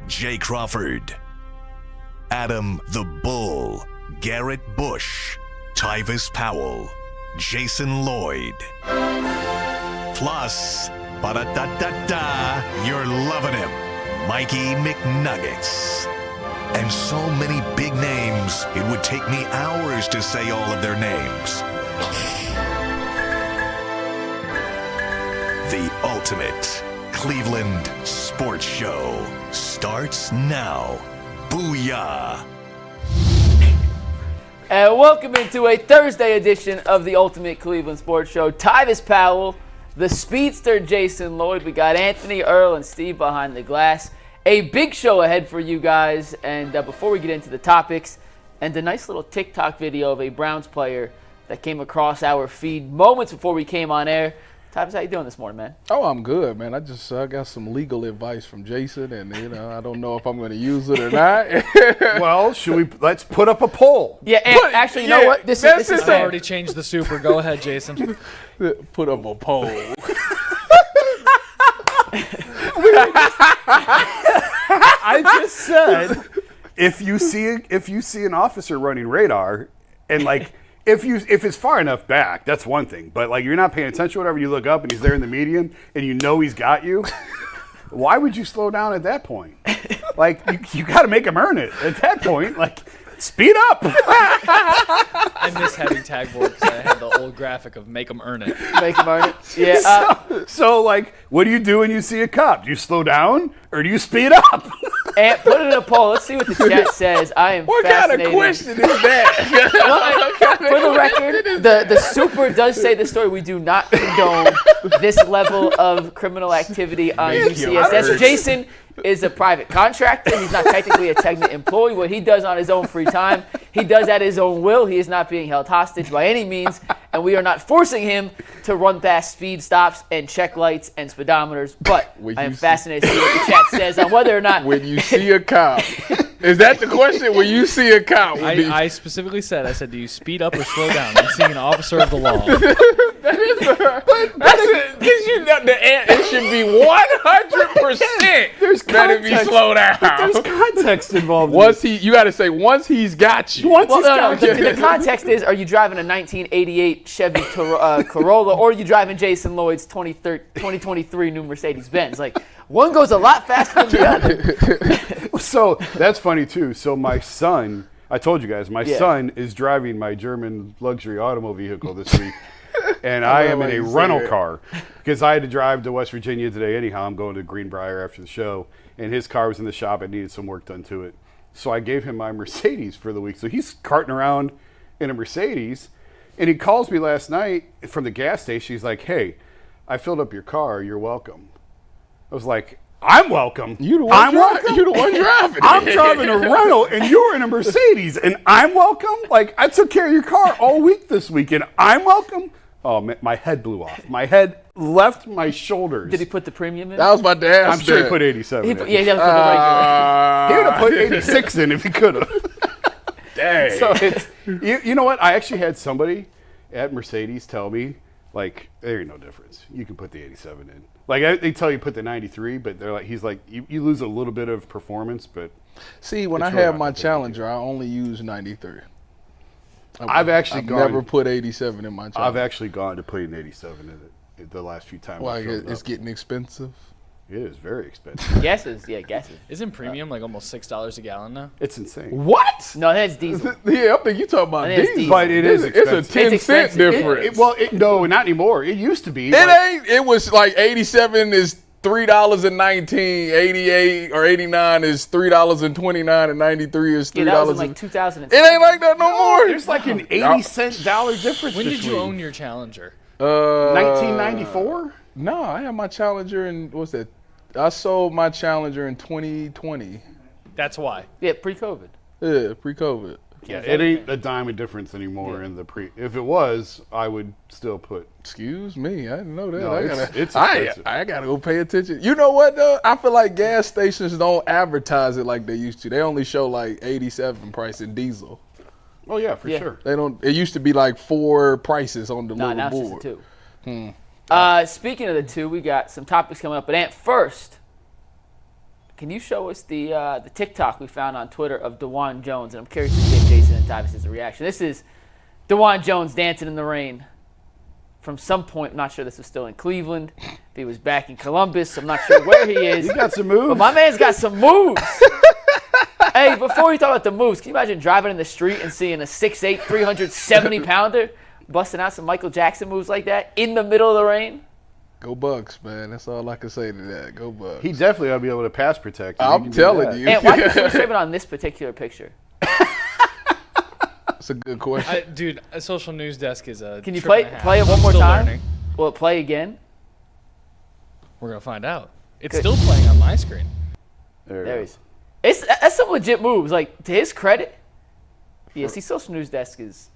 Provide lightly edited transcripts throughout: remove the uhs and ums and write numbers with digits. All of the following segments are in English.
Jay Crawford, Adam the Bull, Garrett Bush, Tyvis Powell, Jason Lloyd. Plus, ba-da-da-da-da, you're loving him, Mikey McNuggets. And so many big names, it would take me hours to say all of their names. The ultimate Cleveland sports show starts now. Booyah! And welcome into a Thursday edition of the Ultimate Cleveland Sports Show. Tyvis Powell, the speedster Jason Lloyd. We got Anthony, Earl, and Steve behind the glass. A big show ahead for you guys. And before we get into the topics, and a nice little TikTok video of a Browns player that came across our feed moments before we came on air. Tyvis, how you doing this morning, man? Oh, I'm good, man. I got some legal advice from Jason, and I don't know if I'm going to use it or not. Well, let's put up a poll. Yeah, and actually, you know what? This is I've already changed the super. Go ahead, Jason. Put up a poll. I just said if you see an officer running radar, and like if it's far enough back, that's one thing. But like you're not paying attention, whatever, you look up and he's there in the median, and you know he's got you. Why would you slow down at that point? Like you got to make him earn it at that point. Like speed up. I miss having tag board because I had the old graphic of make them earn it. Make them earn it. Yeah. So like, what do you do when you see a cop? Do you slow down or do you speed up? And put it in a poll. Let's see what the chat says. I am fascinated. What kind of question is that? For the record, the super does say the story. We do not condone this level of criminal activity on UCSS. Jason is a private contractor. He's not technically a technical employee. What he does on his own free time, he does at his own will. He is not being held hostage by any means, and we are not forcing him to run past speed stops and check lights and speedometers. But I am fascinated to see what the chat says on whether or not. When you see a cop. Is that the question? When you see a cop. I specifically said, do you speed up or slow down? I'm seeing an officer of the law. It should be 100%. There's better be slow down. There's context involved. You got to say once he's got you. The context is: are you driving a 1988 Chevy Corolla, or are you driving Jason Lloyd's 2023 new Mercedes-Benz? Like one goes a lot faster than the other. So that's funny too. So my son, I told you guys, my son is driving my German luxury automobile vehicle this week. And I am in a rental car because I had to drive to West Virginia today anyhow. I'm going to Greenbrier after the show, and his car was in the shop and needed some work done to it. So I gave him my Mercedes for the week. So he's carting around in a Mercedes, and he calls me last night from the gas station. He's like, "Hey, I filled up your car. You're welcome." I was like, "I'm welcome. You the one driving. I'm driving a rental, and you're in a Mercedes, and I'm welcome. Like I took care of your car all week this weekend. I'm welcome." Oh, my head blew off. My head left my shoulders. Did he put the premium in? That was my dad's. I'm sure he put 87 in. Yeah, he definitely put the regular. He would have put 86 in if he could have. Dang. So it's, you know what? I actually had somebody at Mercedes tell me, like, there ain't no difference. You can put the 87 in. Like, they tell you put the 93, but they're like, he's like, you lose a little bit of performance, but. See, when I had my Challenger, I only used 93. I've never put 87 in my Challenger. I've actually gone to putting 87 in it the last few times. Why? It's getting expensive. It is very expensive. Guesses. Isn't premium like almost $6 a gallon now? It's insane. What? No, that's diesel. Yeah, I think you're talking about diesel. But it is expensive. It's a 10-cent difference. No, not anymore. It used to be. It was like 87 is $3.19, 88 or 89 is $3.29, and 93 is $3. Yeah, that was in like 2006. It ain't like that no more. There's like an 80-cent dollar difference. When did you own your Challenger? 1994? No, I had my Challenger in, what's that? I sold my Challenger in 2020. That's why. Yeah, pre-COVID. Yeah, pre-COVID. Yeah, it ain't a dime of difference anymore in the pre. If it was, I would still put. Excuse me, I didn't know that. No, it's expensive. I gotta go pay attention. You know what though? I feel like gas stations don't advertise it like they used to. They only show like 87 price in diesel. Oh yeah, for sure. They don't. It used to be like 4 prices on the little now board. It's just 2. Speaking of the 2, we got some topics coming up. But first, can you show us the TikTok we found on Twitter of DeJuan Jones? And I'm curious to get Jason and Tyvis' reaction. This is DeJuan Jones dancing in the rain from some point. I'm not sure this was still in Cleveland. If he was back in Columbus, I'm not sure where he is. He got some moves. But my man's got some moves. Hey, before you talk about the moves, can you imagine driving in the street and seeing a 6'8", 370-pounder busting out some Michael Jackson moves like that in the middle of the rain? Go Bucks, man. That's all I can say to that. Go Bucks. He definitely ought to be able to pass protect. I'm telling you. And why are you saving on this particular picture? That's a good question. Dude, a social news desk is a. Can you trip and a half. play it one I'm more still time? learning. Will it play again? We're gonna find out. It's Good. still playing on my screen. There he is. That's some legit moves. Like, to his credit, yeah, see, social news desk is.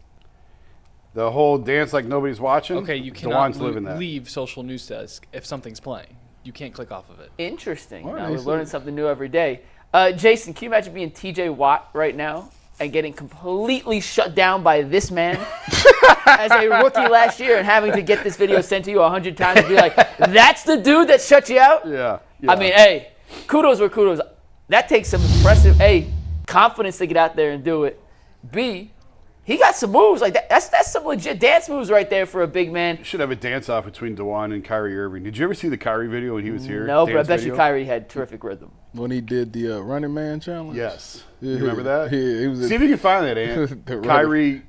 The whole dance like nobody's watching. Okay, you cannot living that. leave social news desk if something's playing. You can't click off of it. Interesting. All right, Now, we're so- learning something new every day. Jason, can you imagine being TJ Watt right now and getting completely shut down by this man as a rookie last year and having to get this video sent to you 100 times and be like, that's the dude that shut you out? Yeah. I mean, hey, kudos where kudos. That takes some impressive, A, confidence to get out there and do it. B, he got some moves like that. That's some legit dance moves right there for a big man. Should have a dance off between DeJuan and Kyrie Irving. Did you ever see the Kyrie video when he was here? No, but I Dance bet you video? Kyrie had terrific rhythm. When he did the Running Man challenge. Yes. Yeah, You remember that? Yeah, he was. See if you can find that, Ant. The Kyrie,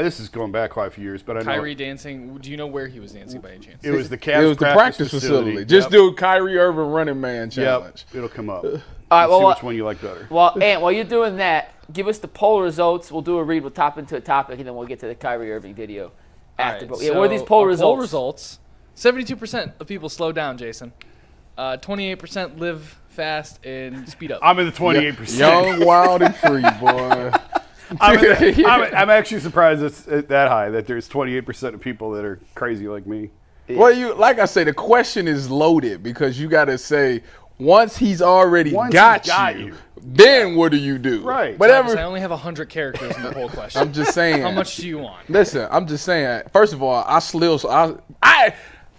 this is going back quite a few years, but I know Kyrie dancing. Do you know where he was dancing by any chance? it was the Cavs It was the practice facility. Just Yep. do Kyrie Irving Running Man challenge. Yep. It'll come up. All right, See well, which one you like better. Well, Ant, while you're doing that, give us the poll results. We'll do a read. We'll top into a topic, and then we'll get to the Kyrie Irving video after. All But right, yeah, what are these poll our results? Poll results. 72% of people slow down, Jason. 28% live fast and speed up. I'm in the 28%. Young, wild, and free, boy. I'm actually surprised it's that high, that there's 28% of people that are crazy like me. Well, like I say, the question is loaded because you got to say, once he's already got you, then what do you do? Right. I only have 100 characters in the poll question. I'm just saying. How much do you want? Listen, I'm just saying. First of all,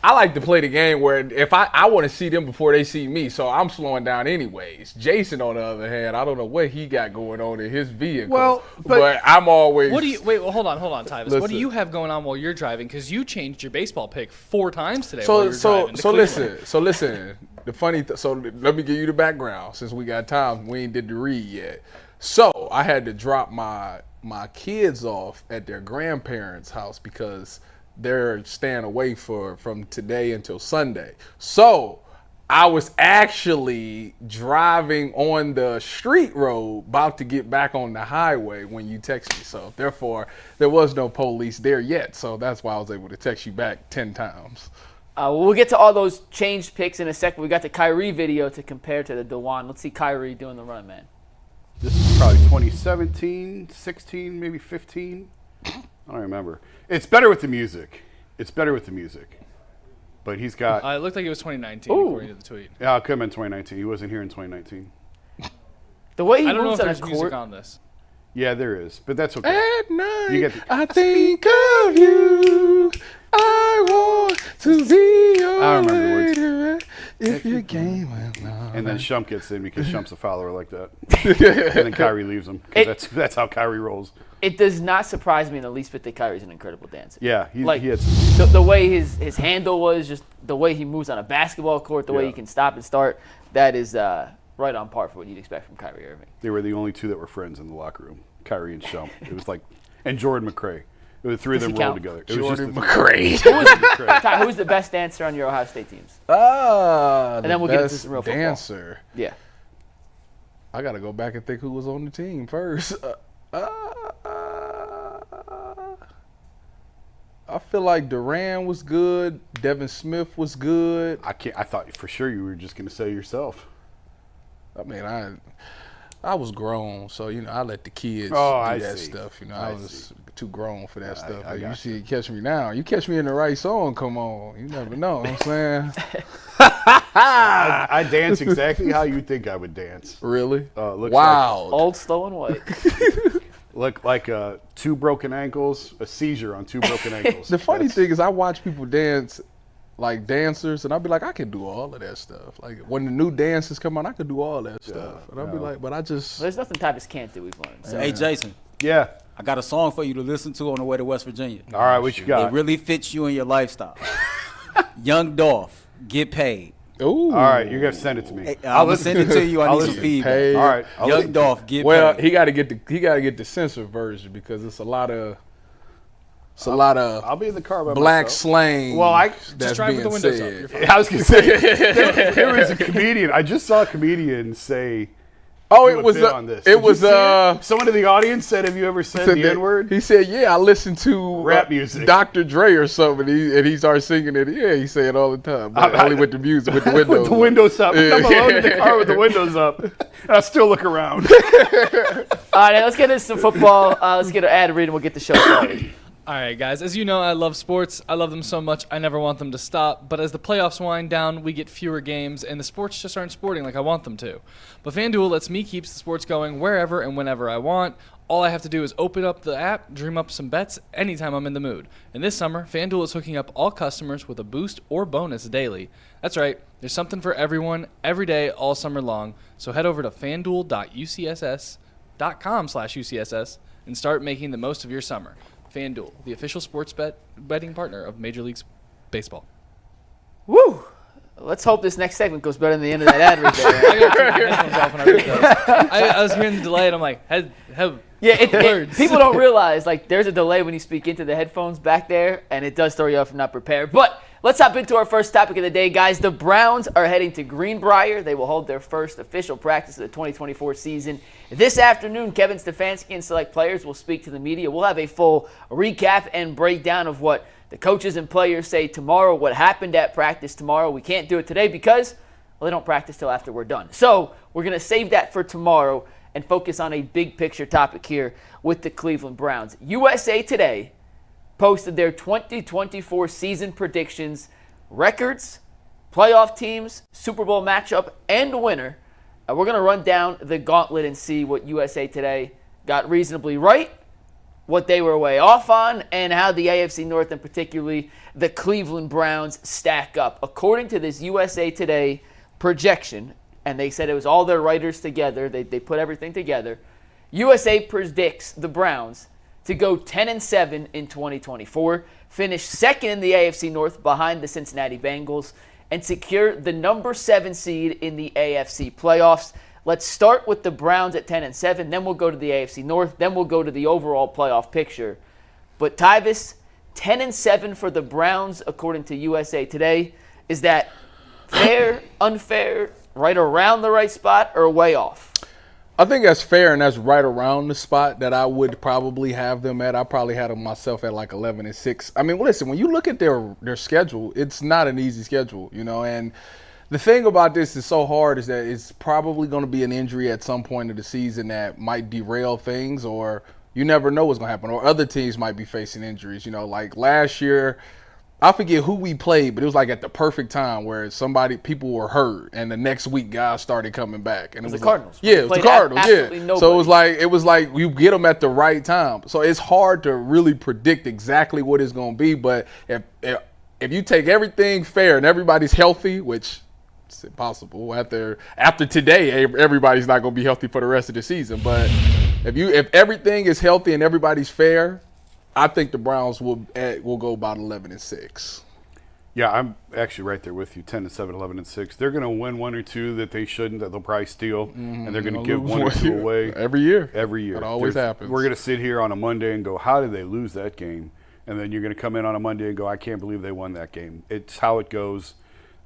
I like to play the game where if I want to see them before they see me, so I'm slowing down anyways. Jason, on the other hand, I don't know what he got going on in his vehicle. Well, but I'm always. What do you wait? Well, hold on, Tyvis. What Listen. do you have going on while you're driving? Because you changed your baseball pick 4 times today. while you were driving to Cleveland. listen. The funny, so let me give you the background since we got time. We ain't did the read yet. So I had to drop my kids off at their grandparents' house because they're staying away from today until Sunday. So I was actually driving on the street road, about to get back on the highway when you text me. So therefore, there was no police there yet. So that's why I was able to text you back 10 times. We'll get to all those changed picks in a second. We got the Kyrie video to compare to the DeJuan. Let's see Kyrie doing the run, man. This is probably 2017, 16, maybe 15. I don't remember. It's better with the music. But he's got. It looked like it was 2019 Ooh. according to the tweet. Yeah, it could have been 2019. He wasn't here in 2019 The way he I don't know moves if on a there's music court. on this. Yeah, there is. But that's okay. At night, You get I think of you. I want to be your I don't remember the words. lady. If you came along. And then Shump gets in because Shump's a follower like that. And then Kyrie leaves him. 'Cause that's how Kyrie rolls. It does not surprise me in the least bit that Kyrie's an incredible dancer. Yeah, he had the way his handle was, just the way he moves on a basketball court, the way he can stop and start, that is right on par for what you'd expect from Kyrie Irving. They were the only two that were friends in the locker room, Kyrie and Shump. It was like, and Jordan McRae. The three of Does them he rolled count? together. It Jordan was McRae. Ty, who's the best dancer on your Ohio State teams? And then we'll get into some real football. dancer. Yeah. I got to go back and think who was on the team first. I feel like Duran was good. Devin Smith was good. I thought for sure you were just going to say yourself. I mean, I was grown, so I let the kids do I that see. stuff. I I was see. too grown for that stuff. I But got you catch me now. You catch me in the right song. Come on, you never know. What I'm saying, I dance exactly how you think I would dance. really? Looks Wow. Old, slow, and white. Look like 2 broken ankles, a seizure on 2 broken ankles. The funny thing is, I watch people dance like dancers, and I'd be like, I can do all of that stuff. Like when the new dances come on, I could do all that stuff. And I'd be like, but I just. There's nothing Tyvus can't do. We've learned. So. Hey, Jason. Yeah. I got a song for you to listen to on the way to West Virginia. All right, what you got? It really fits you and your lifestyle. Young Dolph, Get Paid. Ooh. All right, you're gonna send it to me. Hey, I'm gonna send it to you. I need some feedback. Paid. All right, Young Dolph, Get Well, Paid. he got to get the censored version because it's a lot of I'll be in the car by black myself. slang. Well, that's drive with being the windows said. up. You're fine. I was gonna say there was a comedian. I just saw a comedian say. Oh, do it a was bit on this. it Did you was see it? Someone in the audience said, "Have you ever said the that- N-word?" He said, "Yeah, I listened to Rap music. Dr. Dre or something." And he started singing it. Yeah, he say it all the time. But only with the music, with the windows. with the windows up. I'm alone in the car with the windows up, and I still look around. All right, now let's get into some football. Let's get an ad read and we'll get the show started. All right, guys. As you know, I love sports. I love them so much, I never want them to stop. But as the playoffs wind down, we get fewer games, and the sports just aren't sporting like I want them to. But FanDuel lets me keep the sports going wherever and whenever I want. All I have to do is open up the app, dream up some bets anytime I'm in the mood. And this summer, FanDuel is hooking up all customers with a boost or bonus daily. That's right. There's something for everyone, every day, all summer long. So head over to fanduel.ucss.com/UCSS and start making the most of your summer. FanDuel, the official sports betting partner of Major League Baseball. Woo! Let's hope this next segment goes better than the end of that ad read there. I gotta take my headphones off when I read those. I was hearing the delay, and I'm like, words. People don't realize, like, there's a delay when you speak into the headphones back there, and it does throw you off if not prepared. But let's hop into our first topic of the day, guys. The Browns are heading to Greenbrier. They will hold their first official practice of the 2024 season. This afternoon, Kevin Stefanski and select players will speak to the media. We'll have a full recap and breakdown of what the coaches and players say tomorrow, what happened at practice tomorrow. We can't do it today because, well, they don't practice till after we're done. So we're going to save that for tomorrow and focus on a big picture topic here with the Cleveland Browns. USA Today posted their 2024 season predictions, records, playoff teams, Super Bowl matchup, and winner. We're going to run down the gauntlet and see what USA Today got reasonably right, what they were way off on, and how the AFC North and particularly the Cleveland Browns stack up. According to this USA Today projection, and they said it was all their writers together, they put everything together, USA predicts the Browns to go 10-7 in 2024, finish second in the AFC North behind the Cincinnati Bengals, and secure the number 7 seed in the AFC playoffs. Let's start with the Browns at 10-7, then we'll go to the AFC North, then we'll go to the overall playoff picture. But Tyvus, 10-7 for the Browns, according to USA Today. Is that fair, unfair, right around the right spot, or way off? I think that's fair, and that's right around the spot that I would probably have them at. I probably had them myself at like 11-6. I mean, listen, when you look at their schedule, it's not an easy schedule, you know. And the thing about this is so hard is that it's probably going to be an injury at some point of the season that might derail things, or you never know what's going to happen. Or other teams might be facing injuries, you know. Like last year, I forget who we played, but it was like at the perfect time where people were hurt, and the next week guys started coming back. And it was the Cardinals. Yeah, it was the Cardinals. Absolutely Yeah. nobody. So it was like you get them at the right time. So it's hard to really predict exactly what it's going to be. But if you take everything fair and everybody's healthy, which it's impossible after today, everybody's not going to be healthy for the rest of the season. But if everything is healthy and everybody's fair, I think the Browns will go about 11-6. Yeah, I'm actually right there with you. 10-7, 11-6. They're going to win one or two that they shouldn't, that they'll probably steal, and they're going to give one or two away every year. Every year, it always happens. We're going to sit here on a Monday and go, "How did they lose that game?" And then you're going to come in on a Monday and go, "I can't believe they won that game." It's how it goes.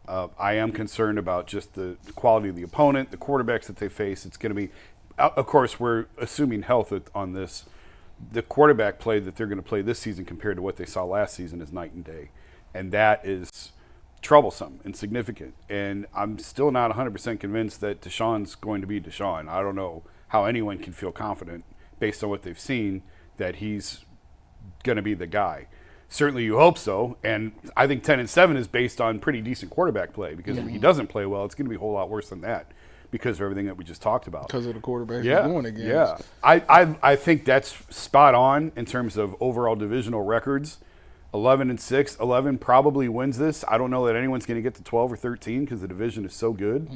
I am concerned about just the quality of the opponent, the quarterbacks that they face. It's going to be, of course, we're assuming health on this. The quarterback play that they're going to play this season compared to what they saw last season is night and day. And that is troublesome and significant. And I'm still not 100% convinced that Deshaun's going to be Deshaun. I don't know how anyone can feel confident based on what they've seen that he's going to be the guy. Certainly you hope so. And I think 10-7 is based on pretty decent quarterback play, because if he doesn't play well, it's going to be a whole lot worse than that because of everything that we just talked about. Because of the quarterback Yeah, going against. yeah. I think that's spot on in terms of overall divisional records. 11-6. 11 probably wins this. I don't know that anyone's going to get to 12 or 13 because the division is so good.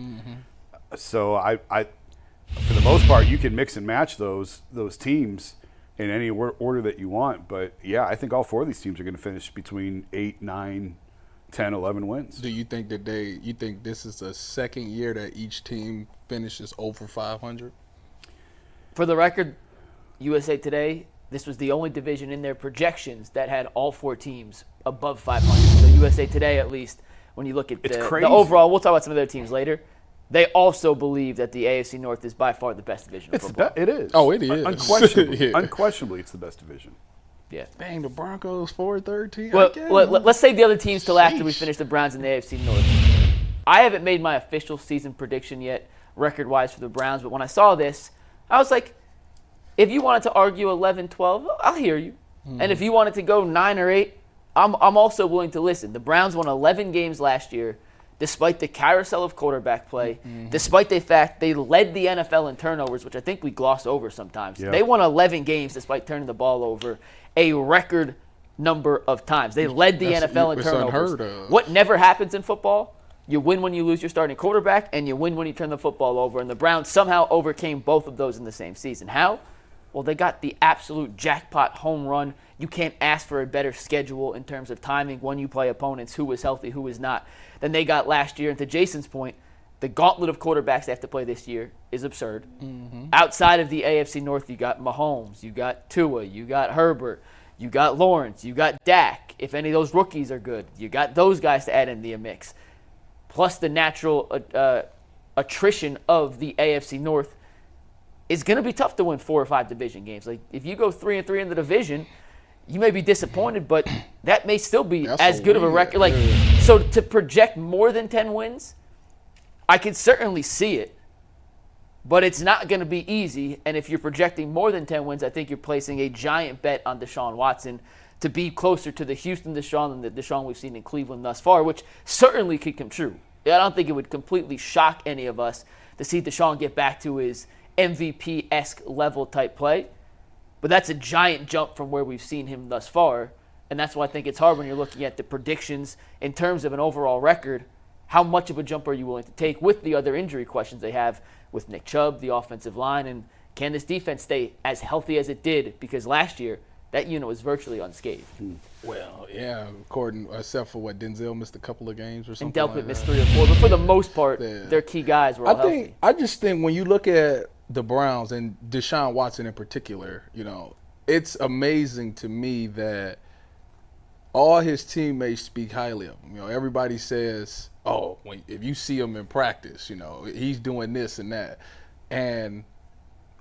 So I, for the most part, you can mix and match those teams in any order that you want. But yeah, I think all 4 of these teams are going to finish between 8, 9, 10, 11 wins. Do you think that you think this is the second year that each team finishes over 500? For the record, USA Today, this was the only division in their projections that had all 4 teams above 500. So USA Today, at least, when you look at the overall, we'll talk about some of their teams later. They also believe that the AFC North is by far the best division of football. It is. Oh, it is. Unquestionably. Unquestionably, it's the best division. Yeah. Dang, the Broncos 4-13. Well, let's save the other teams till after we finish the Browns in the AFC North. I haven't made my official season prediction yet, record-wise for the Browns, but when I saw this, I was like, if you wanted to argue 11-12, I'll hear you. And if you wanted to go 9 or 8, I'm also willing to listen. The Browns won 11 games last year, despite the carousel of quarterback play, despite the fact they led the NFL in turnovers, which I think we gloss over sometimes. Yeah. They won 11 games despite turning the ball over a record number of times. They led the NFL in turnovers. Unheard of. What never happens in football, you win when you lose your starting quarterback, and you win when you turn the football over. And the Browns somehow overcame both of those in the same season. How? Well, they got the absolute jackpot home run. You can't ask for a better schedule in terms of timing when you play opponents, who is healthy, who is not, than they got last year. And to Jason's point, the gauntlet of quarterbacks they have to play this year is absurd. Outside of the AFC North, you got Mahomes, you got Tua, you got Herbert, you got Lawrence, you got Dak. If any of those rookies are good, you got those guys to add in the mix. Plus the natural attrition of the AFC North. It's going to be tough to win 4 or 5 division games. Like, if you go 3-3 in the division, you may be disappointed, but that may still be as good of a record. Like, so to project more than 10 wins, I can certainly see it, but it's not going to be easy. And if you're projecting more than 10 wins, I think you're placing a giant bet on Deshaun Watson to be closer to the Houston Deshaun than the Deshaun we've seen in Cleveland thus far, which certainly could come true. I don't think it would completely shock any of us to see Deshaun get back to his MVP-esque level type play. But that's a giant jump from where we've seen him thus far. And that's why I think it's hard when you're looking at the predictions in terms of an overall record. How much of a jump are you willing to take with the other injury questions they have with Nick Chubb, the offensive line, and can this defense stay as healthy as it did? Because last year, that unit was virtually unscathed. Well, yeah, according except for what Denzel missed a couple of games or something. And Delpit like missed that. 3 or 4, but for the most part, their key guys were all healthy. I just think when you look at the Browns and Deshaun Watson in particular, it's amazing to me that all his teammates speak highly of him. Everybody says, "Oh, if you see him in practice, he's doing this and that," and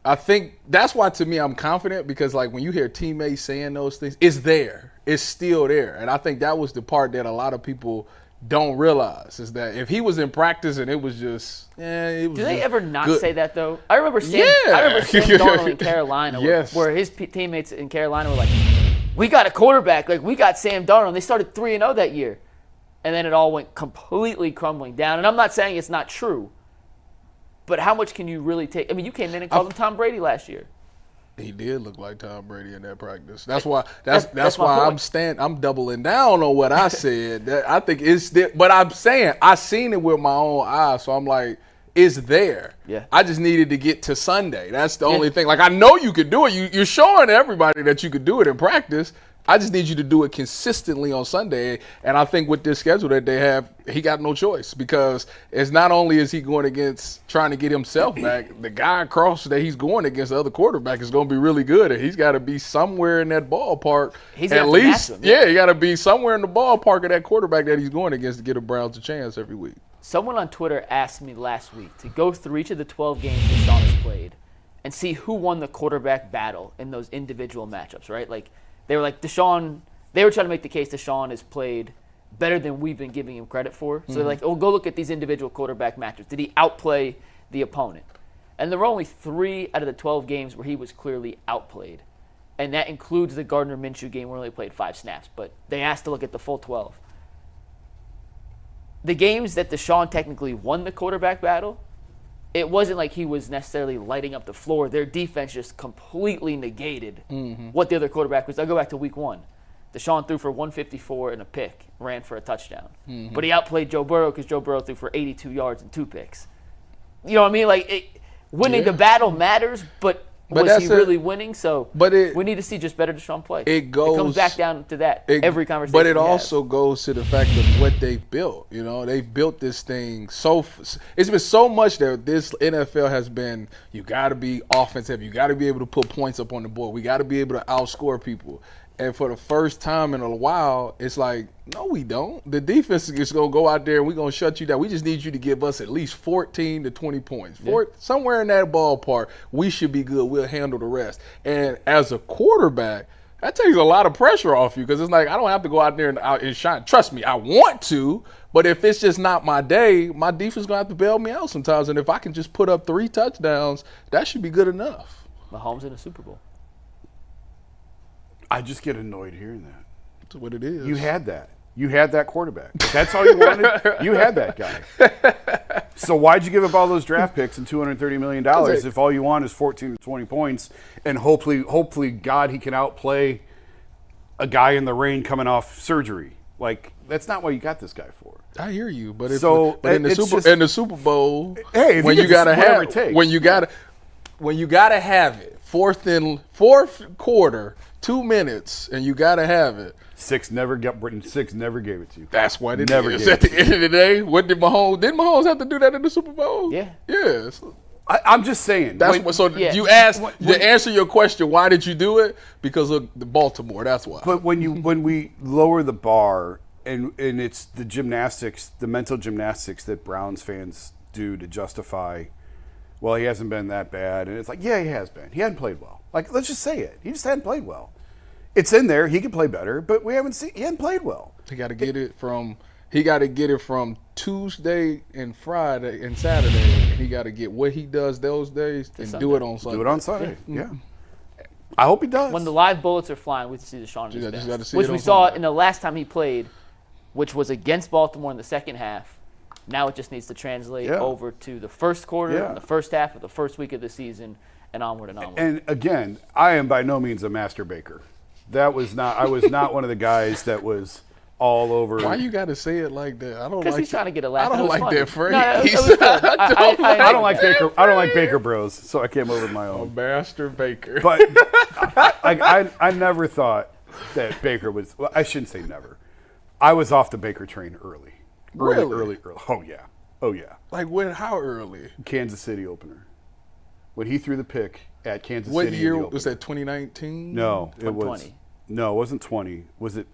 I think that's why, to me, I'm confident because, like, when you hear teammates saying those things, it's there. It's still there. And I think that was the part that a lot of people don't realize is that if he was in practice and it was just, it was. Do they ever not good. say that, though? I remember Sam Darnold in Carolina where his teammates in Carolina were like, we got a quarterback. Like, we got Sam Darnold. And they started 3-0 that year. And then it all went completely crumbling down. And I'm not saying it's not true. But how much can you really take? I mean, you came in and called him Tom Brady last year. He did look like Tom Brady in that practice. That's why I'm doubling down on what I said. I think it's there, but I'm saying I seen it with my own eyes, so I'm like, it's there. Yeah. I just needed to get to Sunday. That's the only thing. Like, I know you could do it. You're showing everybody that you could do it in practice. I just need you to do it consistently on Sunday. And I think with this schedule that they have, he got no choice because it's not only is he going against trying to get himself back, the guy across that he's going against, the other quarterback, is going to be really good. And he's got to be somewhere in that ballpark. At least, he got to be somewhere in the ballpark of that quarterback that he's going against to get the Browns a chance every week. Someone on Twitter asked me last week to go through each of the 12 games Deshaun has played and see who won the quarterback battle in those individual matchups, right? Like, they were like, Deshaun, they were trying to make the case Deshaun has played better than we've been giving him credit for. So they're like, oh, go look at these individual quarterback matchups. Did he outplay the opponent? And there were only 3 out of the 12 games where he was clearly outplayed. And that includes the Gardner Minshew game where he only played 5 snaps. But they asked to look at the full 12. The games that Deshaun technically won the quarterback battle, it wasn't like he was necessarily lighting up the floor. Their defense just completely negated what the other quarterback was. I'll go back to week 1. Deshaun threw for 154 and a pick, ran for a touchdown. But he outplayed Joe Burrow because Joe Burrow threw for 82 yards and 2 picks. You know what I mean? Like, winning the battle matters, but was he really winning? So we need to see just better Deshaun play. It comes back down to that every conversation. But it also goes to the fact of what they've built. You know, they've built this thing it's been so much that this NFL has been, you got to be offensive. You got to be able to put points up on the board. We got to be able to outscore people. And for the first time in a while, it's like, no, we don't. The defense is going to go out there and we're going to shut you down. We just need you to give us at least 14 to 20 points. Somewhere in that ballpark, we should be good. We'll handle the rest. And as a quarterback, that takes a lot of pressure off you because it's like, I don't have to go out there and shine. Trust me, I want to, but if it's just not my day, my defense is going to have to bail me out sometimes. And if I can just put up 3 touchdowns, that should be good enough. Mahomes in the Super Bowl. I just get annoyed hearing that. That's what it is. You had that. You had that quarterback. If that's all you wanted, you had that guy. So why'd you give up all those draft picks and $230 million if all you want is 14 to 20 points and hopefully, God, he can outplay a guy in the rain coming off surgery? Like, that's not what you got this guy for. I hear you, but in the Super Bowl, hey, when you gotta have it, fourth quarter, 2 minutes, and you gotta have it. Six never gave it to you. That's what it is. At the end of the day, what did Mahomes have to do that in the Super Bowl? Yeah. Yes. I'm just saying. You asked to answer your question. Why did you do it? Because of the Baltimore. That's why. But when we lower the bar and it's the gymnastics, the mental gymnastics that Browns fans do to justify, well, he hasn't been that bad, and it's like, yeah, he has been. He hadn't played well. Like, let's just say it. He just hadn't played well. It's in there. He can play better, but he hadn't played well. He got to get it from Tuesday and Friday and Saturday, and he got to get what he does those days and do it on Sunday. Do it on Sunday. Yeah. I hope he does. When the live bullets are flying, we see Deshaun in his best, which we saw in the last time he played, which was against Baltimore in the second half. Now it just needs to translate over to the first quarter, and the first half of the first week of the season, and onward and onward. And again, I am by no means a master baker. I was not one of the guys that was all over. Why you got to say it like that? Because he's trying to get a laugh. I don't like funny. that phrase. I don't like Baker. I don't like Baker Bros. So I came up with my own. A master baker. But I never thought that Baker was. Well, I shouldn't say never. I was off the Baker train early. Early. Oh yeah. Like when? How early? Kansas City opener. When he threw the pick at Kansas City. What year was that? 2019? No, it was. No, it wasn't 20. Was it?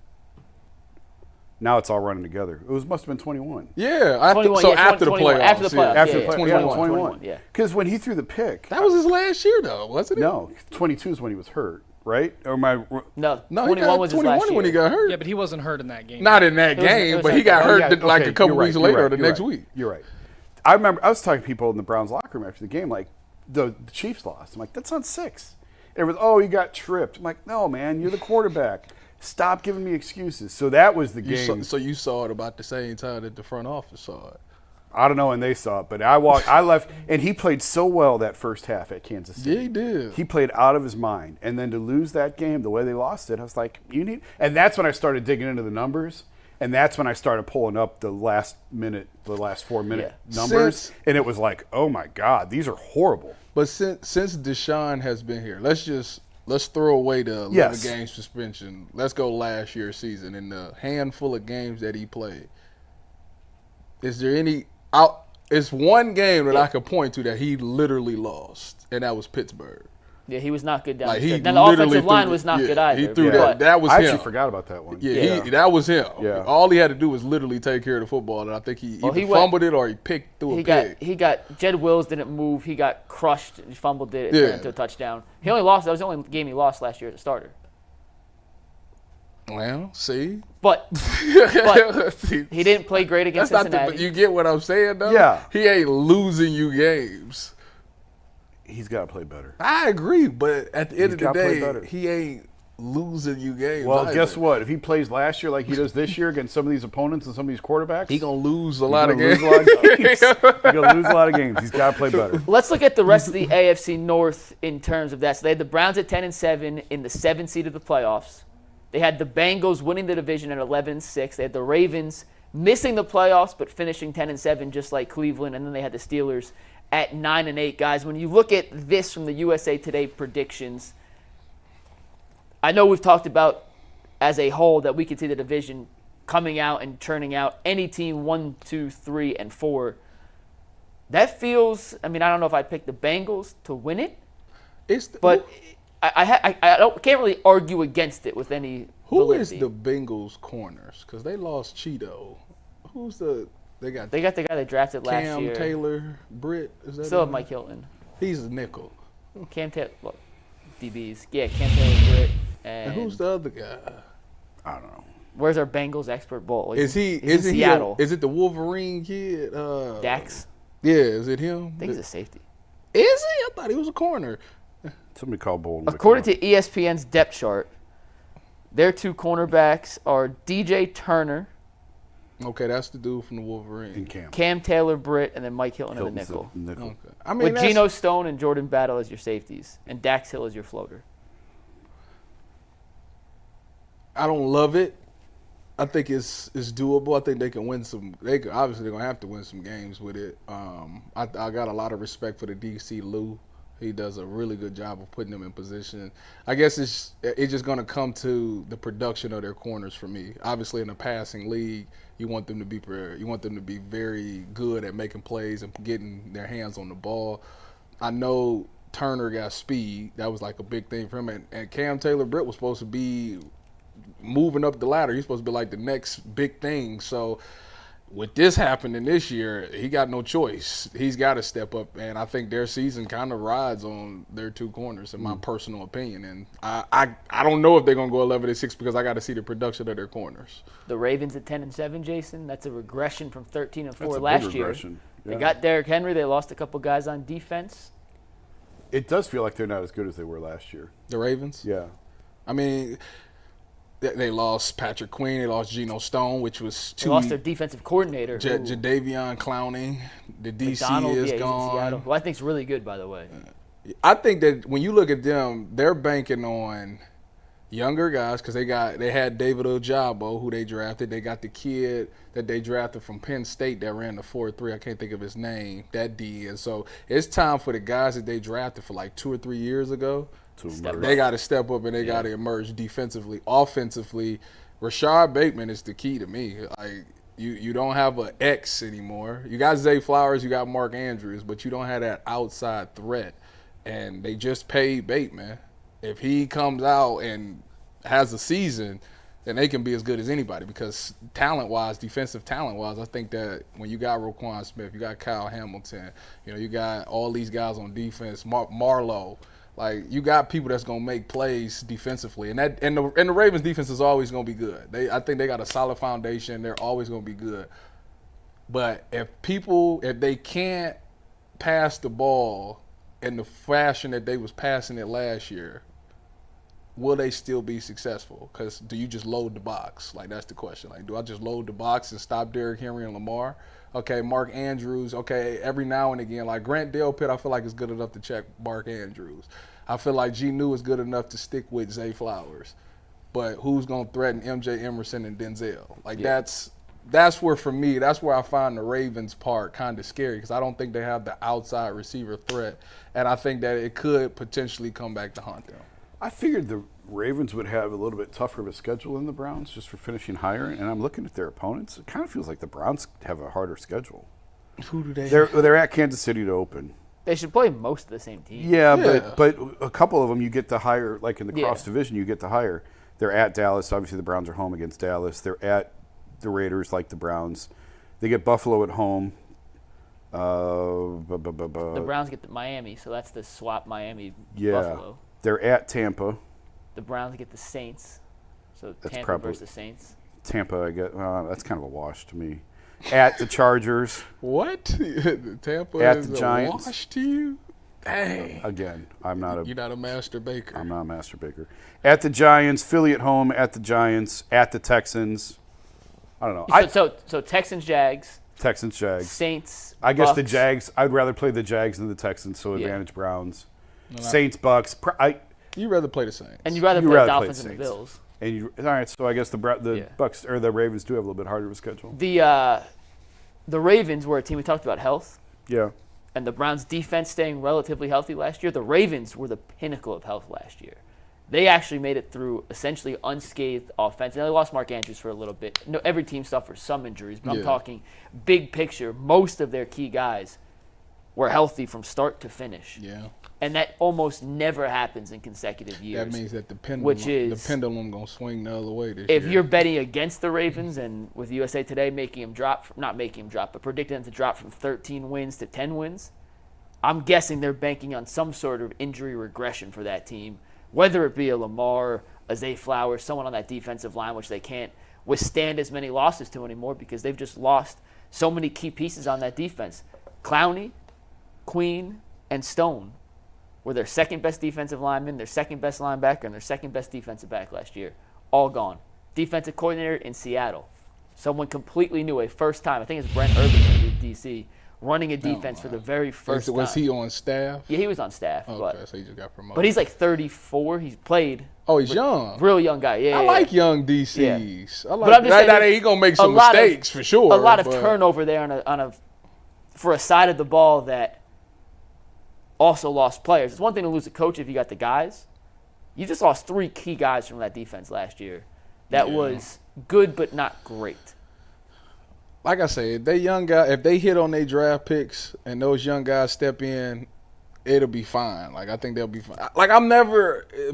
Now it's all running together. Must have been 21. Yeah, after the playoffs. After the playoffs. After 21. Yeah. Because when he threw the pick, that was his last year, though, wasn't it? No, 22 is when he was hurt, right? Or No, 21 was his last year. When he got hurt. Yeah, but he wasn't hurt in that game. Not in that game, but he got hurt like a couple weeks later or the next week. You're right. I remember I was talking to people in the Browns locker room after the game, like the Chiefs lost. I'm like, that's on 6. It was, you got tripped. I'm like, no, man, you're the quarterback. Stop giving me excuses. So that was the game. So you saw it about the same time that the front office saw it. I don't know when they saw it, but I left, and he played so well that first half at Kansas City. Yeah, he did. He played out of his mind. And then to lose that game the way they lost it, I was like, and that's when I started digging into the numbers. And that's when I started pulling up the last 4-minute numbers. And it was like, oh my God, these are horrible. But since Deshaun has been here, let's throw away the 11 game suspension. Let's go last year's season and the handful of games that he played. Is there any it's one game that I could point to that he literally lost, and that was Pittsburgh. Yeah, he was not good down like the stretch. Now, the offensive line was not good either. He threw that. That was him. I actually forgot about that one. Yeah, that was him. Yeah. All he had to do was literally take care of the football, and I think he either fumbled it or he picked through a pick. He got Jed Wills didn't move. He got crushed. He fumbled it. It turned into a touchdown. He only lost. That was the only game he lost last year as a starter. Well, see, but he didn't play great against Cincinnati. You get what I'm saying, though? Yeah, he ain't losing you games. He's got to play better. I agree, but at the end of the day, he ain't losing you games. Well, guess what? If he plays last year like he does this year against some of these opponents and some of these quarterbacks, he's going to lose a lot of games. He's going to lose a lot of games. He's got to play better. Let's look at the rest of the AFC North in terms of that. So they had the Browns at 10-7 in the 7th seed of the playoffs. They had the Bengals winning the division at 11-6. They had the Ravens missing the playoffs but finishing 10-7 just like Cleveland. And then they had the Steelers at 9-8. Guys, when you look at this from the USA Today predictions, I know we've talked about as a whole that we could see the division coming out and churning out any team 1, 2, 3, and 4. That feels, I don't know if I'd pick the Bengals to win it, but I can't really argue against it with any Who validity. is the Bengals corners? Because they lost Cheeto. They got the guy they drafted last Cam year. Taylor, Britt. Is that Still have him? Mike Hilton. He's a nickel. Cam Taylor, look, DBs. Yeah, Cam Taylor, Britt. And who's the other guy? I don't know. Where's our Bengals expert bull? Is he? He's in Seattle. Is it the Wolverine kid? Dax? Yeah, is it him? I think he's a safety. Is he? I thought he was a corner. Somebody call Bolden. According to ESPN's depth chart, their 2 cornerbacks are DJ Turner, Okay, that's the dude from the Wolverine. in camp. Cam Taylor, Britt, and then Mike Hilton in the Hilton's nickel. the nickel. Okay. I mean, With that's- Geno Stone and Jordan Battle as your safeties, and Dax Hill as your floater. I don't love it. I think it's doable. I think they can win some. Obviously they're gonna have to win some games with it. I got a lot of respect for the DC Lou. He does a really good job of putting them in position. I guess it's just gonna come to the production of their corners for me. Obviously in a passing league, you want them to be very good at making plays and getting their hands on the ball. I know Turner got speed. That was like a big thing for him. And Cam Taylor Britt was supposed to be moving up the ladder. He's supposed to be like the next big thing. So with this happening this year, he got no choice. He's got to step up, and I think their season kind of rides on their 2 corners, in my personal opinion. And I don't know if they're gonna go 11-6 because I got to see the production of their corners. The Ravens at 10-7, Jason. That's a regression from 13-4 That's a big last year. regression. They Yeah. got Derrick Henry. They lost a couple guys on defense. It does feel like they're not as good as they were last year. The Ravens. Yeah. I mean, they lost Patrick Queen. They lost Geno Stone, which was They lost their defensive coordinator. who- Jadavion Clowney. The DC McDonald, is he's in gone. Seattle, who I think's really good, by the way. I think that when you look at them, they're banking on younger guys because they had David Ojabo, who they drafted. They got the kid that they drafted from Penn State that ran the 4.3. I can't think of his name. That D. And so it's time for the guys that they drafted for like 2 or 3 years ago. They got to step up and they got to emerge defensively. Offensively, Rashad Bateman is the key to me. Like you don't have an X anymore. You got Zay Flowers, you got Mark Andrews, but you don't have that outside threat. And they just paid Bateman. If he comes out and has a season, then they can be as good as anybody because talent-wise, defensive talent-wise, I think that when you got Roquan Smith, you got Kyle Hamilton, you got all these guys on defense, Marlowe. Like you got people that's gonna make plays defensively, and the Ravens defense is always gonna be good. I think they got a solid foundation. They're always gonna be good. But if they can't pass the ball in the fashion that they was passing it last year, will they still be successful? Because do you just load the box? Like that's the question. Like, do I just load the box and stop Derrick Henry and Lamar? Okay, Mark Andrews. Okay, every now and again, like Grant Delpit, I feel like is good enough to check Mark Andrews. I feel like G. New is good enough to stick with Zay Flowers. But who's gonna threaten MJ Emerson and Denzel? Like that's where for me, that's where I find the Ravens part kind of scary because I don't think they have the outside receiver threat, and I think that it could potentially come back to haunt them. I figured the Ravens would have a little bit tougher of a schedule than the Browns just for finishing higher, and I'm looking at their opponents. It kind of feels like the Browns have a harder schedule. Who do they? They're at Kansas City to open. They should play most of the same team. Yeah. But a couple of them you get the higher, like in the Yeah. cross division, you get the higher. They're at Dallas. Obviously, the Browns are home against Dallas. They're at the Raiders, like the Browns. They get Buffalo at home. The Browns get to Miami, so that's the swap Miami-Buffalo. They're at Tampa. The Browns get the Saints, so That's Tampa probably- versus the Saints. Tampa, I get. That's kind of a wash to me. At the Chargers. What? Tampa At is the a Giants. wash to you? Dang. Again, I'm not a. You're not a master baker. I'm not a master baker. At the Giants, Philly at home. At the Giants, at the Texans. I don't know. So Texans, Jags, Texans, Jags. Saints. I guess the Bucks. Jags. I'd rather play the Jags than the Texans, so Yeah. advantage Browns. Saints, Bucks. You'd rather play the Saints. And you'd rather You'd play rather the play Dolphins the and the Saints. Bills. And all right, so I guess the Bucks or the Ravens do have a little bit harder of a schedule. The Ravens were a team we talked about health. Yeah. And the Browns' defense staying relatively healthy last year. The Ravens were the pinnacle of health last year. They actually made it through essentially unscathed offense. Now, they lost Mark Andrews for a little bit. No, every team suffers some injuries, but I'm talking big picture. Most of their key guys were healthy from start to finish. Yeah. And that almost never happens in consecutive years. That means that the pendulum going to swing the other way this year. If you're betting against the Ravens and with USA Today making them drop, not making them drop, but predicting them to drop from 13 wins to 10 wins, I'm guessing they're banking on some sort of injury regression for that team, whether it be a Lamar, a Zay Flowers, someone on that defensive line, which they can't withstand as many losses to anymore because they've just lost so many key pieces on that defense. Clowney, Queen, and Stone were their second-best defensive lineman, their second-best linebacker, and their second-best defensive back last year. All gone. Defensive coordinator in Seattle. Someone completely new, a first time. I think it's Brent Urban in D.C., running a defense for the very first time. Was he on staff? Yeah, he was on staff. Okay, so he just got promoted. But he's like 34. He's played. Oh, he's young. Real young guy. Yeah, I like young DCs. I like but I'm just saying, he's going to make some mistakes for sure. A lot of turnover there for a side of the ball that also lost players. It's one thing to lose a coach if you got the guys. You just lost 3 key guys from that defense last year. That was good but not great. Like I say, if they hit on their draft picks and those young guys step in, it'll be fine. Like, I think they'll be fine. Like,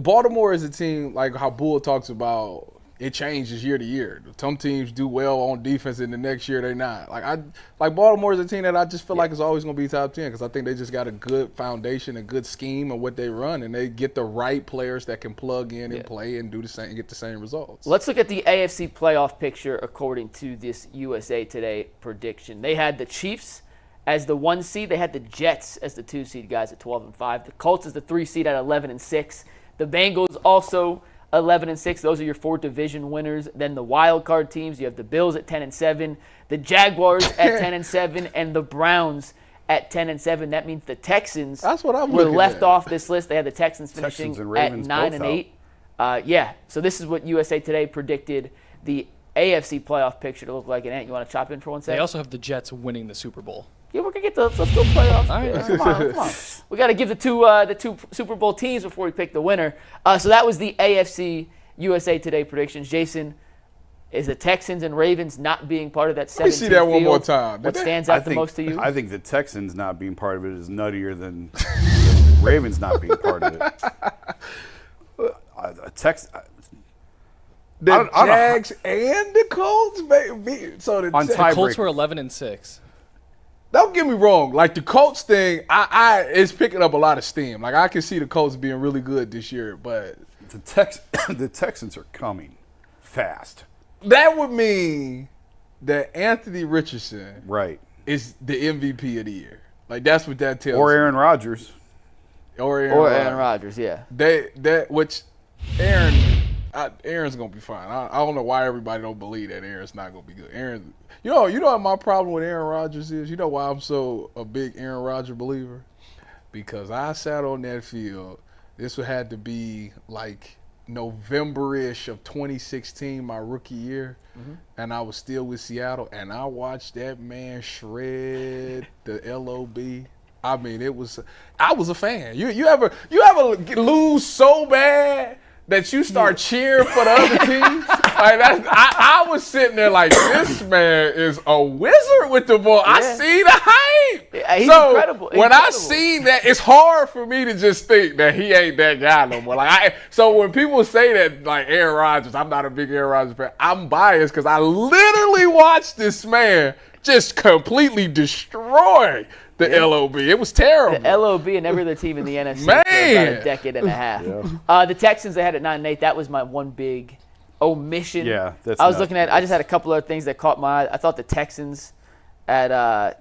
Baltimore is a team, like how Bull talks about, it changes year to year. Some teams do well on defense, and the next year they're not. Like Baltimore is a team that I just feel like is always going to be top 10 because I think they just got a good foundation, a good scheme of what they run, and they get the right players that can plug in and play and do the same, and get the same results. Let's look at the AFC playoff picture according to this USA Today prediction. They had the Chiefs as the 1 seed. They had the Jets as the 2 seed, guys, at 12-5. The Colts as the 3 seed at 11-6. The Bengals also 11-6. Those are your 4 division winners. Then the wild card teams, you have the Bills at 10-7, the Jaguars at 10-7, and the Browns at 10-7. That means the Texans were left off this list. They had the Texans finishing at 9-8. So this is what USA Today predicted the AFC playoff picture to look like. And Ant, you want to chop in for 1 second? They also have the Jets winning the Super Bowl. Yeah, we're gonna get let's go playoffs. All right. Come on. We got to give the two Super Bowl teams before we pick the winner. So that was the AFC USA Today predictions. Jason, is the Texans and Ravens not being part of that 17th Let me see that one more time. What stands out the most to you? I think the Texans not being part of it is nuttier than the Ravens not being part of it. The Jags and the Colts, baby. So the Colts were 11-6. Don't get me wrong. Like, the Colts thing, it's picking up a lot of steam. Like, I can see the Colts being really good this year, but the Texans are coming fast. That would mean that Anthony Richardson is the MVP of the year. Like, that's what that tells me. Or Aaron Rodgers. Aaron Rodgers, yeah. Aaron's gonna be fine. I don't know why everybody don't believe that Aaron's not gonna be good. You know what my problem with Aaron Rodgers is? You know why I'm so a big Aaron Rodgers believer? Because I sat on that field. This would have to be like November-ish of 2016, my rookie year, and I was still with Seattle, and I watched that man shred the LOB. I mean, I was a fan. You ever lose so bad that you start cheering for the other teams? Like I was sitting there like, this man is a wizard with the ball. Yeah. I see the hype. Yeah, he's incredible. When I see that, it's hard for me to just think that he ain't that guy no more. So when people say that, like Aaron Rodgers, I'm not a big Aaron Rodgers fan, I'm biased because I literally watched this man just completely destroy the LOB. It was terrible. The LOB and every other team in the NFC for about a decade and a half. Yeah. The Texans, they had it 9-8. That was my one big omission. Yeah, I just had a couple other things that caught my eye. I thought the Texans at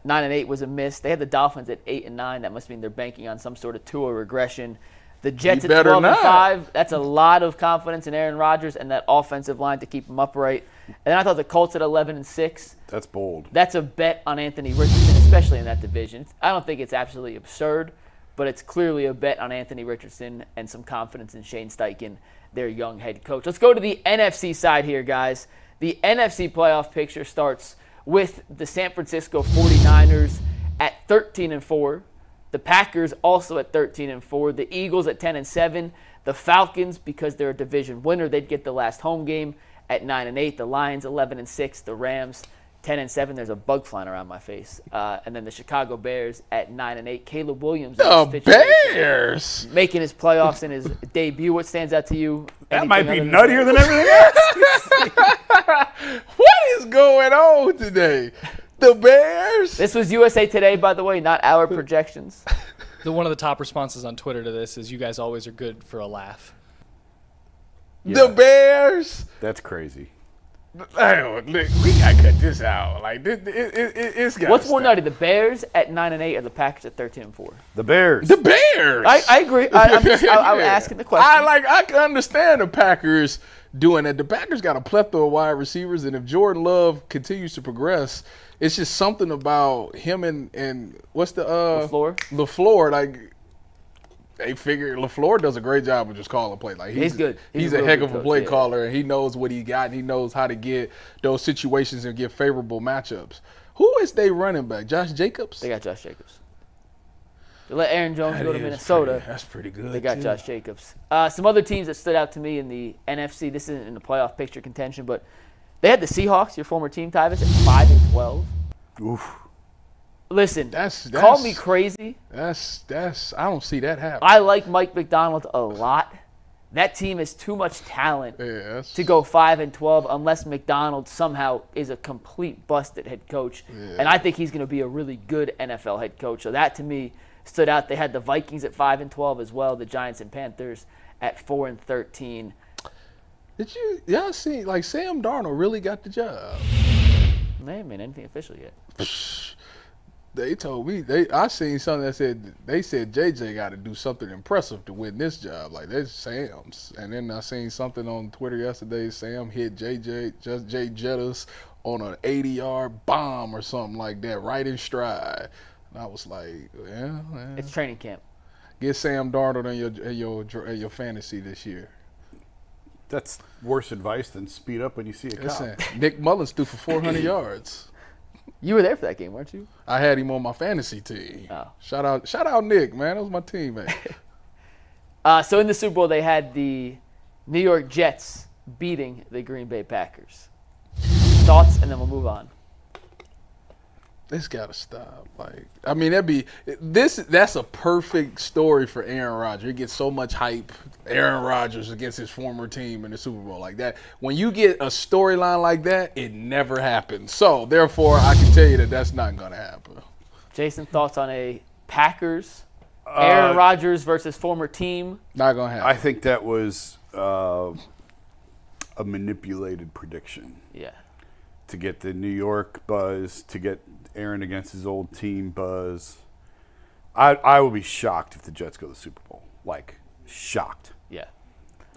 9-8 was a miss. They had the Dolphins at 8-9. That must mean they're banking on some sort of Tua regression. The Jets at 12-5. That's a lot of confidence in Aaron Rodgers and that offensive line to keep him upright. And then I thought the Colts at 11-6. That's bold. That's a bet on Anthony Richardson, especially in that division. I don't think it's absolutely absurd, but it's clearly a bet on Anthony Richardson and some confidence in Shane Steichen their young head coach. Let's go to the NFC side here, guys. The NFC playoff picture starts with the San Francisco 49ers at 13-4. The Packers also at 13-4. The Eagles at 10-7. The Falcons, because they're a division winner, they'd get the last home game at 9-8. The Lions 11-6. The Rams 10-7. There's a bug flying around my face. And then the Chicago Bears at 9-8. Caleb Williams. The Bears making his playoffs in his debut. What stands out to you? That might be nuttier than everything else. What is going on today? The Bears? This was USA Today, by the way, not our projections. One of the top responses on Twitter to this is, "You guys always are good for a laugh." The Bears? That's crazy. Look, we gotta cut this out. Like it's got. What's more nutty, the Bears at 9-8 or the Packers at 13-4? The Bears. The Bears. I agree. I'm asking the question. I can understand the Packers doing that. The Packers got a plethora of wide receivers, and if Jordan Love continues to progress, it's just something about him and what's the LaFleur. Like they figure LaFleur does a great job of just calling plays. Like he's good. He's a heck of a play caller, and he knows what he got, and he knows how to get those situations and get favorable matchups. Who is they running back? Josh Jacobs? They got Josh Jacobs. They let Aaron Jones go to Minnesota. That's pretty good. They got Josh Jacobs. Some other teams that stood out to me in the NFC. This isn't in the playoff picture contention, but they had the Seahawks, your former team, Tyvis, at 5-12. Oof. Listen, that's call me crazy. That's I don't see that happen. I like Mike McDonald a lot. That team has too much talent to go 5-12 unless McDonald somehow is a complete busted head coach. Yeah. And I think he's going to be a really good NFL head coach. So that to me stood out. They had the Vikings at 5-12 as well. The Giants and Panthers at 4-13. Did y'all see, like, Sam Darnold really got the job? They haven't made anything official yet. They told me I seen something that said JJ got to do something impressive to win this job. Like that's Sam's. And then I seen something on Twitter yesterday. Sam hit Jay Jettas on an 80-yard bomb or something like that, right in stride. And I was like, yeah. It's training camp. Get Sam Darnold in your fantasy this year. That's worse advice than speed up when you see a cop. Listen, Nick Mullins threw for 400 yards. You were there for that game, weren't you? I had him on my fantasy team. Oh. Shout out Nick, man. That was my teammate. So in the Super Bowl, they had the New York Jets beating the Green Bay Packers. Thoughts, and then we'll move on. This gotta stop. Like, I mean, that's a perfect story for Aaron Rodgers. He gets so much hype. Aaron Rodgers against his former team in the Super Bowl like that. When you get a storyline like that, it never happens. So, therefore, I can tell you that that's not gonna happen. Jason, thoughts on a Packers, Aaron Rodgers versus former team? Not gonna happen. I think that was a manipulated prediction. Yeah. To get the New York buzz, to get Aaron against his old team buzz. I will be shocked if the Jets go to the Super Bowl. Like, shocked. Yeah.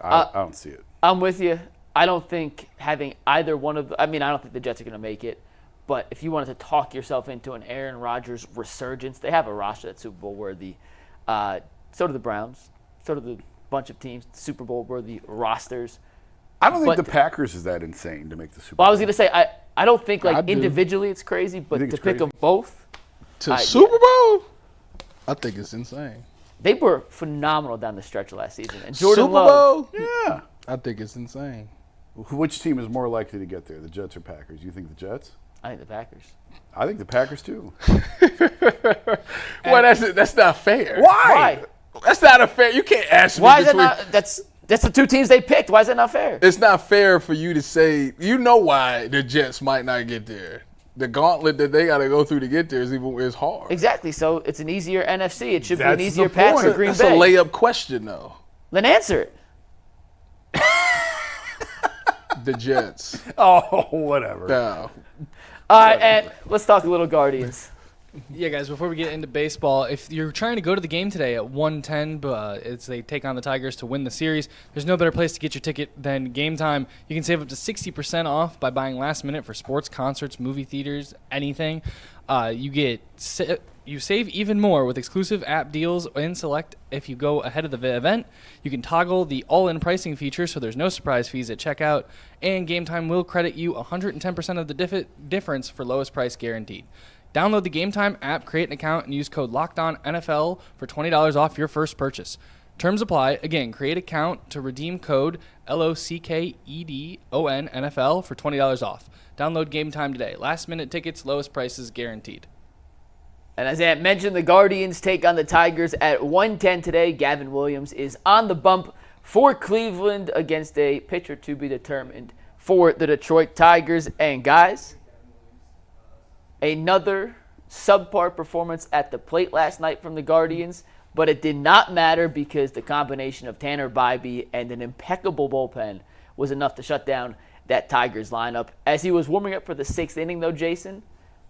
I don't see it. I'm with you. I don't think having either one of the – I mean, I don't think the Jets are going to make it. But if you wanted to talk yourself into an Aaron Rodgers resurgence, they have a roster at Super Bowl worthy. So do the Browns. So do the bunch of teams, Super Bowl worthy rosters. I don't think the Packers is that insane to make the Super Bowl. Well, I was going to say, I don't think like individually it's crazy, but to pick them both. To Super Bowl? I think it's insane. They were phenomenal down the stretch last season. And Jordan Super Love, Bowl? Yeah. I think it's insane. Which team is more likely to get there, the Jets or Packers? You think the Jets? I think the Packers. I think the Packers too. Well, that's not fair. Why? That's not a fair. You can't ask me. Why is that not? That's the two teams they picked. Why is that not fair? It's not fair for you to say. You know why the Jets might not get there. The gauntlet that they got to go through to get there is hard. Exactly. So it's an easier NFC. It should be an easier path for Green That's Bay. That's a layup question, though. Then answer it. The Jets. Oh, whatever. No. All right, and let's talk a little Guardians. Yeah, guys, before we get into baseball, if you're trying to go to the game today at 1:10, it's they take on the Tigers to win the series, there's no better place to get your ticket than Game Time. You can save up to 60% off by buying last minute for sports, concerts, movie theaters, anything. You get You save even more with exclusive app deals in Select. If you go ahead of the event, you can toggle the all-in pricing feature so there's no surprise fees at checkout, and Game Time will credit you 110% of the difference for lowest price guaranteed. Download the Game Time app, create an account, and use code LOCKEDONNFL for $20 off your first purchase. Terms apply. Again, create an account to redeem code LOCKEDONNFL for $20 off. Download Game Time today. Last-minute tickets, lowest prices guaranteed. And as Ant mentioned, the Guardians take on the Tigers at 1:10 today. Gavin Williams is on the bump for Cleveland against a pitcher to be determined for the Detroit Tigers. And guys, another subpar performance at the plate last night from the Guardians, but it did not matter because the combination of Tanner Bybee and an impeccable bullpen was enough to shut down that Tigers lineup. As he was warming up for the 6th inning, though, Jason,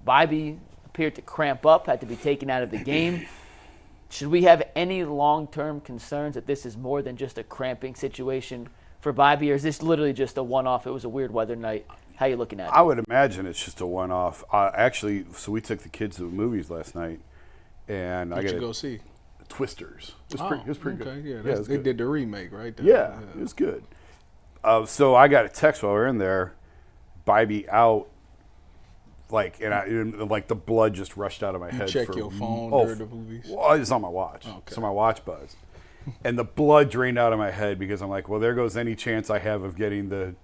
Bybee appeared to cramp up, had to be taken out of the game. Should we have any long-term concerns that this is more than just a cramping situation for Bybee, or is this literally just a one-off? It was a weird weather night. How you looking at it? I would imagine it's just a one-off. Actually, so we took the kids to the movies last night, and What'd you go see? Twisters. It was pretty good. Yeah, it was they good. did the remake, right? Yeah, it was good. So I got a text while we were in there, Bybee out, like the blood just rushed out of my head. Check your phone during the movies? Well, it's on my watch. Okay. It's on my watch buzz. And the blood drained out of my head because I'm like, well, there goes any chance I have of getting the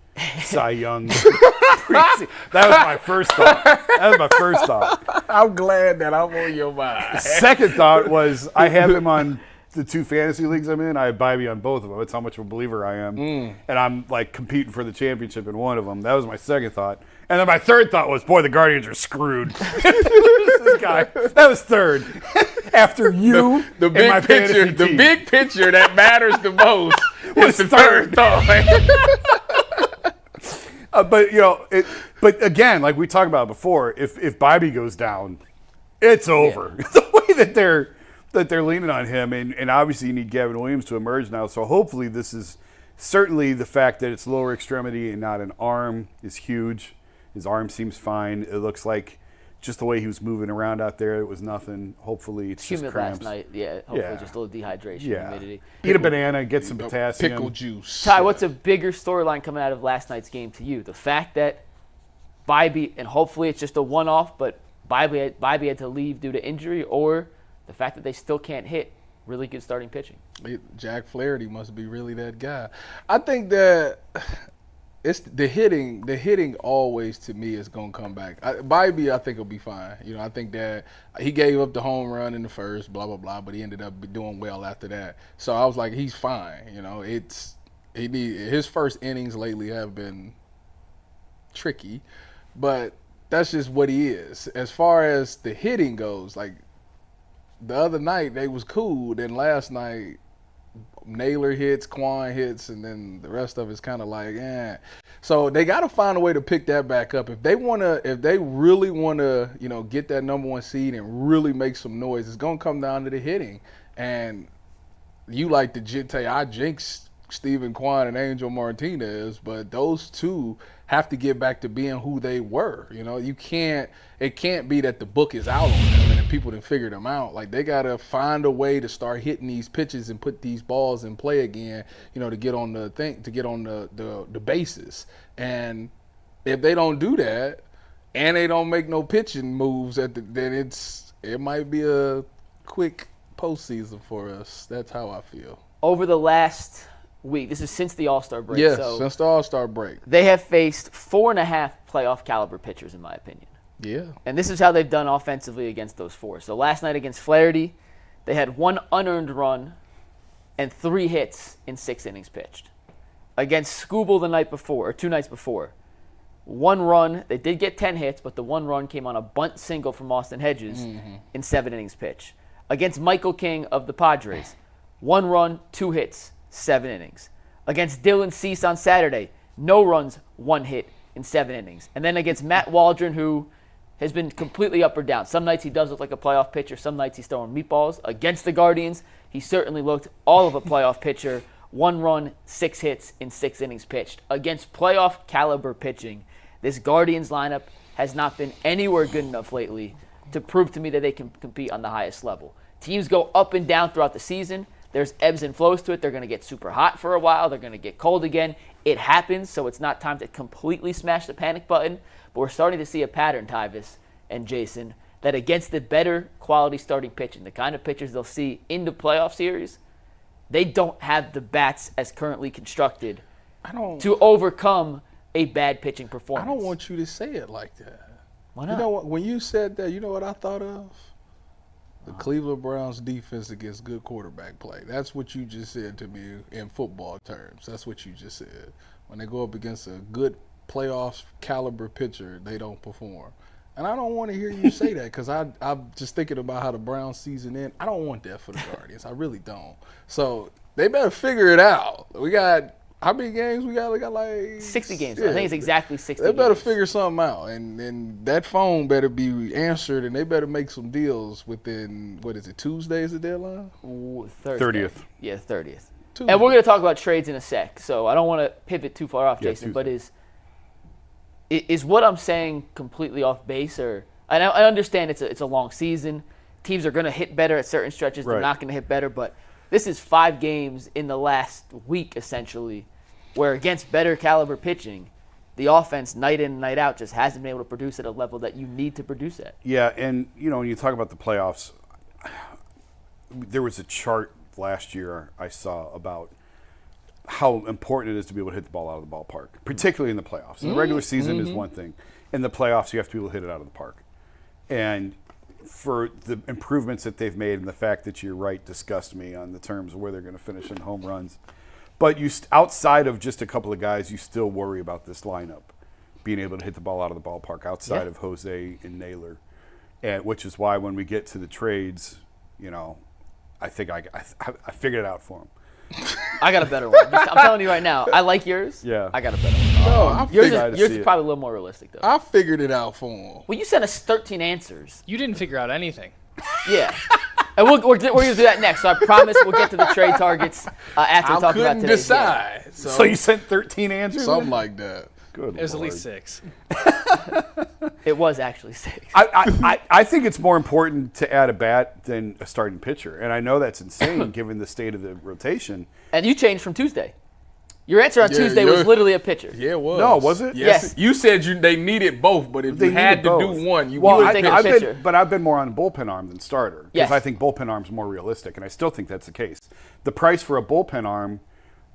Cy Young. That was my first thought. I'm glad that I'm on your mind. Second thought was I have him on the 2 fantasy leagues I'm in. I have Bybee on both of them. That's how much of a believer I am. And I'm like competing for the championship in one of them. That was my second thought. And then my third thought was, boy, the Guardians are screwed. This guy. That was third. After you, the big my picture, fantasy team. big picture that matters the most is the third thought. But again, like we talked about before, if Bybee goes down, it's over. The way that they're leaning on him, and obviously you need Gavin Williams to emerge now. So hopefully this is certainly the fact that it's lower extremity and not an arm is huge. His arm seems fine. It looks like just the way he was moving around out there, it was nothing. Hopefully it's just humid cramps. last night. Yeah, hopefully just a little dehydration, humidity. Eat a banana, get some potassium. Pickle juice. Ty, what's a bigger storyline coming out of last night's game to you? The fact that Bybee, and hopefully it's just a one-off, but Bybee had to leave due to injury, or the fact that they still can't hit really good starting pitching? Jack Flaherty must be really that guy. I think that it's the hitting. The hitting always, to me, is going to come back. Bybee, I think, will be fine. I think that he gave up the home run in the first, blah, blah, blah, but he ended up doing well after that. So I was like, he's fine. His first innings lately have been tricky, but that's just what he is. As far as the hitting goes, like the other night, they was cool. Then last night, Naylor hits, Quan hits, and then the rest of it's kind of like, eh. So they got to find a way to pick that back up. If they really want to, get that number 1 seed and really make some noise, it's gonna come down to the hitting. And you like to say I jinxed Steven Kwan and Angel Martinez, but those two have to get back to being who they were. It can't be that the book is out on them and people done figured them out. Like, they got to find a way to start hitting these pitches and put these balls in play again, to get on the bases. And if they don't do that and they don't make no pitching moves then it might be a quick postseason for us. That's how I feel. Over the last week, this is since the All-Star break. Yes, so since the All-Star break. they have faced 4.5 playoff caliber pitchers, in my opinion. Yeah. And this is how they've done offensively against those 4. So last night against Flaherty, they had 1 unearned run and 3 hits in 6 innings pitched. Against Skubal the night before, or 2 nights before, 1 run. They did get 10 hits, but the 1 run came on a bunt single from Austin Hedges in 7 innings pitched. Against Michael King of the Padres, 1 run, 2 hits, 7 innings. Against Dylan Cease on Saturday, no runs, 1 hit in 7 innings. And then against Matt Waldron, who has been completely up or down. Some nights he does look like a playoff pitcher. Some nights he's throwing meatballs. Against the Guardians, he certainly looked all of a playoff pitcher. 1 run, 6 hits in 6 innings pitched. Against playoff caliber pitching, this Guardians lineup has not been anywhere good enough lately to prove to me that they can compete on the highest level. Teams go up and down throughout the season. There's ebbs and flows to it. They're going to get super hot for a while. They're going to get cold again. It happens, so it's not time to completely smash the panic button. But we're starting to see a pattern, Tyvis and Jason, that against the better quality starting pitching, the kind of pitchers they'll see in the playoff series, they don't have the bats as currently constructed to overcome a bad pitching performance. I don't want you to say it like that. Why not? You know what? When you said that, you know what I thought of? The Cleveland Browns defense against good quarterback play. That's what you just said to me in football terms. That's what you just said. When they go up against a good playoff caliber pitcher, they don't perform. And I don't want to hear you say that because I'm just thinking about how the Browns season ends. I don't want that for the Guardians. I really don't. So they better figure it out. We got how many games we got? We got like 60 games. Yeah. I think it's exactly 60 They better games. figure something out, and that phone better be answered, and they better make some deals within, what is it, Tuesday is the deadline? Ooh, Thursday. 30th. Yeah, 30th. Tuesday. And we're going to talk about trades in a sec, so I don't want to pivot too far off, Yeah, Jason, Tuesday. but is what I'm saying completely off base? Or I understand it's a long season. Teams are going to hit better at certain stretches. They're Right. not going to hit better, but this is 5 games in the last week, essentially, where against better caliber pitching, the offense night in and night out just hasn't been able to produce at a level that you need to produce at. Yeah, and when you talk about the playoffs, there was a chart last year I saw about how important it is to be able to hit the ball out of the ballpark, particularly in the playoffs. In the regular season is one thing. In the playoffs, you have to be able to hit it out of the park. And for the improvements that they've made, and the fact that you're right disgust me on the terms of where they're going to finish in home runs. But outside of just a couple of guys, you still worry about this lineup being able to hit the ball out of the ballpark outside of Jose and Naylor, and which is why when we get to the trades, I think I figured it out for him. I got a better one. I'm telling you right now. I like yours. Yeah. I got a better one. No, I Yours figured, to yours see is it. probably a little more realistic, though. I figured it out for him. Well, you sent us 13 answers. You didn't figure out anything. Yeah. And we're going to do that next. So I promise we'll get to the trade targets after we I talk about couldn't today's game. decide. So you sent 13 answers? Something like that. Good It was at Lord. least 6. It was actually 6. I think it's more important to add a bat than a starting pitcher. And I know that's insane given the state of the rotation. And you changed from Tuesday. Your answer on Yeah, Tuesday was yours- literally a pitcher. Yeah, it was. No, was it? Yes. You said they needed both, but if They you had needed to both. do one, you Well, would would've taken a pitcher. I've been more on bullpen arm than starter because Yes. I think bullpen arm's more realistic, and I still think that's the case. The price for a bullpen arm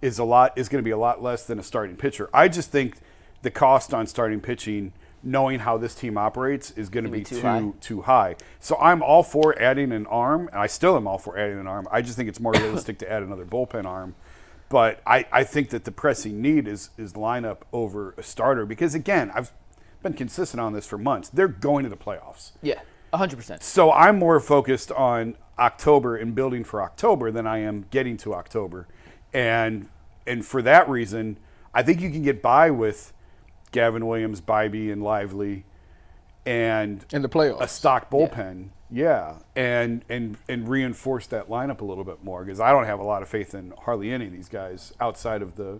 is going to be a lot less than a starting pitcher. I just think the cost on starting pitching, knowing how this team operates, is going to be too high. So I'm all for adding an arm, and I still am all for adding an arm. I just think it's more realistic to add another bullpen arm. But I think that the pressing need is lineup over a starter because, again, I've been consistent on this for months. They're going to the playoffs. Yeah, 100%. So I'm more focused on October and building for October than I am getting to October. And for that reason, I think you can get by with Gavin Williams, Bybee, and Lively and in the playoffs. a stock bullpen. Yeah. And reinforce that lineup a little bit more because I don't have a lot of faith in hardly any of these guys outside of the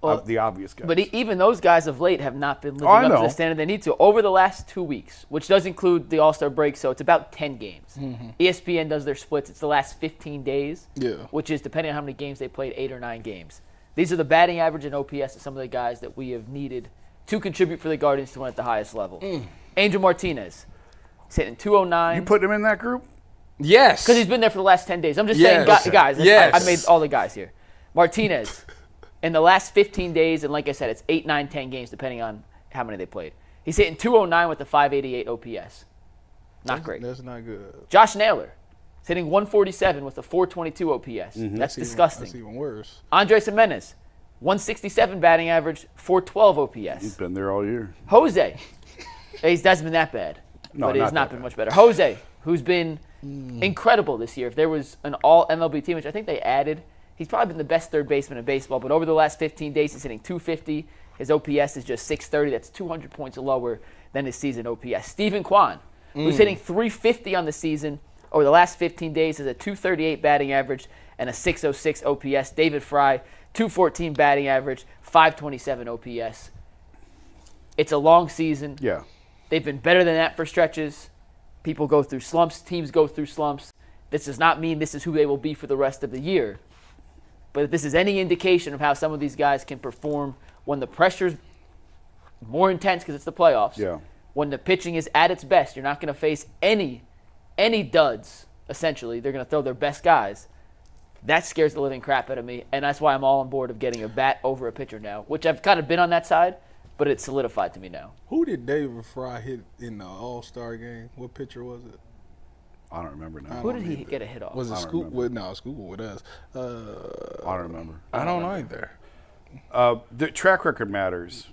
obvious guys. But even those guys of late have not been living I up to know. the standard they need to over the last 2 weeks, which does include the All-Star break, so it's about 10 games. ESPN does their splits. It's the last 15 days, Yeah. which is, depending on how many games they played, 8 or 9 games. These are the batting average and OPS of some of the guys that we have needed to contribute for the Guardians to win at the highest level. Angel Martinez, he's hitting 209. You put him in that group? Yes. Because he's been there for the last 10 days. I'm just Yes. saying, guys. Yes. I made all the guys here. Martinez, in the last 15 days, and like I said, it's 8, 9, 10 games, depending on how many they played. He's hitting 209 with a 588 OPS. Not great. That's not good. Josh Naylor is hitting 147 with a 422 OPS. That's disgusting. That's even worse. Andres Jimenez, 167 batting average, 412 OPS. He's been there all year. Jose, he hasn't been that bad, No, but he's not not that been bad. much better. Jose, who's been incredible this year. If there was an all MLB team, which I think they added, he's probably been the best third baseman in baseball. But over the last 15 days, he's hitting 250. His OPS is just 630. That's 200 points lower than his season OPS. Stephen Kwan, who's hitting 350 on the season, over the last 15 days has a 238 batting average and a 606 OPS. David Fry, 214 batting average, 527 OPS. It's a long season. Yeah. They've been better than that for stretches. People go through slumps. Teams go through slumps. This does not mean this is who they will be for the rest of the year. But if this is any indication of how some of these guys can perform when the pressure's more intense because it's the playoffs, when the pitching is at its best, you're not going to face any duds, essentially. They're going to throw their best guys. That scares the living crap out of me, and that's why I'm all on board of getting a bat over a pitcher now, which I've kind of been on that side, but it's solidified to me now. Who did David Fry hit in the All-Star game? What pitcher was it? I don't remember now. Who did he get a hit off? Was it Scoop? No, Scoop with us. I don't remember. I don't know either. The track record matters.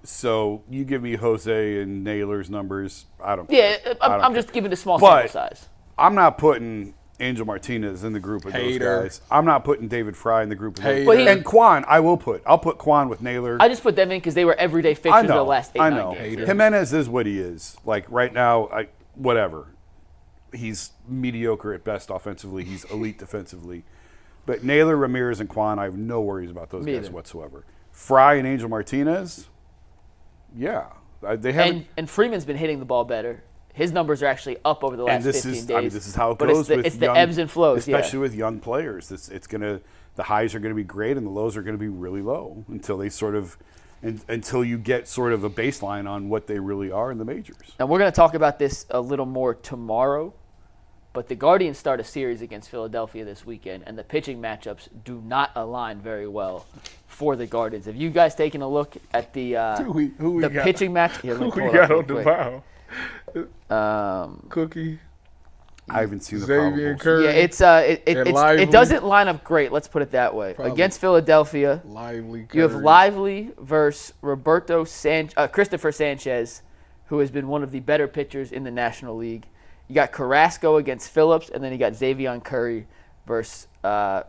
So you give me Jose and Naylor's numbers. I don't. Yeah, I'm just giving a small sample size. I'm not putting Angel Martinez in the group of those guys. I'm not putting David Fry in the group of those guys. And Quan, I'll put Quan with Naylor. I just put them in because they were everyday fixtures of the last 8-9 games. Jimenez is what he is. Like right now, whatever. He's mediocre at best offensively. He's elite defensively. But Naylor, Ramirez, and Quan, I have no worries about those guys whatsoever. Fry and Angel Martinez, they haven't. And Freeman's been hitting the ball better. His numbers are actually up over the last 15 days. This is how it goes. It's the ebbs and flows, especially with young players. The highs are gonna be great and the lows are gonna be really low until you get sort of a baseline on what they really are in the majors. And we're gonna talk about this a little more tomorrow. But the Guardians start a series against Philadelphia this weekend, and the pitching matchups do not align very well for the Guardians. Have you guys taken a look at the pitching match? Here, who we got on the mound? Cookie. I haven't seen the Xavier Curry. Yeah, it doesn't line up great. Let's put it that way. Probably. Against Philadelphia, you have Lively versus Christopher Sanchez, who has been one of the better pitchers in the National League. You got Carrasco against Phillips, and then you got Xavier Curry versus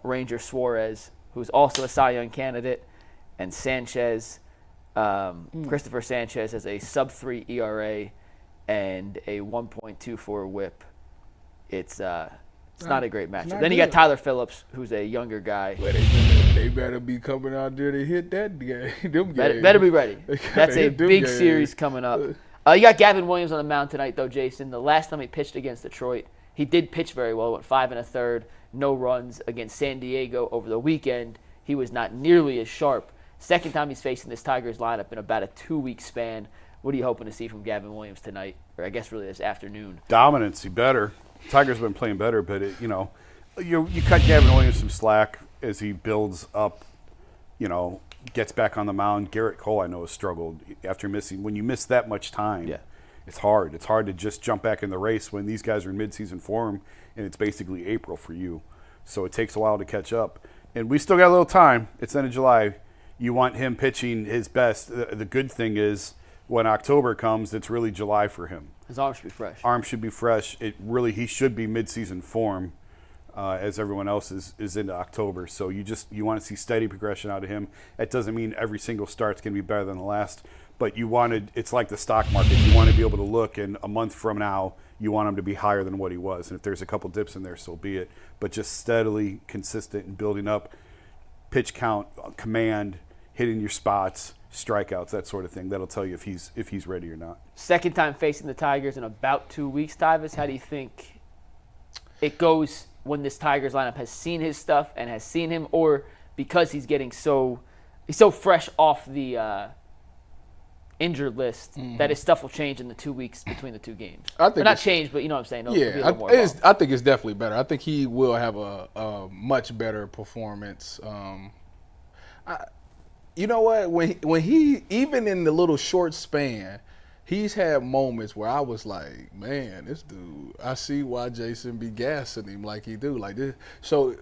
Ranger Suarez, who's also a Cy Young candidate, and Sanchez. Christopher Sanchez has a sub-3 ERA and a 1.24 WHIP. It's not a great matchup. Then you got Tyler Phillips, who's a younger guy. Well, they better be coming out there to hit that game. Better be ready. That's a big series coming up. You got Gavin Williams on the mound tonight, though, Jason. The last time he pitched against Detroit, he did pitch very well. Went 5 1/3, no runs against San Diego over the weekend. He was not nearly as sharp. Second time he's facing this Tigers lineup in about a 2-week span. What are you hoping to see from Gavin Williams tonight, or I guess really this afternoon? Dominance, he better. Tigers have been playing better, but you cut Gavin Williams some slack as he builds up, gets back on the mound. Garrett Cole, I know, has struggled after missing. When you miss that much time, it's hard. It's hard to just jump back in the race when these guys are in midseason form, and it's basically April for you. So it takes a while to catch up. And we still got a little time. It's end of July. You want him pitching his best. The good thing is when October comes, it's really July for him. His arm should be fresh. He should be midseason form. As everyone else is into October. So you want to see steady progression out of him. That doesn't mean every single start's going to be better than the last, but it's like the stock market. You want to be able to look, and a month from now, you want him to be higher than what he was. And if there's a couple dips in there, so be it. But just steadily consistent and building up pitch count, command, hitting your spots, strikeouts, that sort of thing. That'll tell you if he's ready or not. Second time facing the Tigers in about 2 weeks, Tyvis. How do you think it goes when this Tigers lineup has seen his stuff and has seen him, or because he's so fresh off the injured list that his stuff will change in the 2 weeks between the two games? Not change, but you know what I'm saying. I think it's definitely better. I think he will have a much better performance. You know what? When he, even in the little short span, he's had moments where I was like, man, this dude, I see why Jason be gassing him like he do. Like this. So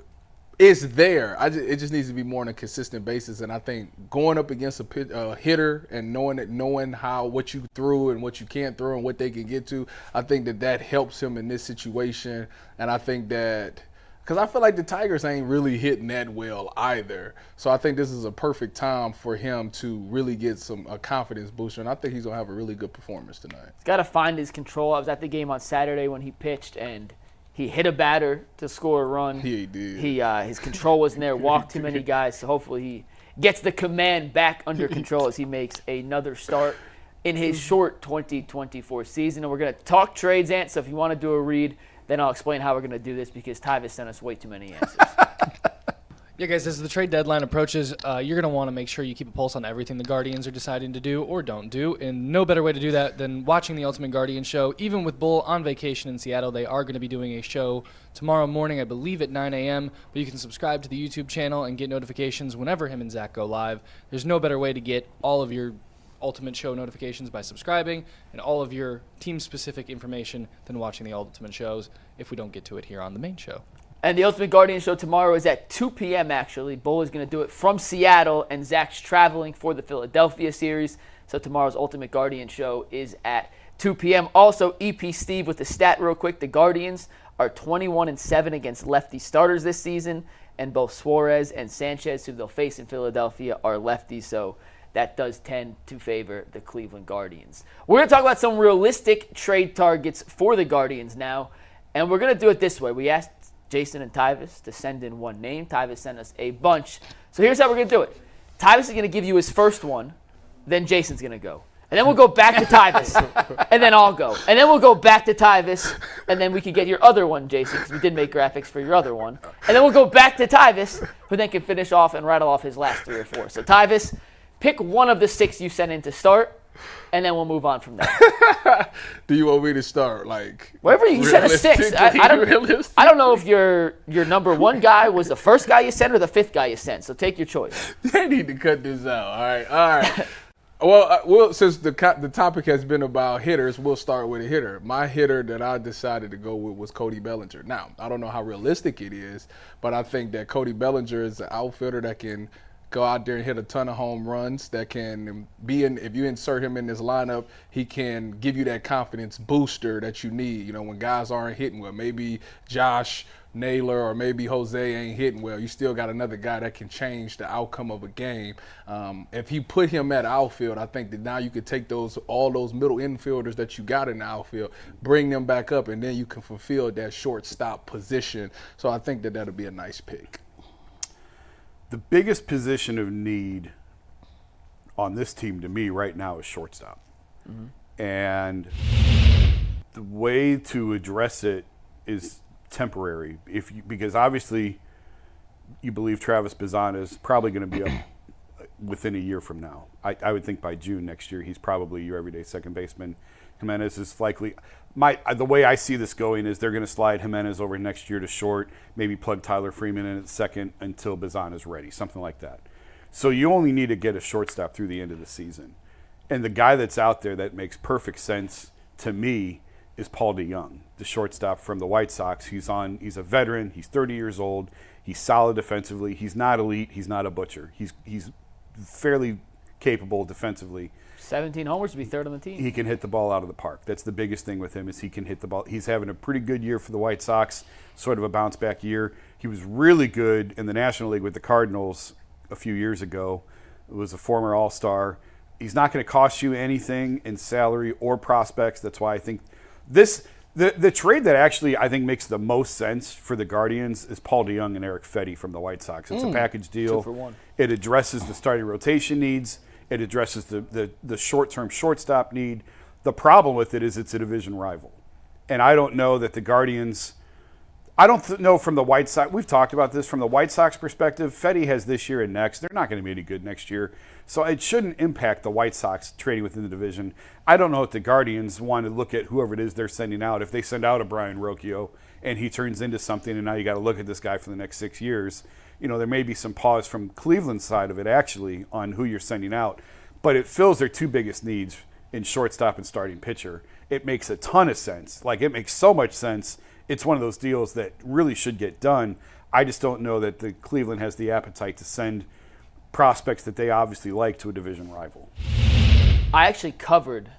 it's there. It just needs to be more on a consistent basis. And I think going up against a hitter and knowing what you threw and what you can't throw and what they can get to, I think that helps him in this situation. And I think that because I feel like the Tigers ain't really hitting that well either. So I think this is a perfect time for him to really get a confidence booster, and I think he's going to have a really good performance tonight. He's got to find his control. I was at the game on Saturday when he pitched, and he hit a batter to score a run. He did. His control wasn't there, walked too many guys, so hopefully he gets the command back under control as he makes another start. in his short 2024 season. And we're going to talk trades, Ant. So if you want to do a read, then I'll explain how we're going to do this because Tyvis sent us way too many answers. Yeah, guys, as the trade deadline approaches, you're going to want to make sure you keep a pulse on everything the Guardians are deciding to do or don't do. And no better way to do that than watching the Ultimate Guardian show. Even with Bull on vacation in Seattle, they are going to be doing a show tomorrow morning, I believe at 9 a.m. But you can subscribe to the YouTube channel and get notifications whenever him and Zach go live. There's no better way to get all of your Ultimate Show notifications by subscribing and all of your team-specific information than watching the Ultimate shows if we don't get to it here on the main show. And the Ultimate Guardian show tomorrow is at 2 p.m. actually. Bull is going to do it from Seattle, and Zach's traveling for the Philadelphia series. So tomorrow's Ultimate Guardian show is at 2 p.m. Also, EP Steve with the stat real quick. The Guardians are 21-7 against lefty starters this season, and both Suarez and Sanchez, who they'll face in Philadelphia, are lefties. So that does tend to favor the Cleveland Guardians. We're going to talk about some realistic trade targets for the Guardians now, and we're going to do it this way. We asked Jason and Tyvis to send in one name. Tyvis sent us a bunch. So here's how we're going to do it. Tyvis is going to give you his first one. Then Jason's going to go. And then we'll go back to Tyvis. And then I'll go. And then we'll go back to Tyvis. And then we can get your other one, Jason, because we did make graphics for your other one. And then we'll go back to Tyvis, who then can finish off and rattle off his last 3 or 4. So Tyvis, pick one of the 6 you sent in to start. And then we'll move on from there. Do you want me to start wherever you sent a 6? I don't know if your number 1 guy was the first guy you sent or the 5th guy you sent. So take your choice. They need to cut this out. All right. Well, since the topic has been about hitters, we'll start with a hitter. My hitter that I decided to go with was Cody Bellinger. Now, I don't know how realistic it is, but I think that Cody Bellinger is an outfielder that can go out there and hit a ton of home runs, that can be in, if you insert him in this lineup, he can give you that confidence booster that you need. You know, when guys aren't hitting well, maybe Josh Naylor or maybe Jose ain't hitting well, you still got another guy that can change the outcome of a game. If you put him at outfield, I think that now you could take all those middle infielders that you got in the outfield, bring them back up, and then you can fulfill that shortstop position. So I think that that'll be a nice pick. The biggest position of need on this team to me right now is shortstop. Mm-hmm. And the way to address it is temporary. Because obviously you believe Travis Bazan is probably going to be up within a year from now. I would think by June next year he's probably your everyday second baseman. Jimenez is likely. The way I see this going is they're going to slide Jimenez over next year to short, maybe plug Tyler Freeman in at second until Bazan is ready, something like that. So you only need to get a shortstop through the end of the season. And the guy that's out there that makes perfect sense to me is Paul DeJong, the shortstop from the White Sox. He's a veteran. He's 30 years old. He's solid defensively. He's not elite. He's not a butcher. He's fairly capable defensively. 17 homers to be 3rd on the team. He can hit the ball out of the park. That's the biggest thing with him is he can hit the ball. He's having a pretty good year for the White Sox, sort of a bounce-back year. He was really good in the National League with the Cardinals a few years ago. He was a former All-Star. He's not going to cost you anything in salary or prospects. That's why I think the trade that actually I think makes the most sense for the Guardians is Paul DeJong and Eric Fetty from the White Sox. It's a package deal. 2 for 1. It addresses the starting rotation needs. It addresses the short-term shortstop need. The problem with it is it's a division rival. And I don't know that the Guardians – I don't know from the White Sox – we've talked about this from the White Sox perspective. Fetty has this year and next. They're not going to be any good next year. So it shouldn't impact the White Sox trading within the division. I don't know if the Guardians want to look at whoever it is they're sending out. If they send out a Brian Rocchio and he turns into something and now you got to look at this guy for the next 6 years – you know, there may be some pause from Cleveland's side of it, actually, on who you're sending out. But it fills their 2 biggest needs in shortstop and starting pitcher. It makes a ton of sense. It makes so much sense. It's one of those deals that really should get done. I just don't know that the Cleveland has the appetite to send prospects that they obviously like to a division rival. I actually covered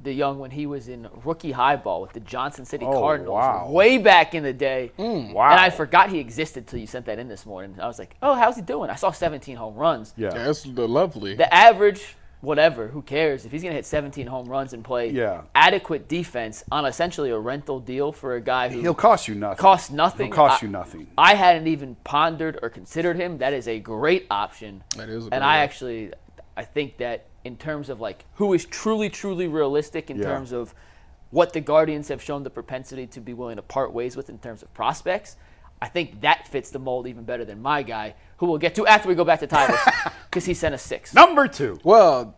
DeJong when he was in rookie highball with the Johnson City Cardinals way back in the day. Wow. And I forgot he existed till you sent that in this morning. I was like, oh, how's he doing? I saw 17 home runs. Yeah, that's lovely. The average, whatever, who cares? If he's going to hit 17 home runs and play adequate defense on essentially a rental deal for a guy who he'll cost you nothing. Costs nothing. He'll cost you nothing. I hadn't even pondered or considered him. That is a great option. That is a and great option. I think that in terms of like who is truly, truly realistic in terms of what the Guardians have shown the propensity to be willing to part ways with in terms of prospects, I think that fits the mold even better than my guy, who we'll get to after we go back to Tyler's, because he sent us 6. Number 2. Well,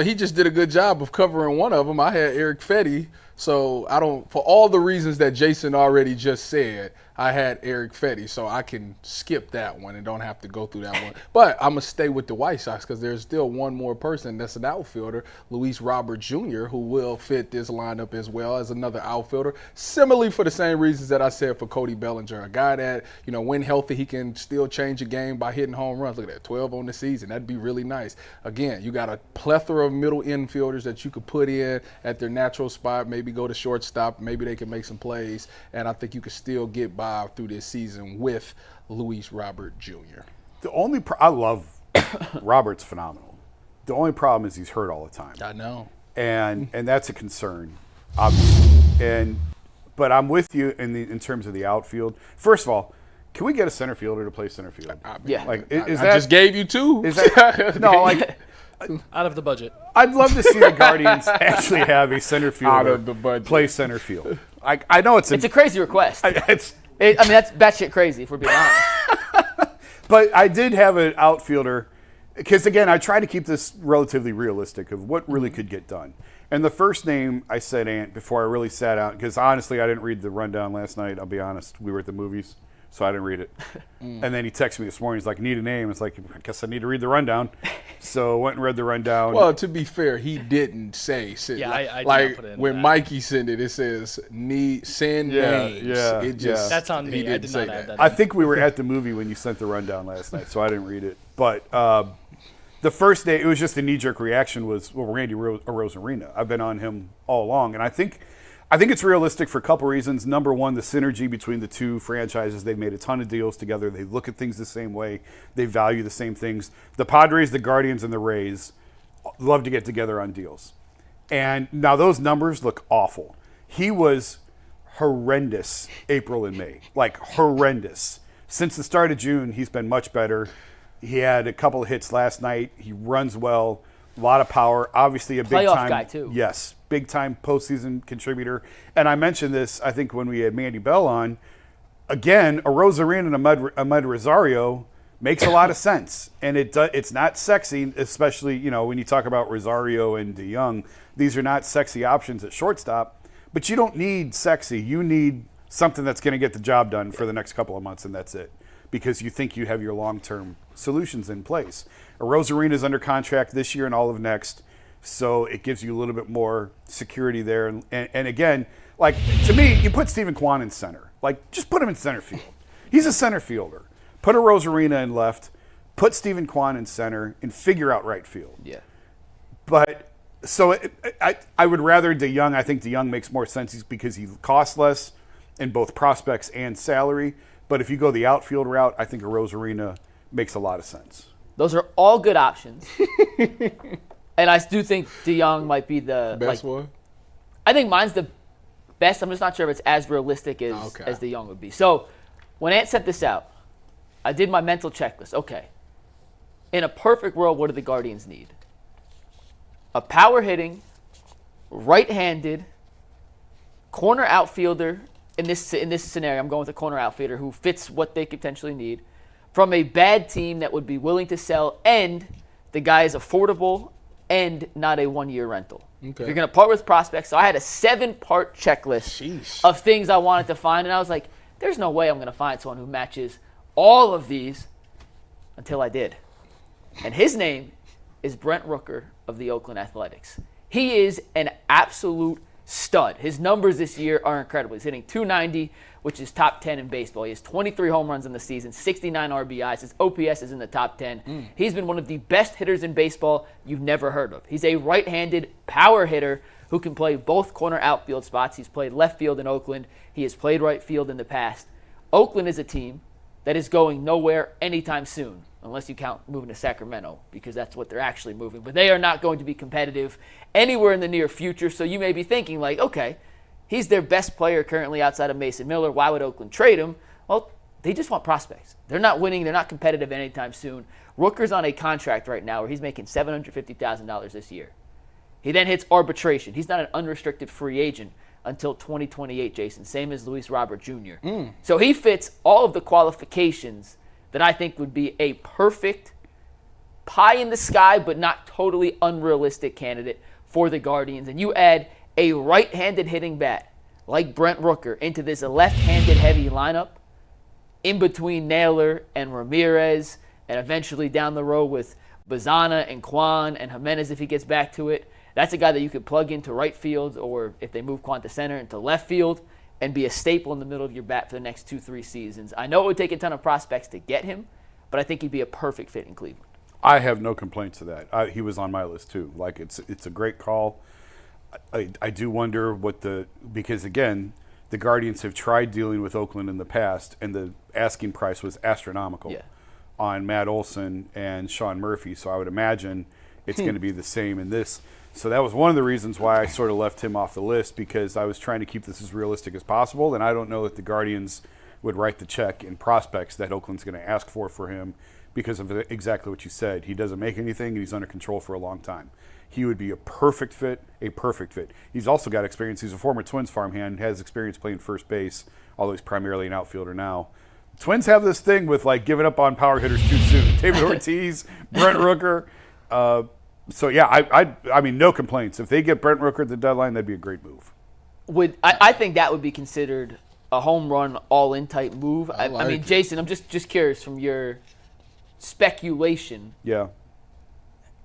he just did a good job of covering one of them. I had Eric Fetty, so for all the reasons that Jason already just said, I had Eric Fetty, so I can skip that one and don't have to go through that one. But I'm going to stay with the White Sox because there's still one more person that's an outfielder, Luis Robert Jr., who will fit this lineup as well as another outfielder. Similarly, for the same reasons that I said for Cody Bellinger, a guy that, when healthy, he can still change a game by hitting home runs. Look at that, 12 on the season. That'd be really nice. Again, you got a plethora of middle infielders that you could put in at their natural spot, maybe go to shortstop, maybe they can make some plays, and I think you could still get by through this season with Luis Robert Jr. The only I love Robert's phenomenal. The only problem is he's hurt all the time. I know, and that's a concern, obviously. But I'm with you in terms of the outfield. First of all, can we get a center fielder to play center field? Yeah, like I just gave you 2. Is that no? Like Out of the budget. I'd love to see the Guardians actually have a center fielder out of the budget play center field. I know it's a crazy request. It's. That's batshit crazy, if we're being honest. But I did have an outfielder, because, again, I try to keep this relatively realistic of what really could get done. And the first name I said Ant before I really sat out, because, honestly, I didn't read the rundown last night. I'll be honest. We were at the movies, so I didn't read it. And then he texted me this morning. He's like, need a name. It's like, I guess I need to read the rundown. So went and read the rundown. Well, to be fair, he didn't say. Yeah, I did like not put it in when that. Mikey sent it, it says send names. Yeah, it just That's on me. He I didn't did say not add that. I think we were at the movie when you sent the rundown last night, so I didn't read it. But the first day, it was just a knee-jerk reaction was, Randy Arozarena. I've been on him all along, and I think it's realistic for a couple reasons. Number one, the synergy between the two franchises. They've made a ton of deals together. They look at things the same way. They value the same things. The Padres, the Guardians, and the Rays love to get together on deals. And now those numbers look awful. He was horrendous April and May, like horrendous. Since the start of June, he's been much better. He had a couple of hits last night. He runs well, a lot of power. Obviously a big time guy too. Yes, big time postseason contributor. And I mentioned this, I think, when we had Mandy Bell on. Again, a Rosarina and Ahmed Rosario makes a lot of sense, and it's not sexy, especially when you talk about Rosario and DeYoung. These are not sexy options at shortstop, but you don't need sexy. You need something that's going to get the job done for the next couple of months, and that's it, because you think you have your long-term solutions in place. Rosarina is under contract this year and all of next, so it gives you a little bit more security there. And again, like, to me, you put Stephen Kwan in center. Like, just put him in center field. He's a center fielder. Put a Rosarina in left, put Stephen Kwan in center, and figure out right field. Yeah. But so I would rather DeYoung. I think DeYoung makes more sense because he costs less in both prospects and salary. But if you go the outfield route, I think a Rosarina makes a lot of sense. Those are all good options. And I do think DeYoung might be the best one. I think mine's the best. I'm just not sure if it's as realistic as DeYoung would be. So when Ant sent this out, I did my mental checklist. Okay. In a perfect world, what do the Guardians need? A power hitting, right-handed, corner outfielder. In this scenario, I'm going with a corner outfielder who fits what they could potentially need from a bad team that would be willing to sell, and the guy is affordable and not a one-year rental. Okay. If you're going to part with prospects, so I had a 7-part checklist of things I wanted to find, and I was like, there's no way I'm going to find someone who matches all of these until I did. And his name is Brent Rooker of the Oakland Athletics. He is an absolute stud. His numbers this year are incredible. He's hitting .290, which is top 10 in baseball. He has 23 home runs in the season, 69 RBIs. His OPS is in the top 10. He's been one of the best hitters in baseball you've never heard of. He's a right-handed power hitter who can play both corner outfield spots. He's played left field in Oakland. He has played right field in the past. Oakland is a team that is going nowhere anytime soon, unless you count moving to Sacramento, because that's what they're actually moving. But they are not going to be competitive anywhere in the near future. So you may be thinking, like, okay, he's their best player currently outside of Mason Miller. Why would Oakland trade him? Well, they just want prospects. They're not winning. They're not competitive anytime soon. Rooker's on a contract right now where he's making $750,000 this year. He then hits arbitration. He's not an unrestricted free agent until 2028, Jason, same as Luis Robert Jr. So he fits all of the qualifications that I think would be a perfect pie in the sky but not totally unrealistic candidate for the Guardians. And you add a right-handed hitting bat like Brent Rooker into this left-handed heavy lineup in between Naylor and Ramirez and eventually down the road with Bazana and Kwan and Jimenez if he gets back to it. That's a guy that you could plug into right field, or if they move Kwan to center, into left field and be a staple in the middle of your bat for the next 2-3 seasons. I know it would take a ton of prospects to get him, but I think he'd be a perfect fit in Cleveland. I have no complaints to that. He was on my list too. Like it's a great call. I do wonder because again, the Guardians have tried dealing with Oakland in the past, and the asking price was astronomical on Matt Olson and Sean Murphy. So I would imagine it's going to be the same in this. So that was one of the reasons why I sort of left him off the list, because I was trying to keep this as realistic as possible, and I don't know that the Guardians would write the check in prospects that Oakland's going to ask for him because of exactly what you said. He doesn't make anything, and he's under control for a long time. He would be a perfect fit. He's also got experience. He's a former Twins farmhand, has experience playing first base, although he's primarily an outfielder now. Twins have this thing with like giving up on power hitters too soon. David Ortiz, Brent Rooker. So yeah, I mean, no complaints. If they get Brent Rooker at the deadline, that'd be a great move. I think that would be considered a home run, all-in type move. I mean, Jason, I'm just curious from your speculation. Yeah.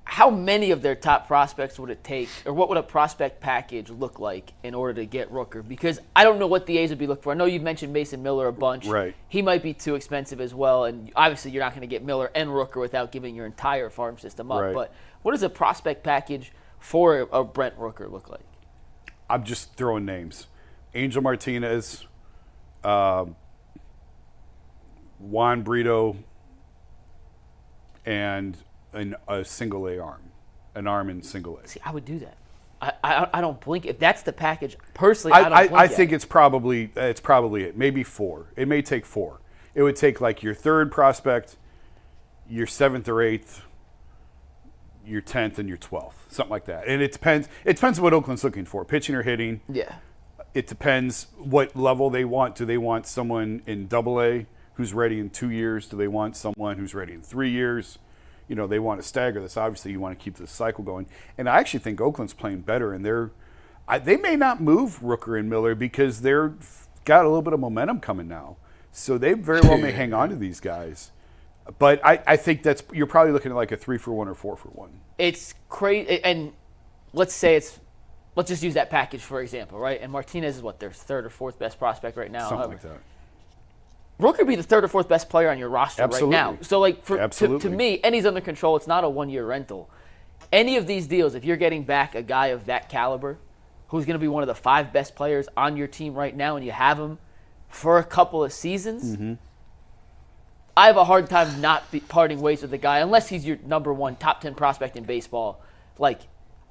How many of their top prospects would it take, or what would a prospect package look like in order to get Rooker? Because I don't know what the A's would be looking for. I know you've mentioned Mason Miller a bunch. Right. He might be too expensive as well, and obviously you're not going to get Miller and Rooker without giving your entire farm system up. Right. But what does a prospect package for a Brent Rooker look like? I'm just throwing names. Angel Martinez, Juan Brito, and a single A arm, an arm in single A. See, I would do that. I don't blink. If that's the package, personally, I don't blink. I think it's probably it. Maybe 4. It may take 4. It would take like your 3rd prospect, your 7th or 8th, your 10th, and your 12th, something like that. And it depends. It depends on what Oakland's looking for, pitching or hitting. Yeah. It depends what level they want. Do they want someone in AA who's ready in 2 years? Do they want someone who's ready in 3 years? You know, they want to stagger this. Obviously, you want to keep this cycle going. And I actually think Oakland's playing better, and they may not move Rooker and Miller because they're got a little bit of momentum coming now. So they very well may hang on to these guys. But I think you're probably looking at like a 3-for-1 or 4-for-1. It's crazy. And let's just use that package for example, right? And Martinez is their 3rd or 4th best prospect right now. Something like that. Rooker would be the 3rd or 4th best player on your roster right now. So, like, to me, and he's under control. It's not a one-year rental. Any of these deals, if you're getting back a guy of that caliber who's going to be one of the 5 best players on your team right now and you have him for a couple of seasons, I have a hard time not parting ways with the guy unless he's your number 1 top 10 prospect in baseball. Like,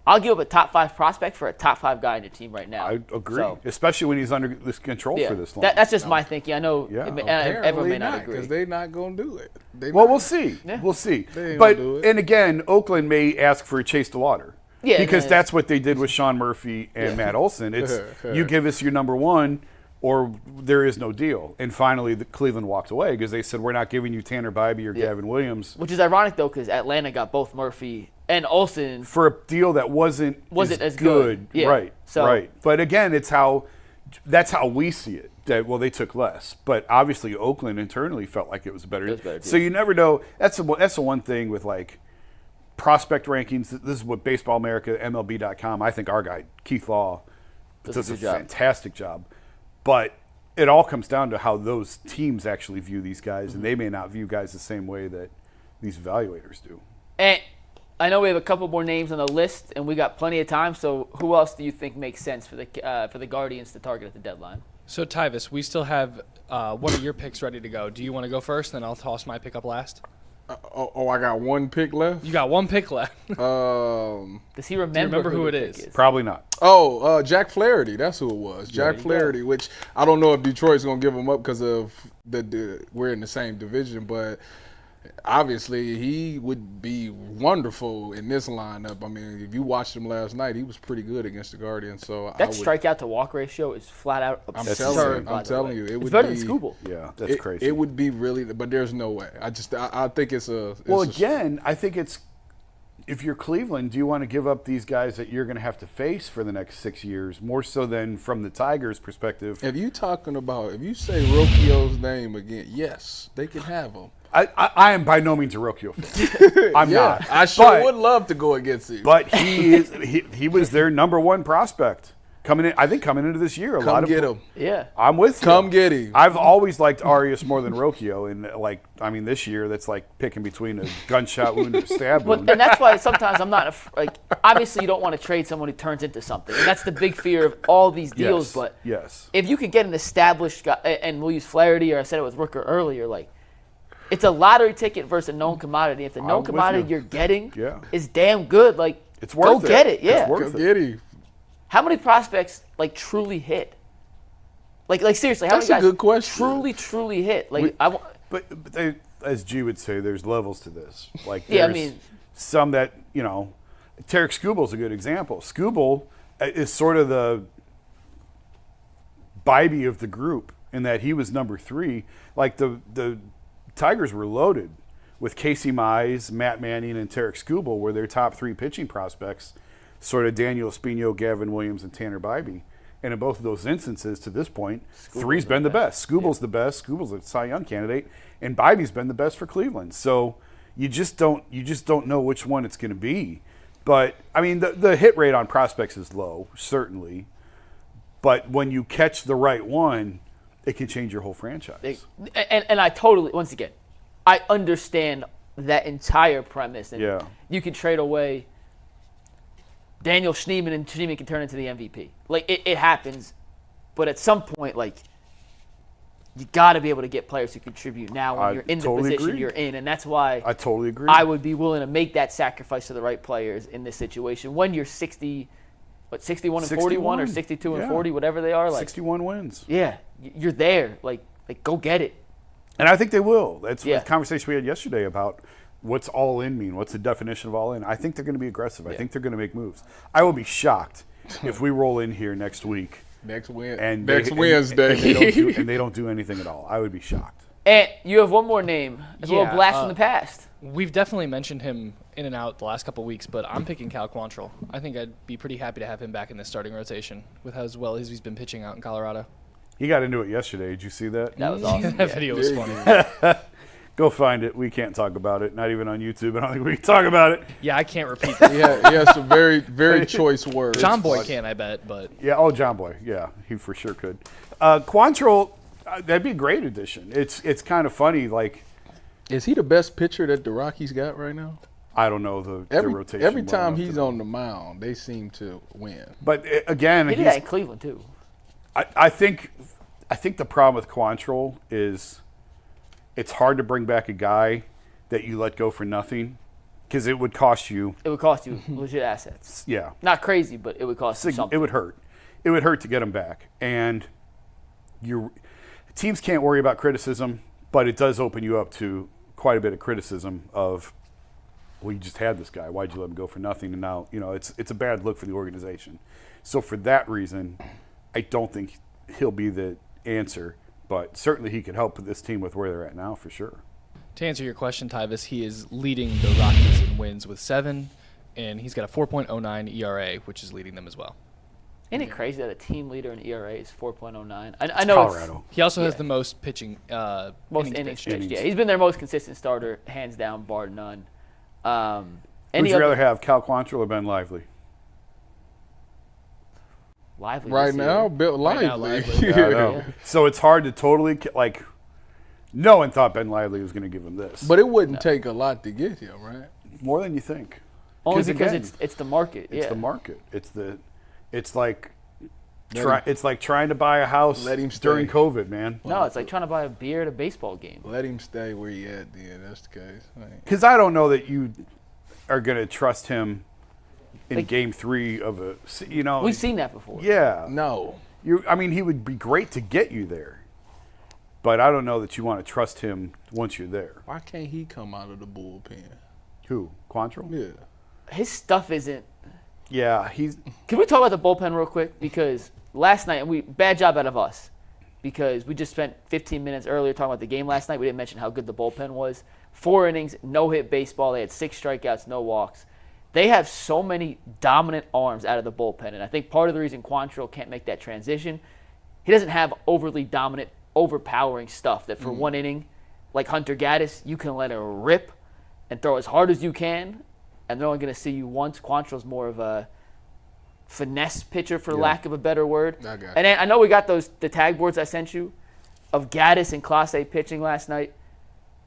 I'll give up a top 5 prospect for a top 5 guy on your team right now. I agree, especially when he's under this control for this long. That's just my thinking. I know everyone may not agree. Because they're not going to do it. We'll see. Yeah. We'll see. They ain't But gonna do it. and again, Oakland may ask for a chase to water. Yeah, because that's what they did with Sean Murphy and Matt Olson. It's you give us your number 1, or there is no deal. And finally, Cleveland walked away because they said, we're not giving you Tanner Bybee or Gavin Williams. Which is ironic, though, because Atlanta got both Murphy and Olson for a deal that wasn't as good. Yeah. Right. So, right. But again, that's how we see it. That they took less. But obviously, Oakland internally felt like it was a better deal. So you never know. That's the one thing with like prospect rankings. This is what Baseball America, MLB.com. I think our guy Keith Law does a fantastic job. But it all comes down to how those teams actually view these guys, and they may not view guys the same way that these evaluators do. And I know we have a couple more names on the list, and we got plenty of time. So who else do you think makes sense for the Guardians to target at the deadline? So Tyvis, we still have one of your picks ready to go. Do you want to go first? Then I'll toss my pick up last. I got one pick left. You got one pick left. Does he remember who it the pick is? Probably not. Jack Flaherty. That's who it was. Jack Flaherty, which I don't know if Detroit's going to give him up because of we're in the same division, but obviously he would be wonderful in this lineup. I mean, if you watched him last night, he was pretty good against the Guardians. So that strikeout to walk ratio is flat out absurd. I'm telling you, it would it's better be than Skubal. Yeah, that's crazy. It would be really, but there's no way. I think it's a. I think it's. If you're Cleveland, do you want to give up these guys that you're going to have to face for the next 6 years, more so than from the Tigers' perspective? If you say Rocchio's name again, yes, they can have him. I am by no means a Rocchio fan. I'm not. I sure would love to go against him. But he was their number one prospect coming into this year. Come get him. Yeah, I'm with you. Come get him. I've always liked Arias more than Rocchio, and this year that's like picking between a gunshot wound and a stab wound. and that's why sometimes I'm not obviously you don't want to trade someone who turns into something, and that's the big fear of all these deals. Yes. If you could get an established guy, and we'll use Flaherty, or I said it with Rooker earlier, it's a lottery ticket versus a known commodity. If the known commodity you're getting is damn good, it's worth go get it. Yeah, it's get him. How many prospects truly hit? Like seriously, how That's many guys a good question. truly hit? But they, as G would say, there's levels to this. Yeah, some that Tarek Skubal's a good example. Skubal is sort of the Bibby of the group in that he was number 3. Like the Tigers were loaded with Casey Mize, Matt Manning, and Tarek Skubal were their top 3 pitching prospects, sort of Daniel Espino, Gavin Williams, and Tanner Bibby. And in both of those instances, to this point, Skubal's 3's been the best. Skubal's the best. Skubal's a Cy Young candidate, and Bibby's been the best for Cleveland. So you just don't know which one it's going to be. But I mean, the hit rate on prospects is low, certainly. But when you catch the right one, it can change your whole franchise. And I totally, once again, I understand that entire premise. And you can trade away Daniel Schneemann, and Schneemann can turn into the MVP. It happens. But at some point, you got to be able to get players who contribute now when you're in the position you're in. And that's why I totally agree. I would be willing to make that sacrifice to the right players in this situation when you're 61 and 41 or 62 and 40, whatever they are. 61 wins. Yeah, you're there. Go get it. And I think they will. That's the conversation we had yesterday about what's all in mean. What's the definition of all in? I think they're going to be aggressive. I think they're going to make moves. I will be shocked if we roll in here next week. Next Wednesday. And they don't do anything at all. I would be shocked. And you have one more name. It's a little blast from the past. We've definitely mentioned him in and out the last couple of weeks, but I'm picking Cal Quantrill. I think I'd be pretty happy to have him back in the starting rotation with how well as he's been pitching out in Colorado. He got into it yesterday. Did you see that? That was awesome. That video was funny. Go find it. We can't talk about it. Not even on YouTube. I don't think we can talk about it. Yeah, I can't repeat that. He has some very, very choice words. John Boy can, I bet, but yeah. John Boy. Yeah, he for sure could. Quantrill, that'd be a great addition. It's kind of funny. Is he the best pitcher that the Rockies got right now? I don't know the rotation. Every time he's on the mound, they seem to win. But again, he did that in Cleveland too. I think the problem with Quantrill is it's hard to bring back a guy that you let go for nothing because it would cost you. It would cost you legit assets. Yeah. Not crazy, but it would cost you something. It would hurt. It would hurt to get him back. And teams can't worry about criticism, but it does open you up to quite a bit of criticism of, well, you just had this guy. Why'd you let him go for nothing? And now, it's a bad look for the organization. So for that reason, I don't think he'll be the answer, but certainly he could help this team with where they're at now for sure. To answer your question, Tyvis, he is leading the Rockies in wins with 7, and he's got a 4.09 ERA, which is leading them as well. Isn't it crazy that a team leader in ERA is 4.09? I know Colorado. He also has the most pitching, most innings pitched. Yeah, he's been their most consistent starter, hands down, bar none. Would you rather have Cal Quantrill or Ben Lively? Lively right now, Bill Lively. Yeah. So it's hard to totally no one thought Ben Lively was going to give him this. But it wouldn't take a lot to get him, right? More than you think. Only because it's the market. It's the market. It's like It's like trying to buy a house Let him stay. during COVID, man. No, it's like trying to buy a beer at a baseball game. Let him stay where he at. Then that's the case. Because I don't know that you are going to trust him in Like- Game 3 of a. We've seen that before. Yeah. No. I mean, he would be great to get you there, but I don't know that you want to trust him once you're there. Why can't he come out of the bullpen? Who? Quantrill? Yeah. His stuff isn't. Yeah, he's. Can we talk about the bullpen real quick? Because last night, bad job out of us, because we just spent 15 minutes earlier talking about the game last night. We didn't mention how good the bullpen was. 4 innings, no hit baseball. They had 6 strikeouts, no walks. They have so many dominant arms out of the bullpen, and I think part of the reason Quantrill can't make that transition, he doesn't have overly dominant, overpowering stuff that for 1 inning, like Hunter Gaddis, you can let him rip and throw as hard as you can, and they're only going to see you once. Quantrill's more of a finesse pitcher, for lack of a better word. I got And then I know we got the tag boards I sent you of Gaddis and Clase pitching last night.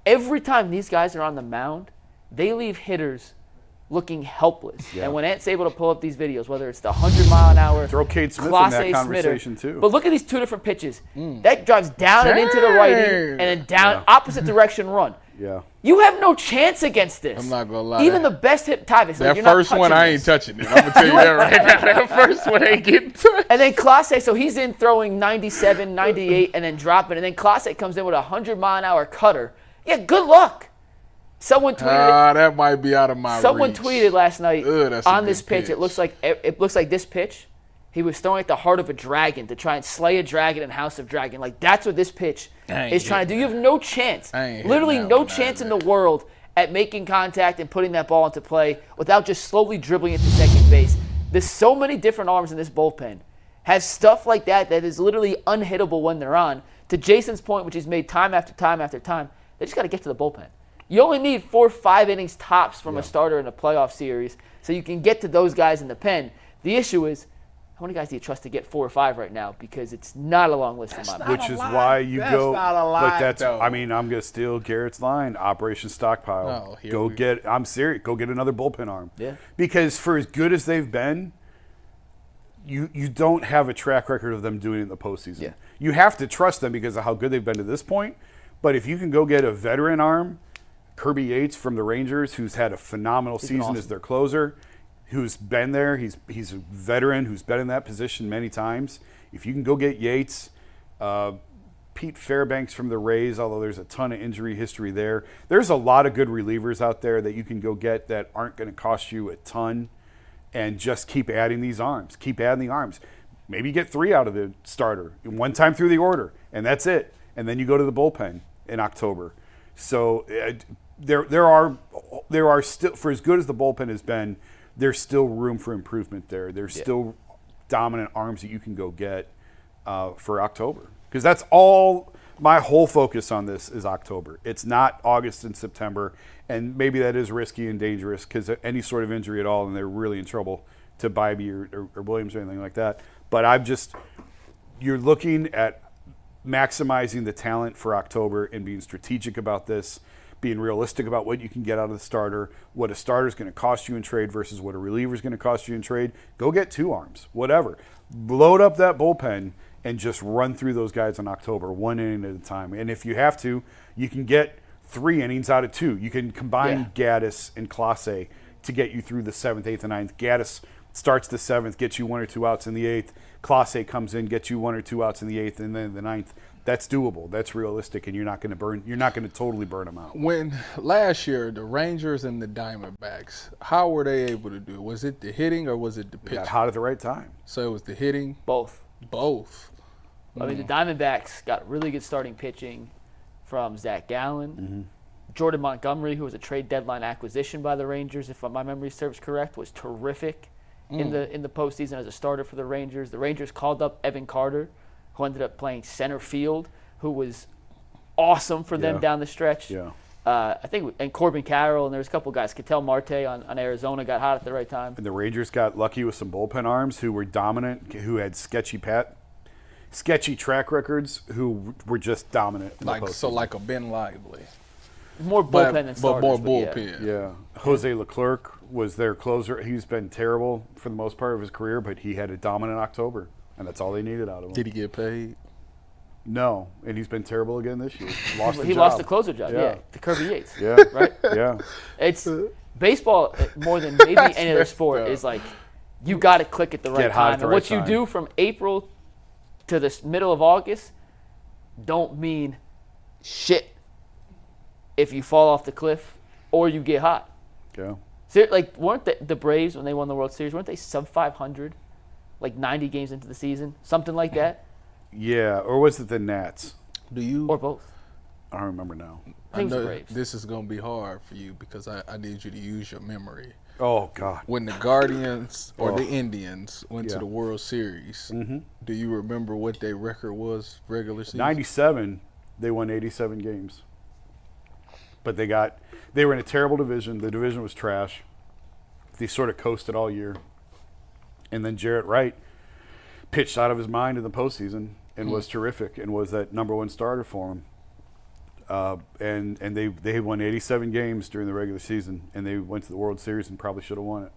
Every time these guys are on the mound, they leave hitters looking helpless. Yeah. And when Ant's able to pull up these videos, whether it's the 100-mile-an-hour Throw Cade Smith in Clase that Smitter, conversation, too. But look at these 2 different pitches. That drives down and into the righty, and then down opposite direction run. Yeah. You have no chance against this. I'm not gonna lie. Even the best hit Tyvus. That first one, I ain't touching it. I'm gonna tell you that right now. That first one ain't getting touched. And then Clase, so he's in throwing 97, 98, and then dropping. And then Clase comes in with a 100-mile-an-hour cutter. Yeah, good luck. Someone tweeted. That might be out of my Someone reach. tweeted last night That's a on good this pitch. pitch. It looks like this pitch. He was throwing at the heart of a dragon to try and slay a dragon in House of Dragon. Like, that's what this pitch is trying to do. You have no chance, literally no chance in the world at making contact and putting that ball into play without just slowly dribbling it to second base. There's so many different arms in this bullpen. Has stuff like that is literally unhittable when they're on. To Jason's point, which he's made time after time after time, they just got to get to the bullpen. You only need 4 or 5 innings tops from a starter in a playoff series, so you can get to those guys in the pen. The issue is, how many guys do you trust to get 4 or 5 right now? Because it's not a long list in my mind. Which is why you That's go. not a lie, But that's. though. I mean, I'm gonna steal Garrett's line. Operation Stockpile. Oh, here go we get. I'm serious. Go get another bullpen arm. Yeah. Because for as good as they've been, you don't have a track record of them doing it in the postseason. Yeah. You have to trust them because of how good they've been to this point. But if you can go get a veteran arm, Kirby Yates from the Rangers, who's had a phenomenal season awesome. as their closer, who's been there. He's a veteran who's been in that position many times. If you can go get Yates, Pete Fairbanks from the Rays, although there's a ton of injury history there. There's a lot of good relievers out there that you can go get that aren't going to cost you a ton, and just keep adding these arms. Keep adding the arms. Maybe get 3 out of the starter, 1 time through the order, and that's it. And then you go to the bullpen in October. So there are still, for as good as the bullpen has been, there's still room for improvement there. There's still dominant arms that you can go get for October. Because that's all, my whole focus on this is October. It's not August and September, and maybe that is risky and dangerous because any sort of injury at all, and they're really in trouble to Bybee or Williams or anything like that. But you're looking at maximizing the talent for October and being strategic about this, being realistic about what you can get out of the starter, what a starter is going to cost you in trade versus what a reliever is going to cost you in trade. Go get 2 arms, whatever. Load up that bullpen and just run through those guys in October, 1 inning at a time. And if you have to, you can get 3 innings out of 2. You can combine Gaddis and Clase to get you through the 7th, 8th, and 9th. Gaddis starts the 7th, gets you 1 or 2 outs in the 8th. Clase comes in, gets you 1 or 2 outs in the 8th, and then the 9th. That's doable. That's realistic, and you're not going to totally burn them out. When last year the Rangers and the Diamondbacks, how were they able to do it? Was it the hitting or was it the pitching? Got hot at the right time. So it was the hitting. Both. I mean, the Diamondbacks got really good starting pitching from Zach Gallen. Jordan Montgomery, who was a trade deadline acquisition by the Rangers, if my memory serves correct, was terrific in the postseason as a starter for the Rangers. The Rangers called up Evan Carter, who ended up playing center field, who was awesome for them down the stretch. Yeah. I think, and Corbin Carroll, and there was a couple guys. Ketel Marte on Arizona got hot at the right time. And the Rangers got lucky with some bullpen arms who were dominant, who had sketchy track records, who were just dominant. In the postseason. Like a Ben Lively. More bullpen than starters. But more bullpen. Yeah. Jose Leclerc was their closer. He's been terrible for the most part of his career, but he had a dominant October. And that's all they needed out of him. Did he get paid? No, and he's been terrible again this year. He lost the closer job, yeah, to Kirby Yates. Yeah, right. Yeah. It's baseball more than maybe any other sport is like you got to click at the right time. And what you do from April to the middle of August don't mean shit if you fall off the cliff or you get hot. Yeah. So, like, weren't the Braves when they won the World Series? Weren't they sub 500, like 90 games into the season, something like that? Yeah, or was it the Nats? Or both? I don't remember now. I think it was the know Braves. this is going to be hard for you because I need you to use your memory. Oh, God. When the Guardians or the Indians went to Yeah. the World Series, do you remember what their record was regular season? 97, they won 87 games. But they were in a terrible division. The division was trash. They sort of coasted all year. And then Jarrett Wright pitched out of his mind in the postseason and was terrific and was that number one starter for him. And they won 87 games during the regular season, and they went to the World Series and probably should have won it.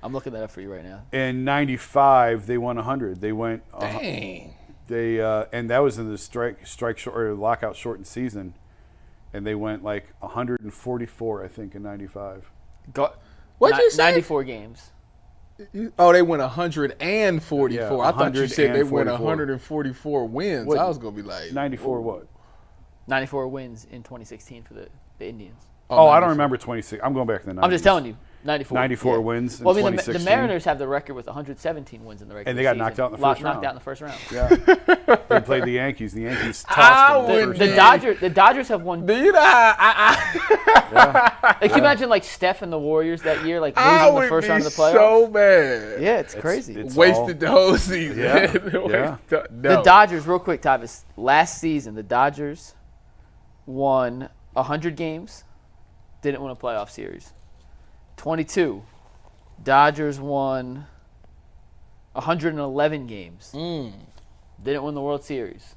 I'm looking that up for you right now. In 95, they won 100. They went. Dang. And that was in the strike short or lockout shortened season, and they went like 144, I think, in 95. What'd you say? 94 games. Oh, they went 144. Yeah, I thought you said they went 144. 144 wins. What? I was going to be like 94 what? 94 wins in 2016 for the Indians. Oh, I don't remember 26. I'm going back to the 90s. I'm just telling you, 94. 94 wins in Well, I mean, the 2016. Mariners have the record with 117 wins in the regular And they got season. knocked out in the first round. Knocked out in the first round. Yeah. They played the Yankees. The Yankees tossed them. The Dodgers have won. Do you know Like, can you imagine like Steph and the Warriors that year, like losing the first round of the playoffs? so bad. Yeah, it's crazy. it's Wasted the whole season. Yeah. The Dodgers, real quick, Tavis. Last season, the Dodgers won 100 games, didn't win a playoff series. 22, Dodgers won 111 games, didn't win the World Series.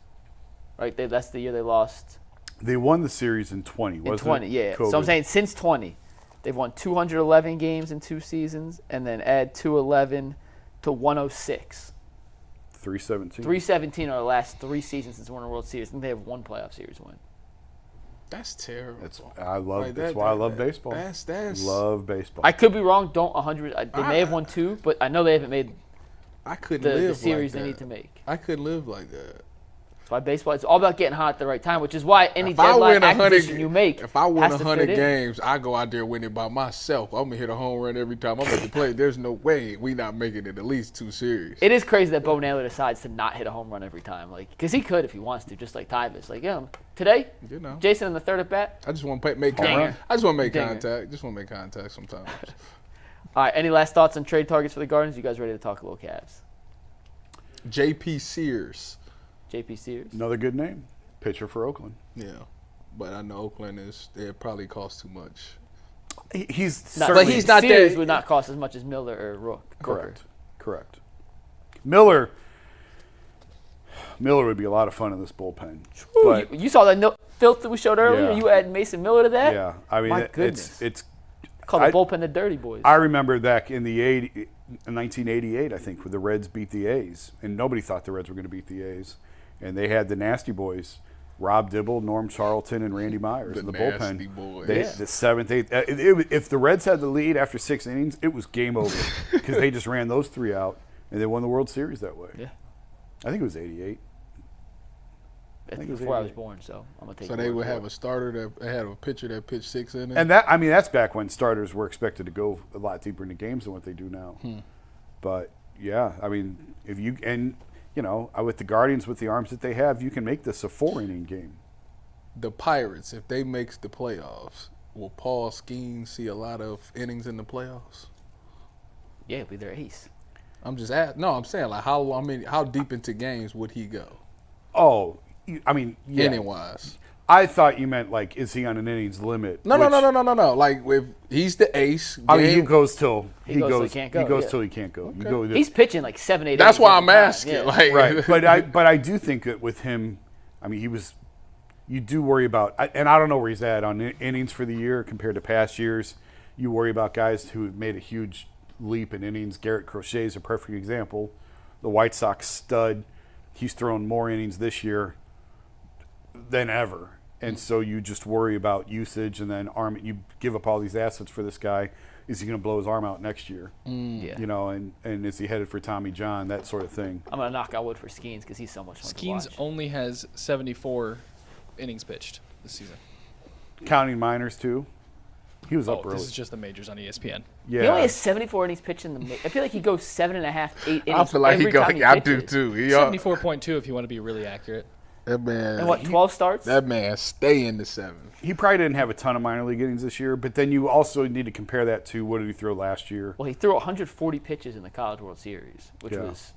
Right, that's the year they lost. They won the series in 20, wasn't In 20, it? yeah. COVID. So I'm saying since 20, they've won 211 games in 2 seasons, and then add 211 to 106. 317. 317 are the last 3 seasons since winning a World Series, and they have 1 playoff series win. That's terrible. That's Like why I love baseball. That's Love baseball. I could be wrong. Don't 100. They may have won 2, but I know they haven't made I couldn't the live series like they that. need to make. I couldn't live like that. That's why baseball. It's all about getting hot at the right time, which is why any If I deadline win 100 acquisition you make if I win has to fit 100 in. games, I go out there and win it by myself. I'm gonna hit a home run every time I'm at the plate. There's no way we not making it at least 2 series. It is crazy that Bo Naylor decides to not hit a home run every time, like because he could if he wants to, just like Tyvus. Like, yeah, today, You know. Jason in the third at bat. I just want to make Dinger. contact. I just want to make Dinger. contact. Just want to make contact sometimes. All right, any last thoughts on trade targets for the Guardians? You guys ready to talk a little Cavs? JP Sears. JP Sears. Another good name. Pitcher for Oakland. Yeah. But I know Oakland it probably costs too much. He's No, certainly but he's not Sears there. would not cost as much as Miller or Rook. Correct. Miller would be a lot of fun in this bullpen. Ooh, But you saw that filth that we showed earlier? Yeah. You add Mason Miller to that? yeah, I mean My goodness. it's Call the I- bullpen the Dirty Boys. I remember back in 1988, I think, when the Reds beat the A's, and nobody thought the Reds were going to beat the A's, and they had the Nasty Boys, Rob Dibble, Norm Charlton, and Randy Myers The in the Nasty bullpen. Boys. They, Yeah. The 7th, 8th. If the Reds had the lead after 6 innings, it was game over because they just ran those 3 out, and they won the World Series that way. Yeah. I think it was 88. That's think it was before I was 88. born, so I'm going to take So your they word would for have it. a starter that had a pitcher that pitched 6 innings. And that's back when starters were expected to go a lot deeper into games than what they do now. But yeah, I mean, with the Guardians, with the arms that they have, you can make this a 4-inning game. The Pirates, if they makes the playoffs, will Paul Skeens see a lot of innings in the playoffs? Yeah, it'll be their ace. I'm just asking. No, I'm saying like how deep into games would he go? Oh, I mean, yeah. Inning wise. I thought you meant like, is he on an innings limit? No. Like if he's the ace. I mean, he game- goes till He goes till he can't go, He goes yeah. till he can't go. You go. He's pitching like 7-8 That's innings why every I'm time, asking. yeah. Like, Right, but I do think that with him, I mean, you do worry about, and I don't know where he's at on innings for the year compared to past years. You worry about guys who have made a huge leap in innings. Garrett Crochet is a perfect example. the White Sox stud. He's thrown more innings this year than ever. And so you just worry about usage, and then you give up all these assets for this guy. Is he going to blow his arm out next year? Yeah. You know, and is he headed for Tommy John, that sort of thing. I'm going to knock on wood for Skeens because he's so much fun to Skeens watch. only has 74 innings pitched this season. Counting minors, too. He was up early. This is just the majors on ESPN. Yeah. He only has 74 innings pitched in the I feel like he goes 7.5, 8 innings I feel like every he go. time I do pitches. too. 74.2 if you want to be really accurate. That man. And what, 12 starts? That man stay in the 7. He probably didn't have a ton of minor league innings this year, but then you also need to compare that to what did he throw last year. Well, he threw 140 pitches in the College World Series, which Yeah. was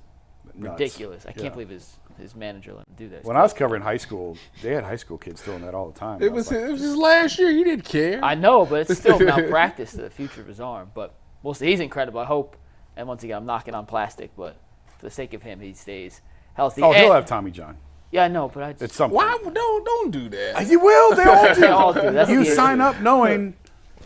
Nuts. ridiculous. I Yeah. can't believe his manager let him do this. When I was covering high school, they had high school kids throwing that all the time. It was his last year. He didn't care. I know, but it's still malpractice to the future of his arm. But we'll see. He's incredible. I hope. And once again, I'm knocking on plastic, but for the sake of him, he stays healthy. Oh, And- he'll have Tommy John. Yeah, I know, but I just, It's something. Why don't do that? You will. They all do. they all do. That's You the sign issue. up knowing,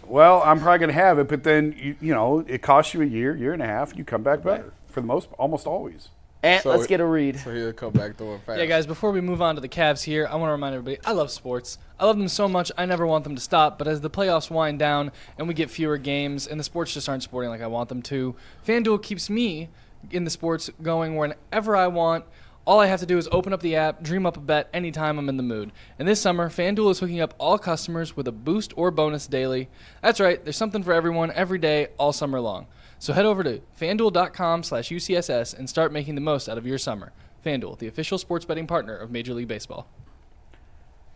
well, I'm probably going to have it, but then you know it costs you a year and a half, and you come back better for the almost always. And So- let's get a read. So he'll come back throwing fast. Yeah, guys, before we move on to the Cavs here, I want to remind everybody, I love sports. I love them so much, I never want them to stop. But as the playoffs wind down and we get fewer games and the sports just aren't sporting like I want them to, FanDuel keeps me in the sports going whenever I want. All I have to do is open up the app, dream up a bet anytime I'm in the mood. And this summer, FanDuel is hooking up all customers with a boost or bonus daily. That's right, there's something for everyone every day, all summer long. So head over to FanDuel.com/UCSS and start making the most out of your summer. FanDuel, the official sports betting partner of Major League Baseball.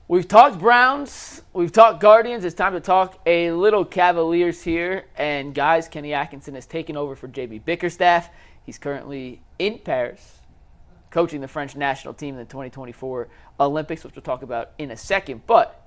We've talked Browns. We've talked Guardians. It's time to talk a little Cavaliers here. And, guys, Kenny Atkinson has taken over for J.B. Bickerstaff. He's currently in Paris, coaching the French national team in the 2024 Olympics, which we'll talk about in a second. But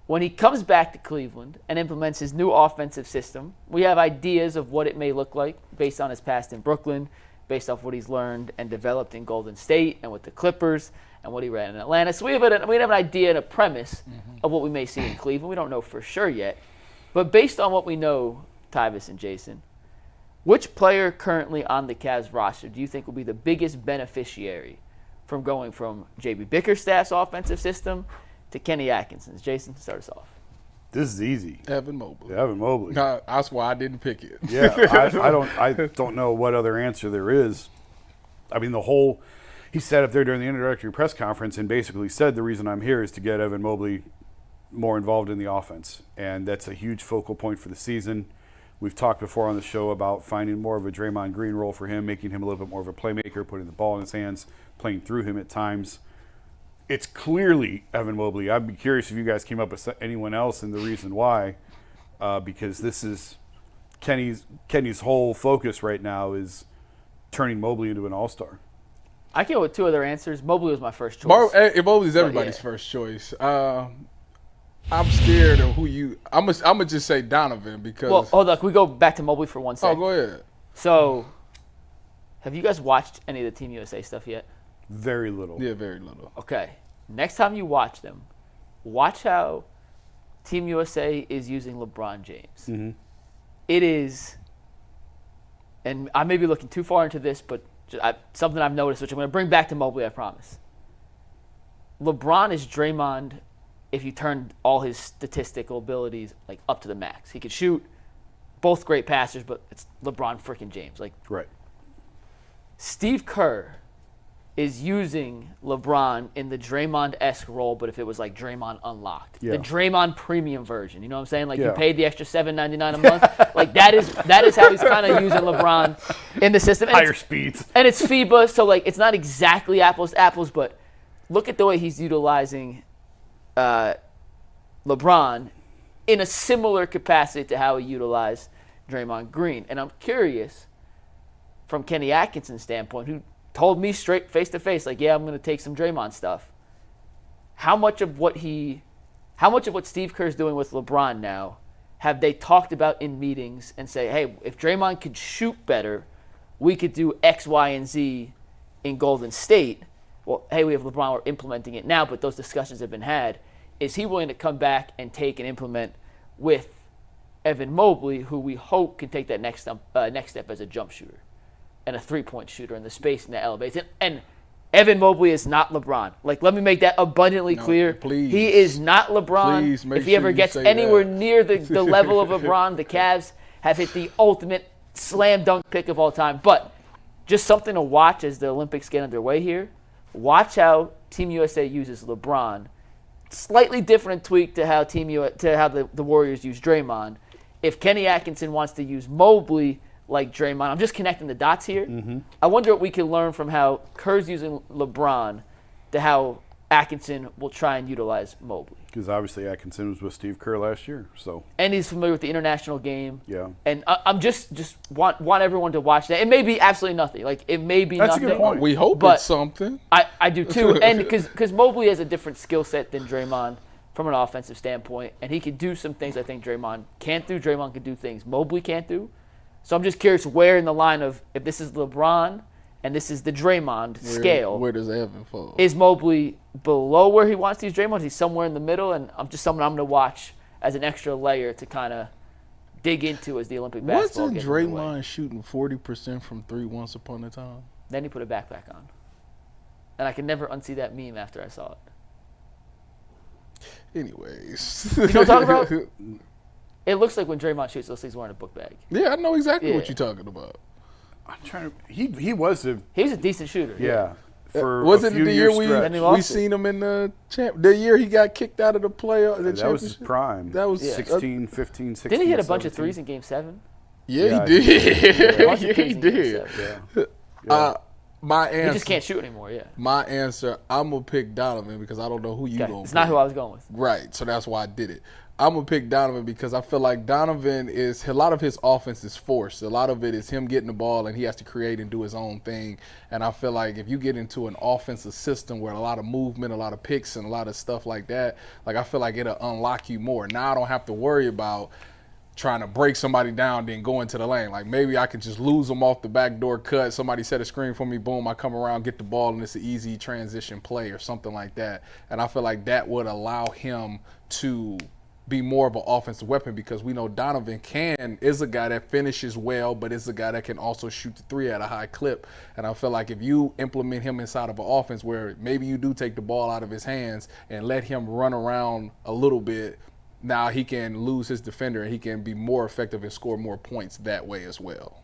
when he comes back to Cleveland and implements his new offensive system, we have ideas of what it may look like based on his past in Brooklyn, based off what he's learned and developed in Golden State and with the Clippers and what he ran in Atlanta. So we have an idea and a premise of what we may see in Cleveland. We don't know for sure yet. But based on what we know, Tyvis and Jason, which player currently on the Cavs roster do you think will be the biggest beneficiary from going from J.B. Bickerstaff's offensive system to Kenny Atkinson's? Jason, start us off. This is easy. Evan Mobley. Evan Mobley. That's why I didn't pick it. Yeah, I don't know what other answer there is. I mean, he sat up there during the introductory press conference and basically said the reason I'm here is to get Evan Mobley more involved in the offense, and that's a huge focal point for the season. We've talked before on the show about finding more of a Draymond Green role for him, making him a little bit more of a playmaker, putting the ball in his hands, playing through him at times. It's clearly Evan Mobley. I'd be curious if you guys came up with anyone else and the reason why, because this is Kenny's whole focus right now is turning Mobley into an all-star. I came up with two other answers. Mobley was my first choice. Mobley's everybody's first choice. I'm scared of who you. I'm gonna just say Donovan because. Well, hold on. Can we go back to Mobley for 1 second? Oh, go ahead. So, have you guys watched any of the Team USA stuff yet? Very little. Yeah, very little. Okay. Next time you watch them, watch how Team USA is using LeBron James. Mm-hmm. It is, and I may be looking too far into this, but something I've noticed, which I'm going to bring back to Mobley, I promise. LeBron is Draymond if you turn all his statistical abilities like up to the max. He could shoot, both great passers, but it's LeBron freaking James. Like Right. Steve Kerr is using LeBron in the Draymond-esque role, but if it was like Draymond Unlocked. Yeah. The Draymond premium version. You know what I'm saying? Like you Yeah. paid the extra $7.99 a month. Like that is how he's kind of using LeBron in the system. And Higher speeds. and it's FIBA, so like it's not exactly apples to apples, but look at the way he's utilizing LeBron in a similar capacity to how he utilized Draymond Green. And I'm curious, from Kenny Atkinson's standpoint, who told me straight face-to-face, like, yeah, I'm going to take some Draymond stuff. How much of what Steve Kerr's doing with LeBron now have they talked about in meetings and say, hey, if Draymond could shoot better, we could do X, Y, and Z in Golden State. Well, hey, we have LeBron, we're implementing it now, but those discussions have been had. Is he willing to come back and take and implement with Evan Mobley, who we hope can take that next step as a jump shooter? and a three-point shooter and the spacing that elevates it. And Evan Mobley is not LeBron. Like, let me make that abundantly clear. Please. He is not LeBron. Please make if he sure ever you gets say anywhere that. near the level of LeBron, the Cavs have hit the ultimate slam dunk pick of all time. But just something to watch as the Olympics get underway here. Watch how Team USA uses LeBron. Slightly different tweak to how the Warriors use Draymond. If Kenny Atkinson wants to use Mobley like Draymond, I'm just connecting the dots here. Mm-hmm. I wonder what we can learn from how Kerr's using LeBron to how Atkinson will try and utilize Mobley. Because obviously Atkinson was with Steve Kerr last year, so. And he's familiar with the international game. Yeah. And I'm just want everyone to watch that. It may be absolutely nothing. Like, it may be That's nothing. a good point. We hope But it's something. I do too. And because Mobley has a different skill set than Draymond from an offensive standpoint. And he can do some things I think Draymond can't do. Draymond can do things Mobley can't do. So I'm just curious where in the line of, if this is LeBron and this is the Draymond scale. Where does Evan fall? Is Mobley below where he wants to use Draymond? Is he somewhere in the middle? And I'm just someone I'm going to watch as an extra layer to kind of dig into as the Olympic basketball Wasn't gets underway. Draymond shooting 40% from three once upon a time? Then he put a backpack on. And I can never unsee that meme after I saw it. Anyways. You know what I'm talking about? It looks like when Draymond shoots, it looks like he's wearing a book bag. Yeah, I know exactly Yeah. what you're talking about. I'm trying to. He was a He was a decent shooter. yeah. For Was a it few the year years stretch. Then he we lost seen him in the year he got kicked out of the playoff? The That was his championship? prime. That was 16, 15, 16. Didn't he hit a bunch of 17. threes in Game 7? Yeah, Yeah, he did. A bunch of Yeah, threes he in Game did. 7. Yeah. My He answer. just can't shoot anymore, yeah. My answer. I'm gonna pick Donovan because I don't know who you Okay. gonna. It's not who I was going with. Right, so that's why I did it. I'm gonna pick Donovan because I feel like Donovan is a lot of his offense is forced. A lot of it is him getting the ball and he has to create and do his own thing. And I feel like if you get into an offensive system where a lot of movement, a lot of picks, and a lot of stuff like that, like I feel like it'll unlock you more. Now I don't have to worry about trying to break somebody down then go into the lane. Like maybe I can just lose them off the backdoor cut. Somebody set a screen for me, boom, I come around, get the ball, and it's an easy transition play or something like that. And I feel like that would allow him to be more of an offensive weapon because we know Donovan is a guy that finishes well, but is a guy that can also shoot the three at a high clip. And I feel like if you implement him inside of an offense where maybe you do take the ball out of his hands and let him run around a little bit, now he can lose his defender and he can be more effective and score more points that way as well.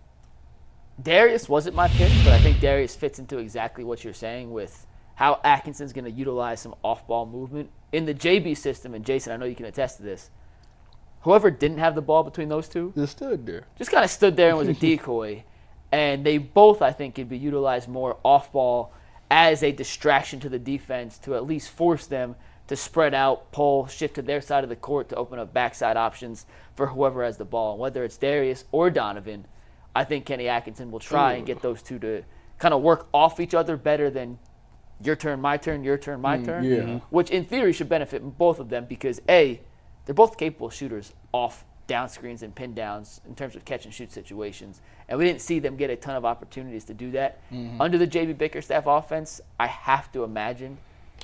Darius wasn't my pick, but I think Darius fits into exactly what you're saying with how Atkinson's going to utilize some off-ball movement. In the JB system, and Jason, I know you can attest to this, whoever didn't have the ball between those two Just stood there. just kind of stood there and was a decoy. And they both, I think, could be utilized more off-ball as a distraction to the defense to at least force them to spread out, pull, shift to their side of the court to open up backside options for whoever has the ball. And whether it's Darius or Donovan, I think Kenny Atkinson will try and get those two to kind of work off each other better than your turn, my turn, your turn, my turn. yeah. Which in theory should benefit both of them because A, they're both capable shooters off down screens and pin downs in terms of catch and shoot situations. And we didn't see them get a ton of opportunities to do that. Under the J.B. Bickerstaff offense, I have to imagine,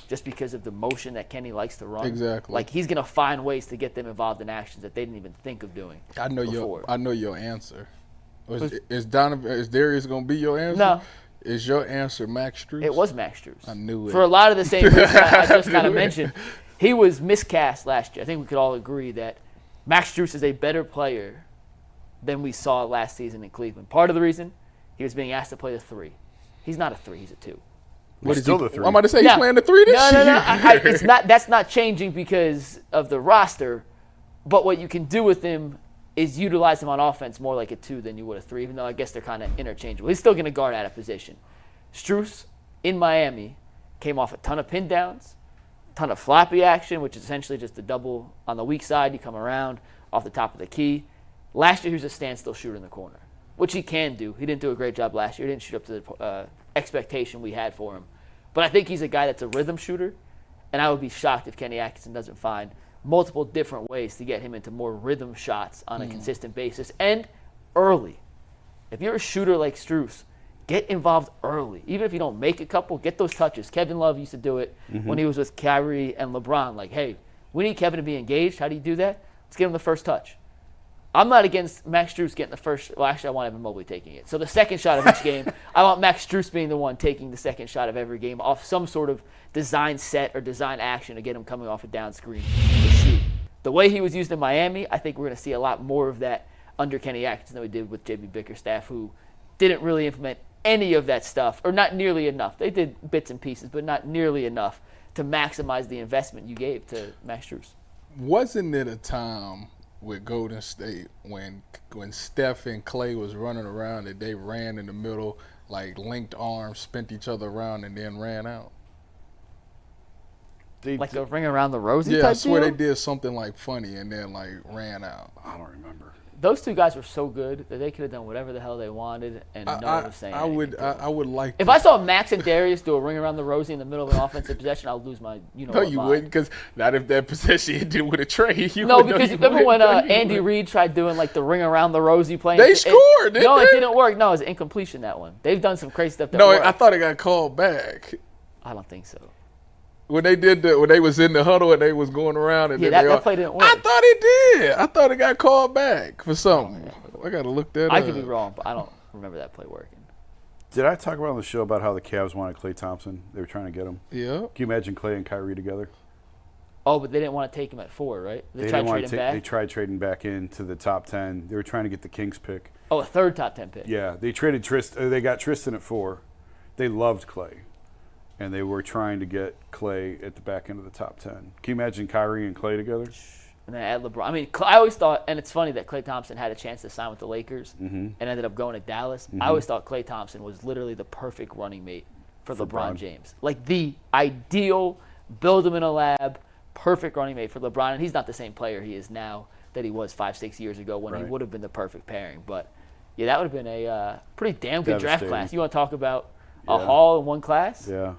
just because of the motion that Kenny likes to run, Exactly. like he's going to find ways to get them involved in actions that they didn't even think of doing I know before. your answer. Is Darius gonna be your answer? No. Is your answer Max Strus? It was Max Strus. I knew it. For a lot of the same reasons I just kind of mentioned. He was miscast last year. I think we could all agree that Max Strus is a better player than we saw last season in Cleveland. Part of the reason, he was being asked to play the 3. He's not a 3, he's a 2. What is still he? the 3. I'm about to say he's playing the 3 this year. No. It's not. That's not changing because of the roster. But what you can do with him is utilize him on offense more like a 2 than you would a 3, even though I guess they're kind of interchangeable. He's still going to guard out of position. Strus in Miami came off a ton of pin downs, a ton of floppy action, which is essentially just a double on the weak side. You come around off the top of the key. Last year, he was a standstill shooter in the corner, which he can do. He didn't do a great job last year. He didn't shoot up to the expectation we had for him. But I think he's a guy that's a rhythm shooter, and I would be shocked if Kenny Atkinson doesn't find multiple different ways to get him into more rhythm shots on a consistent basis and early. If you're a shooter like Strus, get involved early. Even if you don't make a couple, get those touches. Kevin Love used to do it when he was with Kyrie and LeBron. Like, hey, we need Kevin to be engaged. How do you do that? Let's give him the first touch. I'm not against Max Strus getting the first. Well, actually, I want Evan Mobley taking it. So the second shot of each game, I want Max Strus being the one taking the second shot of every game off some sort of design set or design action to get him coming off a down screen to shoot. The way he was used in Miami, I think we're going to see a lot more of that under Kenny Atkinson than we did with JB Bickerstaff, who didn't really implement any of that stuff, or not nearly enough. They did bits and pieces, but not nearly enough to maximize the investment you gave to Max Strus. Wasn't it a time with Golden State when Steph and Clay was running around that they ran in the middle, like linked arms, spent each other around, and then ran out? Like a ring around the rosy Yeah, type I swear deal? they did something like funny and then like ran out. I don't remember. Those two guys were so good that they could have done whatever the hell they wanted, and no one was saying anything to them. I would like. If I saw Max and Darius do a ring around the rosy in the middle of an offensive possession, I'll lose my, No, what you mind. wouldn't, because not if that possession ended with a trade. No, because remember when Andy Reid tried doing like the ring around the rosy playing? They scored, didn't No, they? it didn't work. No, it was an incompletion, that one. They've done some crazy stuff that No, worked. I thought it got called back I don't think so. when they did when they was in the huddle and they was going around and Yeah, then that play didn't work. I thought it did. I thought it got called back for something. I gotta look that up. I could be wrong, but I don't remember that play working. Did I talk about on the show about how the Cavs wanted Klay Thompson? They were trying to get him. Yeah. Can you imagine Klay and Kyrie together? Oh, but they didn't want to take him at 4, right? They tried didn't want trading to back. They tried trading back into the top 10. They were trying to get the Kings pick. Oh, a third top 10 pick. Yeah, they traded Tristan. They got Tristan at 4. They loved Klay, and they were trying to get Klay at the back end of the top 10. Can you imagine Kyrie and Klay together? And then add LeBron. I mean, I always thought, and it's funny that Klay Thompson had a chance to sign with the Lakers and ended up going to Dallas. I always thought Klay Thompson was literally the perfect running mate for LeBron James. Like the ideal, build him in a lab, perfect running mate for LeBron. And he's not the same player he is now that he was 5-6 years ago when he would have been the perfect pairing. But, yeah, that would have been a pretty damn good draft Devastating. class. You want to talk about a haul in one class? Yeah.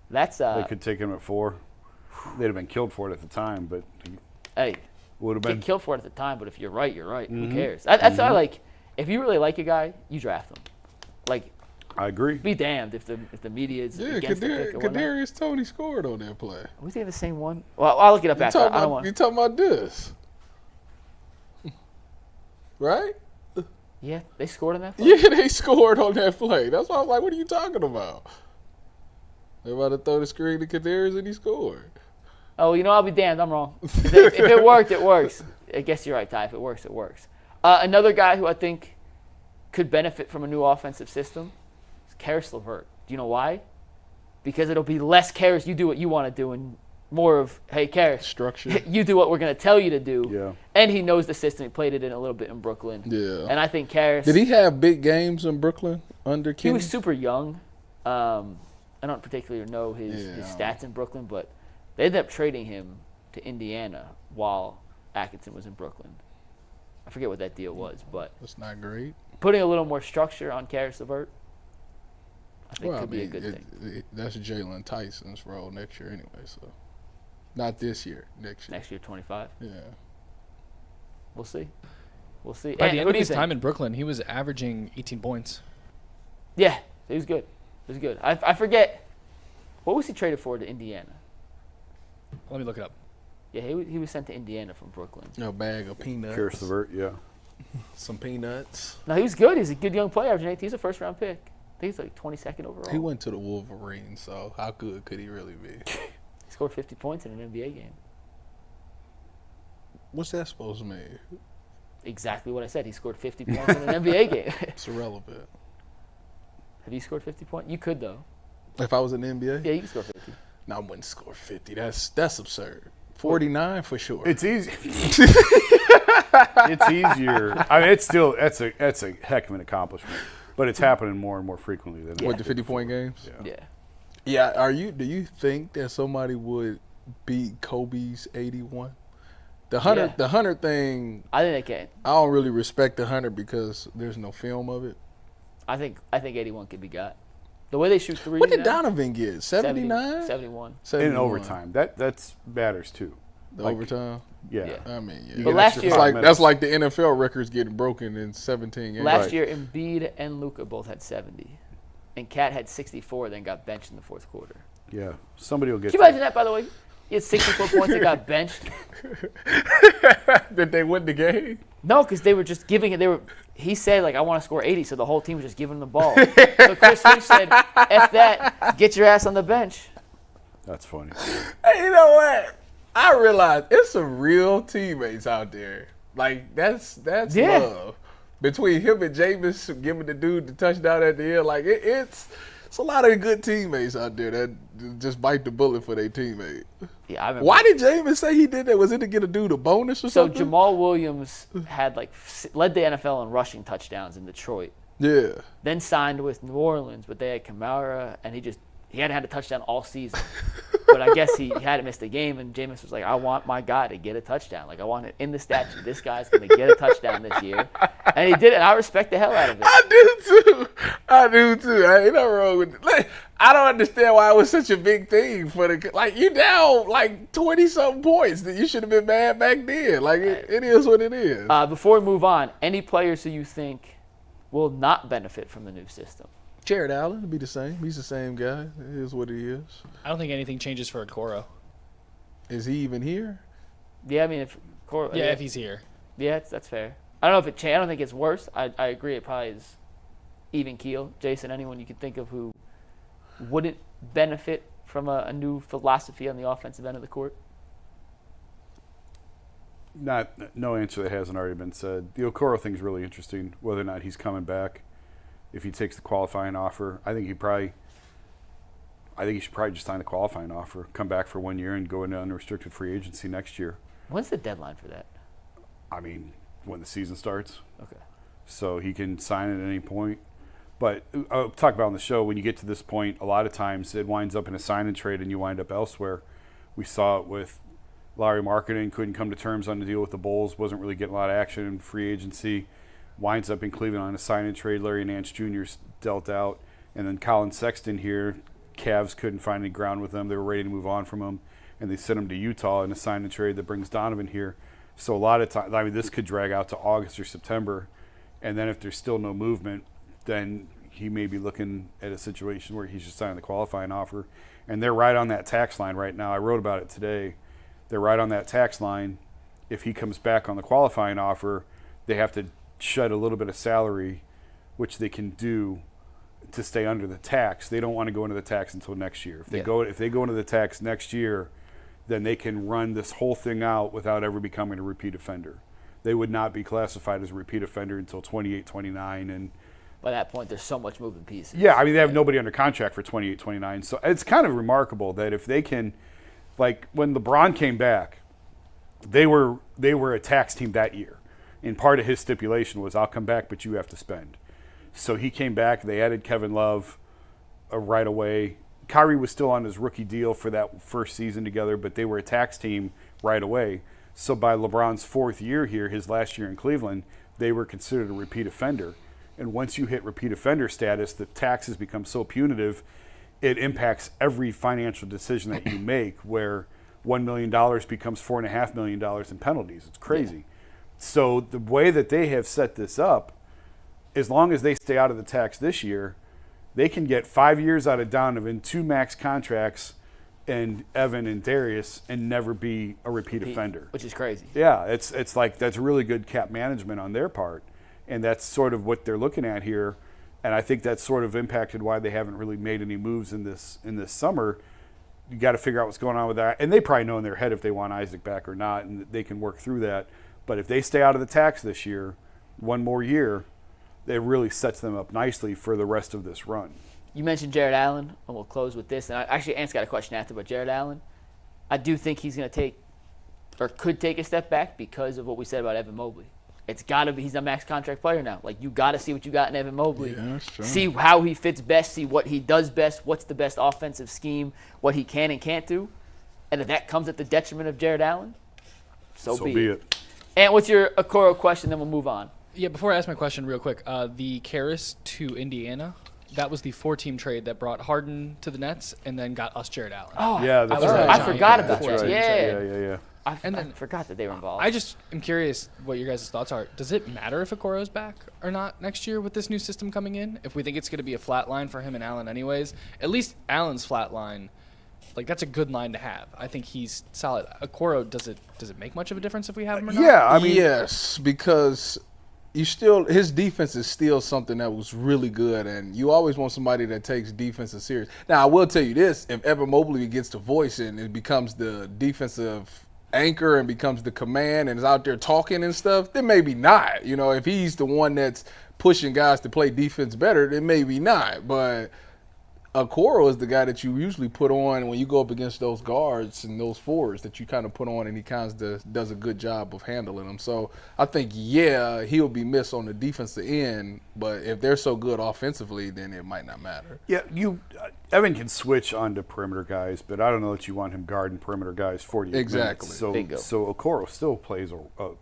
That's, They could take him at 4. They'd have been killed for it at the time, but hey. would have Get been. killed for it at the time, but if you're right, you're right. Who cares? That's why, like, if you really like a guy, you draft him. Like, I agree. be damned if the media is Yeah, against the pick or whatnot. Kadarius Toney scored on that play. Are we thinking the same one? Well, I'll look it up You after. talking I don't about, want. you talking about this, right? Yeah, they scored on that. Play? Yeah, they scored on that play. That's why I'm like, what are you talking about? They're about to throw the screen to Kadarius and he scored. Oh, I'll be damned. I'm wrong. If it worked, it works. I guess you're right, Ty. If it works, it works. Another guy who I think could benefit from a new offensive system is Karis LeVert. Do you know why? Because it'll be less Karis, you do what you want to do, and more of, hey, Karis, Structure. you do what we're going to tell you to do. Yeah. And he knows the system. He played it in a little bit in Brooklyn. Yeah. And I think Karis. Did he have big games in Brooklyn under He Kenny? was super young. I don't particularly know his Yeah. stats in Brooklyn, but they ended up trading him to Indiana while Atkinson was in Brooklyn. I forget what that deal was, but That's not great. putting a little more structure on Karis LeVert, I think could be a good thing. That's Jalen Tyson's role next year anyway, so. Not this year, next year. Next year, 25. Yeah. We'll see. We'll see. By And the end who of do you his think? time in Brooklyn, he was averaging 18 points. Yeah, he was good. He was good. I forget. What was he traded for to Indiana? Let me look it up. Yeah, he was sent to Indiana from Brooklyn. A bag of peanuts. Karis LeVert, yeah. Some peanuts. No, he was good. He's a good young player. He's a first-round pick. I think he's like 22nd overall. He went to the Wolverines, so how good could he really be? He scored 50 points in an NBA game. What's that supposed to mean? Exactly what I said. He scored 50 points in an NBA game. It's irrelevant. Have you scored 50 points? You could, though. If I was in the NBA? Yeah, you can score 50. No, I wouldn't score 50. That's absurd. 49 for sure. It's easy. It's easier. I mean, it's still that's a heck of an accomplishment, but it's happening more and more frequently than With the 50-point games? Yeah. Yeah, do you think that somebody would beat Kobe's 81? The 100 thing, I think they can. I don't really respect the 100 because there's no film of it. I think 81 can be got. The way they shoot threes What did now, Donovan get? 79? 71. in overtime. That's matters too. The Like, overtime? Yeah. Yeah. I mean, yeah. You But get last extra year- 5 Like, minutes. that's like the NFL records getting broken in 17 games. Last year, Embiid and Luka both had 70. And Cat had 64, then got benched in the fourth quarter. Yeah. Somebody will get Can you imagine that, by the way? He had 64 points and got benched. Did they win the game? No, because they were just giving it. He said, like, I want to score 80, so the whole team was just giving him the ball. So Chris Finch said, F that, get your ass on the bench. That's funny. Hey, you know what? I realized it's some real teammates out there. Like, that's Yeah. love. Between him and Jameis giving the dude the touchdown at the end, like, it's a lot of good teammates out there that just bite the bullet for their teammate. Yeah, I remember. Why did Jameis say he did that? Was it to get a dude a bonus or So something? Jamal Williams had led the NFL in rushing touchdowns in Detroit. Yeah. Then signed with New Orleans, but they had Kamara, and he hadn't had a touchdown all season. But I guess he hadn't missed a game, and Jameis was like, I want my guy to get a touchdown. Like, I want it in the statute. This guy's going to get a touchdown this year. And he did it, and I respect the hell out of it. I do too. I ain't nothing wrong with it. Like, I don't understand why it was such a big thing for you down like 20-something points that you should have been mad back then. Like, it is what it is. Before we move on, any players who you think will not benefit from the new system? Jared Allen will be the same. He's the same guy. It is what he is. I don't think anything changes for Okoro. Is he even here? Yeah, I mean, if he's here. Yeah, that's fair. I don't know if it changed. I don't think it's worse. I agree. It probably is even keel. Jason, anyone you can think of who wouldn't benefit from a new philosophy on the offensive end of the court? No answer that hasn't already been said. The Okoro thing's really interesting, whether or not he's coming back. If he takes the qualifying offer, I think he should probably just sign the qualifying offer, come back for 1 year, and go into unrestricted free agency next year. When's the deadline for that? I mean, when the season starts. Okay. So he can sign at any point. But I'll talk about on the show, when you get to this point, a lot of times it winds up in a sign and trade and you wind up elsewhere. We saw it with Larry Marketing, couldn't come to terms on the deal with the Bulls, wasn't really getting a lot of action in free agency. Winds up in Cleveland on a sign and trade. Larry Nance Jr. dealt out. And then Colin Sexton here, Cavs couldn't find any ground with him. They were ready to move on from him. And they sent him to Utah in a sign and trade that brings Donovan here. So a lot of time, I mean, this could drag out to August or September. And then if there's still no movement, then he may be looking at a situation where he's just signing the qualifying offer. And they're right on that tax line right now. I wrote about it today. They're right on that tax line. If he comes back on the qualifying offer, they have to shed a little bit of salary, which they can do to stay under the tax. They don't want to go into the tax until next year. If they go into the tax next year, then they can run this whole thing out without ever becoming a repeat offender. They would not be classified as a repeat offender until 28, 29, and by that point, there's so much moving pieces. yeah, I mean, they have nobody under contract for 28, 29. So it's kind of remarkable that if they can, like when LeBron came back, they were a tax team that year. And part of his stipulation was, I'll come back, but you have to spend. So he came back. They added Kevin Love right away. Kyrie was still on his rookie deal for that first season together, but they were a tax team right away. So by LeBron's fourth year here, his last year in Cleveland, they were considered a repeat offender. And once you hit repeat offender status, the taxes become so punitive, it impacts every financial decision that you make, where $1 million becomes $4.5 million in penalties. It's crazy. Yeah. So the way that they have set this up, as long as they stay out of the tax this year, they can get 5 years out of Donovan, 2 max contracts, and Evan and Darius, and never be a repeat offender. Which is crazy. Yeah, it's like that's really good cap management on their part, and that's sort of what they're looking at here. And I think that's sort of impacted why they haven't really made any moves in this summer. You got to figure out what's going on with that, and they probably know in their head if they want Isaac back or not, and they can work through that. But if they stay out of the tax this year, one more year, it really sets them up nicely for the rest of this run. You mentioned Jared Allen, and we'll close with this. And actually, Ant's got a question after about Jared Allen. I do think he's going to take, or could take a step back because of what we said about Evan Mobley. It's got to be, he's a max contract player now. Like, you got to see what you got in Evan Mobley. Yeah, that's true. See how he fits best, see what he does best, what's the best offensive scheme, what he can and can't do. And if that comes at the detriment of Jared Allen, so be it. And what's your Okoro question, then we'll move on. Yeah, before I ask my question real quick, the Karras to Indiana, that was the 4-team trade that brought Harden to the Nets and then got us Jared Allen. Oh, yeah, that's right. I forgot about That's that. right. Yeah. Yeah. I forgot that they were involved. I just am curious what your guys' thoughts are. Does it matter if Okoro's back or not next year with this new system coming in? If we think it's going to be a flat line for him and Allen anyways, at least Allen's flat line Like, that's a good line to have. I think he's solid. Okoro, does it make much of a difference if we have him or not? Yeah, I mean, yes, because his defense is still something that was really good, and you always want somebody that takes defense serious. Now, I will tell you this: if Evan Mobley gets to voice and it becomes the defensive anchor and becomes the command and is out there talking and stuff, then maybe not. You know, if he's the one that's pushing guys to play defense better, then maybe not. But Okoro is the guy that you usually put on when you go up against those guards and those forwards that you kind of put on, and he kind of does a good job of handling them. So I think, yeah, he'll be missed on the defensive end, but if they're so good offensively, then it might not matter. Yeah, Evan can switch onto perimeter guys, but I don't know that you want him guarding perimeter guys 48 Exactly. minutes. So, Bingo. so Okoro still plays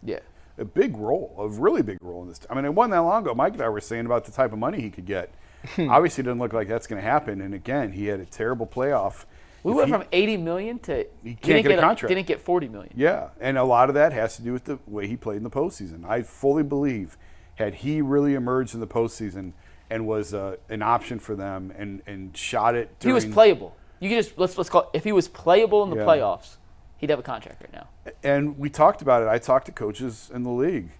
Yeah. a big role, a really big role in this. I mean, it wasn't that long ago. Mike and I were saying about the type of money he could get. Obviously, it doesn't look like that's going to happen. And again, he had a terrible playoff. We went from $80 million to He can't get a contract. Didn't get $40 million. Yeah, and a lot of that has to do with the way he played in the postseason. I fully believe had he really emerged in the postseason and was an option for them and shot it If he was during- playable. You can just let's call it, if he was playable in the Yeah. playoffs, he'd have a contract right now. And we talked about it. I talked to coaches in the league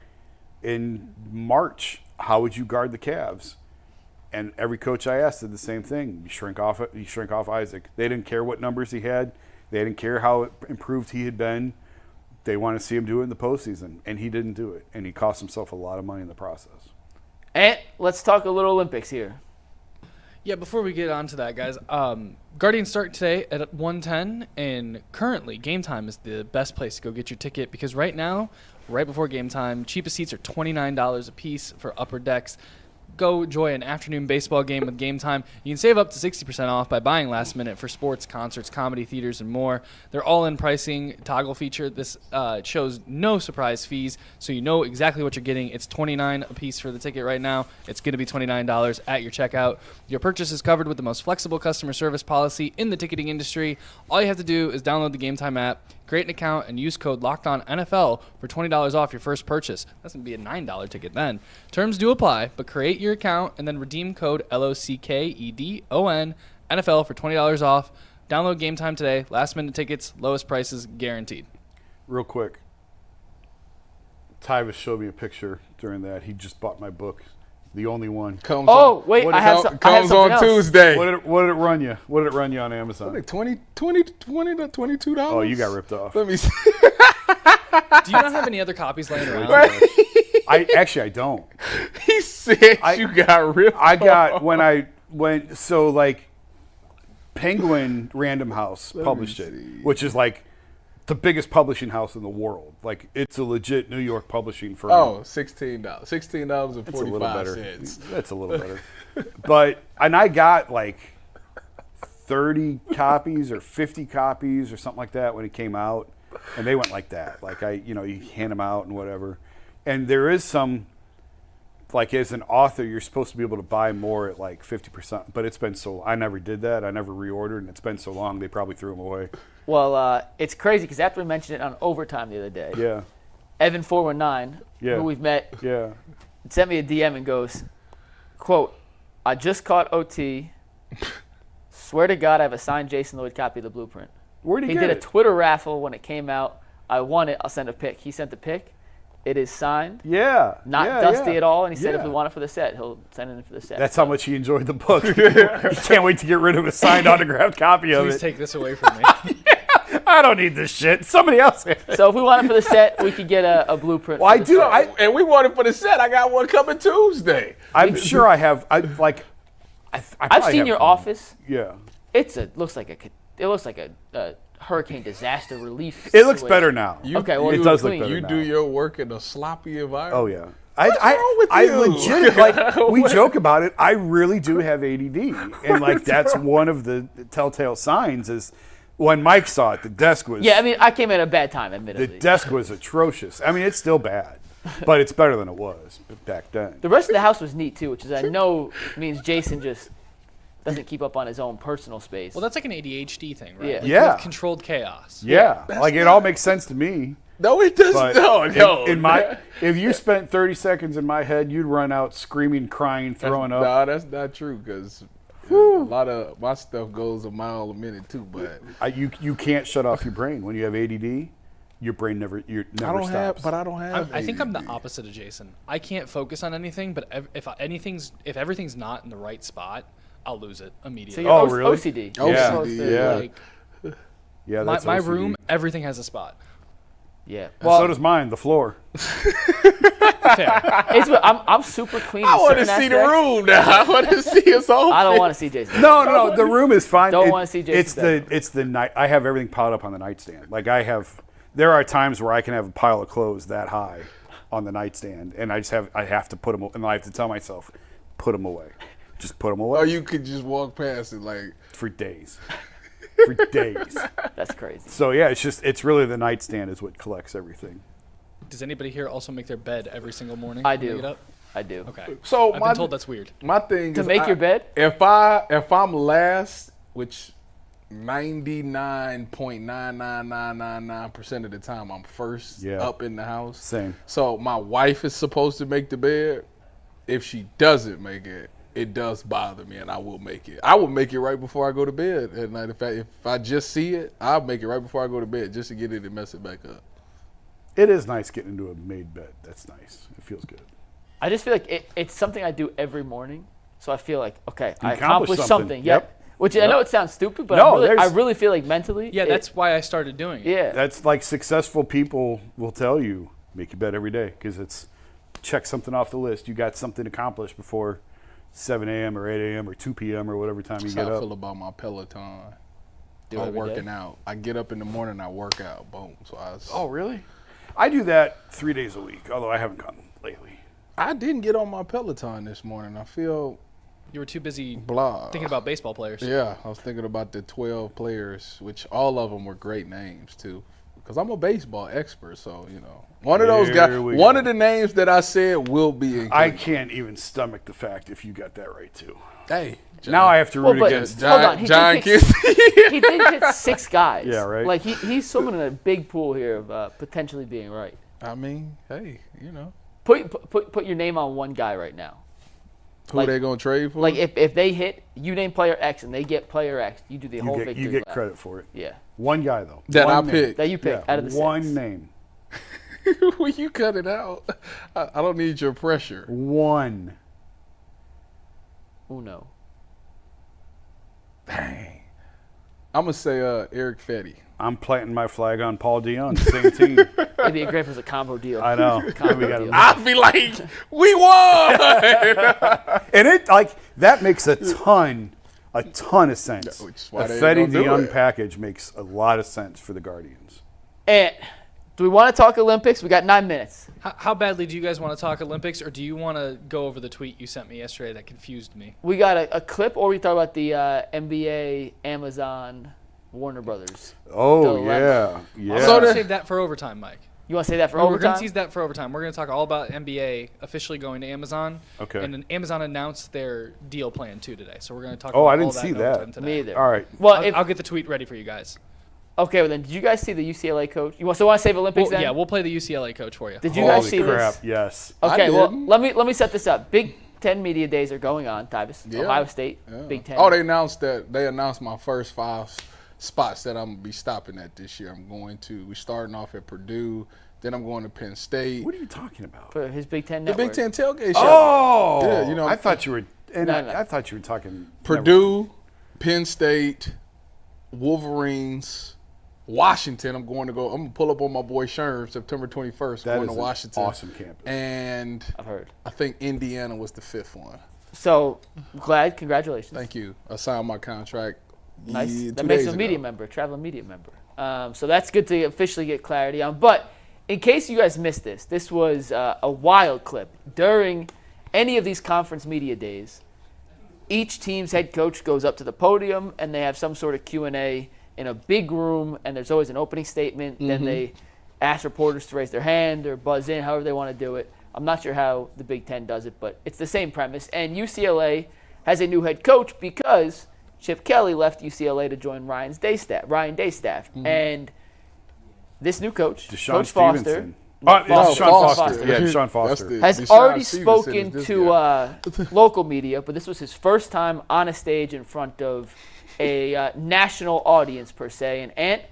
in March. How would you guard the Cavs? And every coach I asked did the same thing. You shrink off Isaac. They didn't care what numbers he had. They didn't care how improved he had been. They wanted to see him do it in the postseason, and he didn't do it. And he cost himself a lot of money in the process. And let's talk a little Olympics here. Yeah, before we get on to that, guys, Guardians start today at 1:10, and currently Game Time is the best place to go get your ticket because right now, right before game time, cheapest seats are $29 a piece for upper decks. Go enjoy an afternoon baseball game with Game Time. You can save up to 60% off by buying last minute for sports, concerts, comedy, theaters, and more. They're all-in pricing toggle feature. This shows no surprise fees, so you know exactly what you're getting. It's $29 a piece for the ticket right now. It's going to be $29 at your checkout. Your purchase is covered with the most flexible customer service policy in the ticketing industry. All you have to do is download the Game Time app, create an account, and use code LOCKEDONNFL for $20 off your first purchase. That's going to be a $9 ticket then. Terms do apply, but create your account and then redeem code LOCKEDON NFL for $20 off. Download Game Time today. Last minute tickets, lowest prices guaranteed. Real quick, Tyvis showed me a picture during that. He just bought my book, the only one. Comes Wait, on, I have something comes on else. Tuesday. What did it run you? What did it run you on Amazon? Like $20 to $22. Oh, you got ripped off. Let me see. Do you not have any other copies laying around? I don't. He said you got ripped I got off. when I went so like Penguin Random House published it, which is like the biggest publishing house in the world. Like it's a legit New York publishing firm. Oh, $16. $16 and That's a little better. 45 cents. That's a little better. And I got like 30 copies or 50 copies or something like that when it came out, and they went like that. Like you hand them out and whatever. And there is some, like as an author, you're supposed to be able to buy more at like 50%. But it's been I never did that. I never reordered, and it's been so long they probably threw them away. Well, it's crazy because after we mentioned it on Overtime the other day, Yeah. Evan 419, who we've met, Yeah. sent me a DM and goes, quote, I just caught OT. Swear to God I have a signed Jason Lloyd copy of the blueprint. Where'd he He get did a it? Twitter raffle when it came out. I won it. I'll send a pic. He sent the pic. It is signed. Yeah. Not yeah, dusty yeah. at all. And he said if Yeah. we want it for the set, he'll send it in for the set. That's how much he enjoyed the book. He can't wait to get rid of a signed autographed copy of Please it. take this away from me. I don't need this shit. Somebody else. So if we want it for the set, we could get a blueprint. Well, for I the do. set. And we wanted for the set. I got one coming Tuesday. I'm sure I have. I've I've seen your office. Yeah. It looks like a hurricane disaster relief. It looks situation. better now. Okay, well, it you does were look clean. better You now. do your work in a sloppy environment. Oh yeah. What's wrong with I you? legit like we joke about it. I really do have ADD, and like that's one of the telltale signs. Is when Mike saw it, the desk was Yeah, I mean, I came at a bad time, the admittedly. desk was atrocious. I mean, it's still bad, but it's better than it was back then. The rest of the house was neat too, which is I know means Jason just doesn't keep up on his own personal space. Well, that's like an ADHD thing, right? Yeah. Like you Yeah. have controlled chaos. Yeah, like it all makes sense to me. No, it doesn't. But No. if you spent 30 seconds in my head, you'd run out screaming, crying, throwing up. No, that's not true because A lot of my stuff goes a mile a minute too, but You can't shut off your brain when you have ADD. Your brain never stops. I don't have. I think I'm the ADD. opposite of Jason. I can't focus on anything, but if everything's not in the right spot, I'll lose it So immediately. you're really? OCD. Yeah. You're supposed to, Yeah. Like Yeah, my that's my OCD. room, everything has a spot. Yeah. And so does mine. The floor. Fair. I'm super clean. I in want to certain see the aspects. room now. I want to see his whole. I don't want to see Jason. No. The room is fine. Don't wanna see Jason's bedroom. It's the night. I have everything piled up on the nightstand. Like there are times where I can have a pile of clothes that high on the nightstand, and I have to put them, and I have to tell myself, put them away. Just put them away. Or you could just walk past it like. For days. For days. That's crazy. So yeah, it's really the nightstand is what collects everything. Does anybody here also make their bed every single morning? I when they do. get up? I do. Okay. So I've been told that's weird. My thing To is make your bed? If I'm last, which 99.99999% of the time I'm first up in the house. Same. So my wife is supposed to make the bed. If she doesn't make it, it does bother me, and I will make it. I will make it right before I go to bed at night. If I just see it, I'll make it right before I go to bed just to get it and mess it back up. It is nice getting into a made bed. That's nice. It feels good. I just feel like it's something I do every morning. So I feel like, okay, I accomplished accomplished something. something. Yep. Which I know it sounds stupid, but No, I there's- really feel like mentally. Yeah, that's why I started doing it. Yeah. That's like successful people will tell you, make your bed every day because it's check something off the list. You got something accomplished before 7 a.m. or 8 a.m. or 2 p.m. or whatever time you That's get how I up. feel about my Peloton. Do it I'm every working day? out. I get up in the morning, I work out. Boom. So Really? I do that 3 days a week, although I haven't gone lately. I didn't get on my Peloton this morning. I feel You were too busy blah. thinking about baseball players. Yeah, I was thinking about the 12 players, which all of them were great names too. Because I'm a baseball expert, so one of those guys. Here we One go. of the names that I said will be in. I Cleveland. can't even stomach the fact if you got that right too. Hey, Now I have to root but- against. Hold on, he John did pick- Kinsey. he did hit 6 guys. Yeah, right. Like he's swimming in a big pool here of potentially being right. I mean, hey, Put your name on one guy right now. who Like- they gonna trade for? Like if they hit, you name player X and they get player X, you do the whole victory You get lap. credit for it. Yeah, One guy though. That One I name. picked. that you pick out of the one 6. name. Will you cut it out? I don't need your pressure. One. Uno. Dang. I'm gonna say Eric Fetty. I'm planting my flag on Paul Dion. Same team. It'd be great if it was a combo deal. I know. Combo We got deal. him. I'd be like, we won. And it that makes a ton of sense. Which is The why they ain't Fetty gonna do Dion it. package makes a lot of sense for the Guardians. And do we want to talk Olympics? We got 9 minutes. How badly do you guys want to talk Olympics, or do you want to go over the tweet you sent me yesterday that confused me? We got a clip, or we talk about the NBA, Amazon, Warner Brothers. Oh Dilemma. yeah, I'm yeah. going to save that for overtime, Mike. You want to say that for We're going to overtime? tease that for overtime. We're going to talk all about NBA officially going to Amazon. Okay. And then Amazon announced their deal plan too today, so we're going to talk. Oh, about I didn't all that see in that. overtime today. Me either. All right. Well, I'll get the tweet ready for you guys. okay. Well, then, did you guys see the UCLA coach? You want to save Olympics then? Yeah, we'll play the UCLA coach for you. Did you guys Holy see crap! this? Yes. Okay. I Well, didn't. let me set this up. Big Ten media days are going on. Davis, Yeah. Ohio State, Yeah. Big Ten. Oh, they announced my first 5 spots that I'm gonna be stopping at this year. We're starting off at Purdue, then I'm going to Penn State. What are you talking about? for his Big Ten The network. Big Ten tailgate show. Oh, Yeah, I thought you were. And No, no. I thought you were talking Purdue, Penn State, Wolverines, Washington. I'm gonna pull up on my boy Sherm September 21st. That going is to an Washington. awesome campus. And I've heard. I think Indiana was the 5th one. So glad. Congratulations. Thank you. I signed my contract. Nice. 2 That makes days you a ago. media member, traveling media member. So that's good to officially get clarity on. But in case you guys missed this was a wild clip. During any of these conference media days, each team's head coach goes up to the podium and they have some sort of Q&A in a big room, and there's always an opening statement. Then they ask reporters to raise their hand or buzz in, however they want to do it. I'm not sure how the Big Ten does it, but it's the same premise. And UCLA has a new head coach because Chip Kelly left UCLA to join Ryan Daystaff. And this new coach, Deshaun Coach Foster, Stevenson. It's Sean Foster. Foster. Yeah, Sean Foster. Has Deshaun already Stevenson spoken is this to guy. local media, but this was his first time on a stage in front of a national audience, per se. And Ant,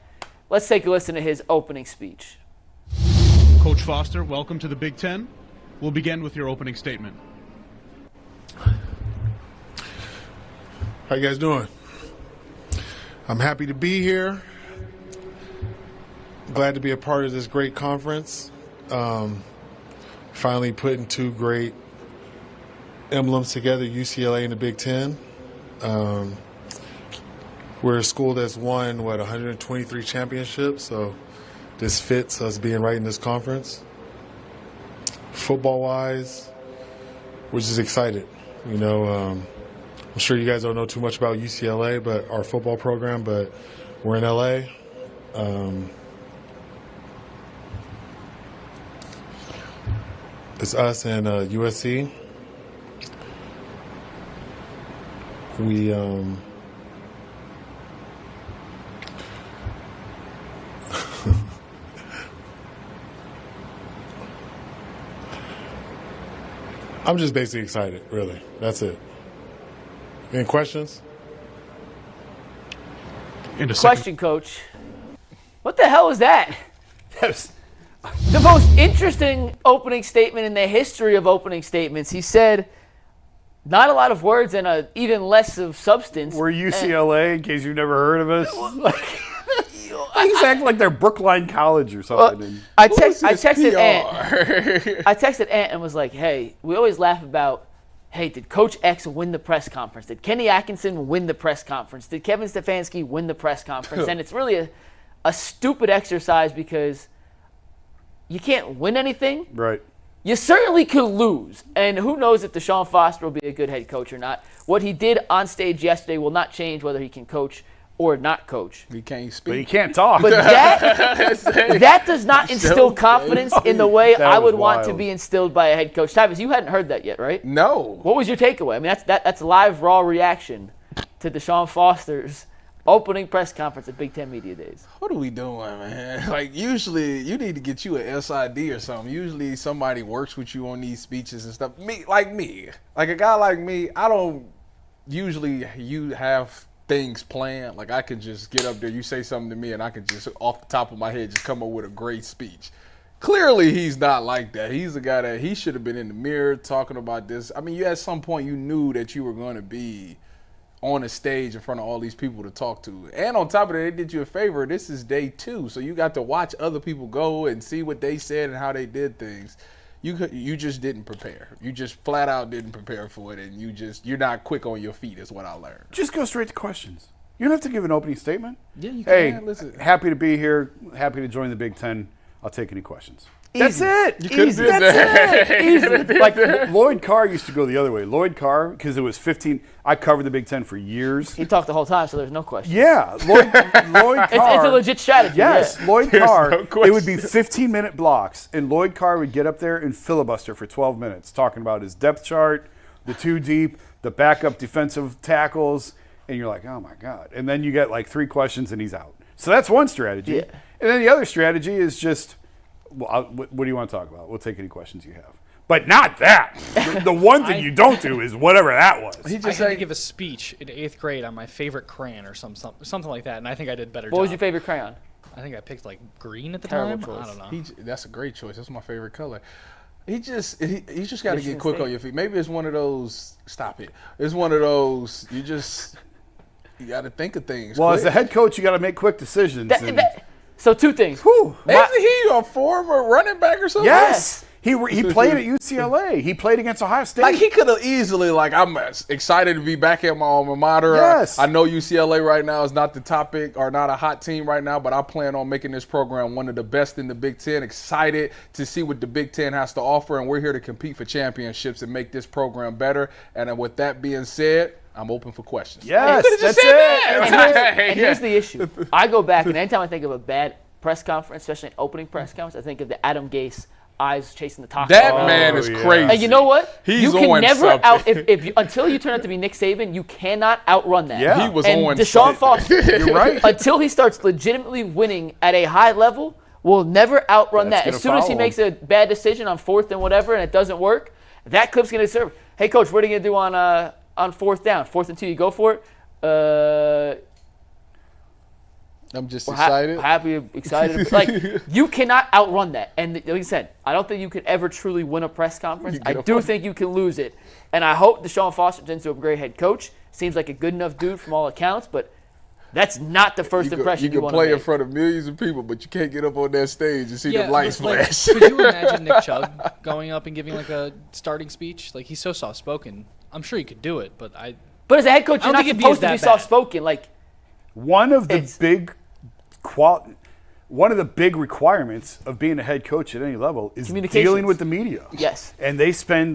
let's take a listen to his opening speech. Coach Foster, welcome to the Big Ten. We'll begin with your opening statement. How you guys doing? I'm happy to be here. Glad to be a part of this great conference. Finally putting two great emblems together, UCLA and the Big Ten. We're a school that's won, 123 championships, so this fits us being right in this conference. Football-wise, we're just excited. I'm sure you guys don't know too much about UCLA, but our football program, but we're in LA. It's us and USC. I'm just basically excited, really. That's it. Any questions? Question, Coach. What the hell is that? The most interesting opening statement in the history of opening statements. He said not a lot of words and even less of substance. We're UCLA, in case you've never heard of us. He's acting like they're Brookline College or something. I texted Ant. I texted Ant and was like, hey, we always laugh about, hey, did Coach X win the press conference? Did Kenny Atkinson win the press conference? Did Kevin Stefanski win the press conference? And it's really a stupid exercise because you can't win anything. Right. You certainly could lose. And who knows if Deshaun Foster will be a good head coach or not. What he did on stage yesterday will not change whether he can coach or not coach. He can't speak. But he can't talk. But that does not instill confidence in the way I would want to be instilled by a head coach. Tyvus, you hadn't heard that yet, right? No. What was your takeaway? I mean, that's live, raw reaction to Deshaun Foster's opening press conference at Big Ten Media Days. What are we doing, man? Like, usually, you need to get you an SID or something. Usually, somebody works with you on these speeches and stuff. Me. Like a guy like me, I don't usually have things planned. Like, I could just get up there, you say something to me, and I could just, off the top of my head, just come up with a great speech. Clearly, he's not like that. He's a guy that he should have been in the mirror talking about this. I mean, you at some point, you knew that you were going to be on a stage in front of all these people to talk to. And on top of that, they did you a favor. This is day 2, so you got to watch other people go and see what they said and how they did things. You just didn't prepare. You just flat out didn't prepare for it, and you're not quick on your feet is what I learned. Just go straight to questions. You don't have to give an opening statement. Yeah, you hey, can. Listen. Happy to be here. Happy to join the Big Ten. I'll take any questions. Easy. That's it. You could have did That's that. it. Easy. Like Lloyd Carr used to go the other way. Lloyd Carr, because it was 15. I covered the Big Ten for years. He talked the whole time, so there's no question. Yeah, Lloyd Carr. It's a legit strategy. Yes, yeah. Lloyd Carr. No It would be 15-minute blocks, and Lloyd Carr would get up there and filibuster for 12 minutes, talking about his depth chart, the 2 deep, the backup defensive tackles, and you're like, oh my God. And then you get like 3 questions, and he's out. So that's one strategy. Yeah. And then the other strategy is just, well, what do you want to talk about? We'll take any questions you have. But not that. The one thing you don't do is whatever that was. He I just had to give a speech in 8th grade on my favorite crayon or something like that, and I think I did better. What was your favorite crayon? I think I picked like green at the Terrible time. choice. I don't know. That's a great choice. That's my favorite color. He just got to Michigan get quick State. on your feet. Maybe it's one of those. Stop it. It's one of those. You got to think of things. Well, quick. as the head coach, you got to make quick decisions. So 2 things. Isn't he a former running back or something? Yes. He played at UCLA. He played against Ohio State. Like, he could have easily, I'm excited to be back at my alma mater. Yes. I know UCLA right now is not the topic or not a hot team right now, but I plan on making this program one of the best in the Big Ten. Excited to see what the Big Ten has to offer, and we're here to compete for championships and make this program better. And with that being said, I'm open for questions. Yes, That's that's it. And here's the issue. I go back, and anytime I think of a bad press conference, especially an opening press conference, I think of the Adam Gase eyes chasing the taco. That man is yeah. crazy. And you know what? He's you can on never something. until you turn out to be Nick Saban, you cannot outrun that. Yeah. He was and on Deshaun something. Foster, You're right. until he starts legitimately winning at a high level, will never outrun That's that. As gonna soon as he follow makes a bad decision on 4th and whatever, and it doesn't work, that clip's going to serve. Hey, coach, what are you going to do on 4th down? 4th and 2, you go for it? I'm just excited. Happy, excited. Like, you cannot outrun that. And like I said, I don't think you can ever truly win a press conference. I do think you can lose it. And I hope Deshaun Foster turns into a great head coach. Seems like a good enough dude from all accounts, but that's not the first impression you can want play to in front of millions of people, but you can't get up on that stage and see the lights like, flash. Could you imagine Nick Chubb going up and giving like a starting speech? Like, he's so soft-spoken. I'm sure he could do it, but But as a head coach, you're don't not think it'd be supposed to that be bad. soft-spoken. Like, One of the big requirements of being a head coach at any level is Communications. dealing with the media. yes. And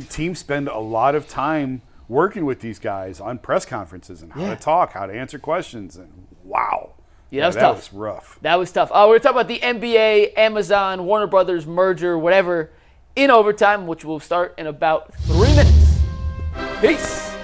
teams spend a lot of time working with these guys on press conferences and how to talk, how to answer questions, and wow. Yeah, that was that tough. was rough. That was tough. We're talking about the NBA, Amazon, Warner Brothers merger, whatever, in overtime, which will start in about 3 minutes. Peace.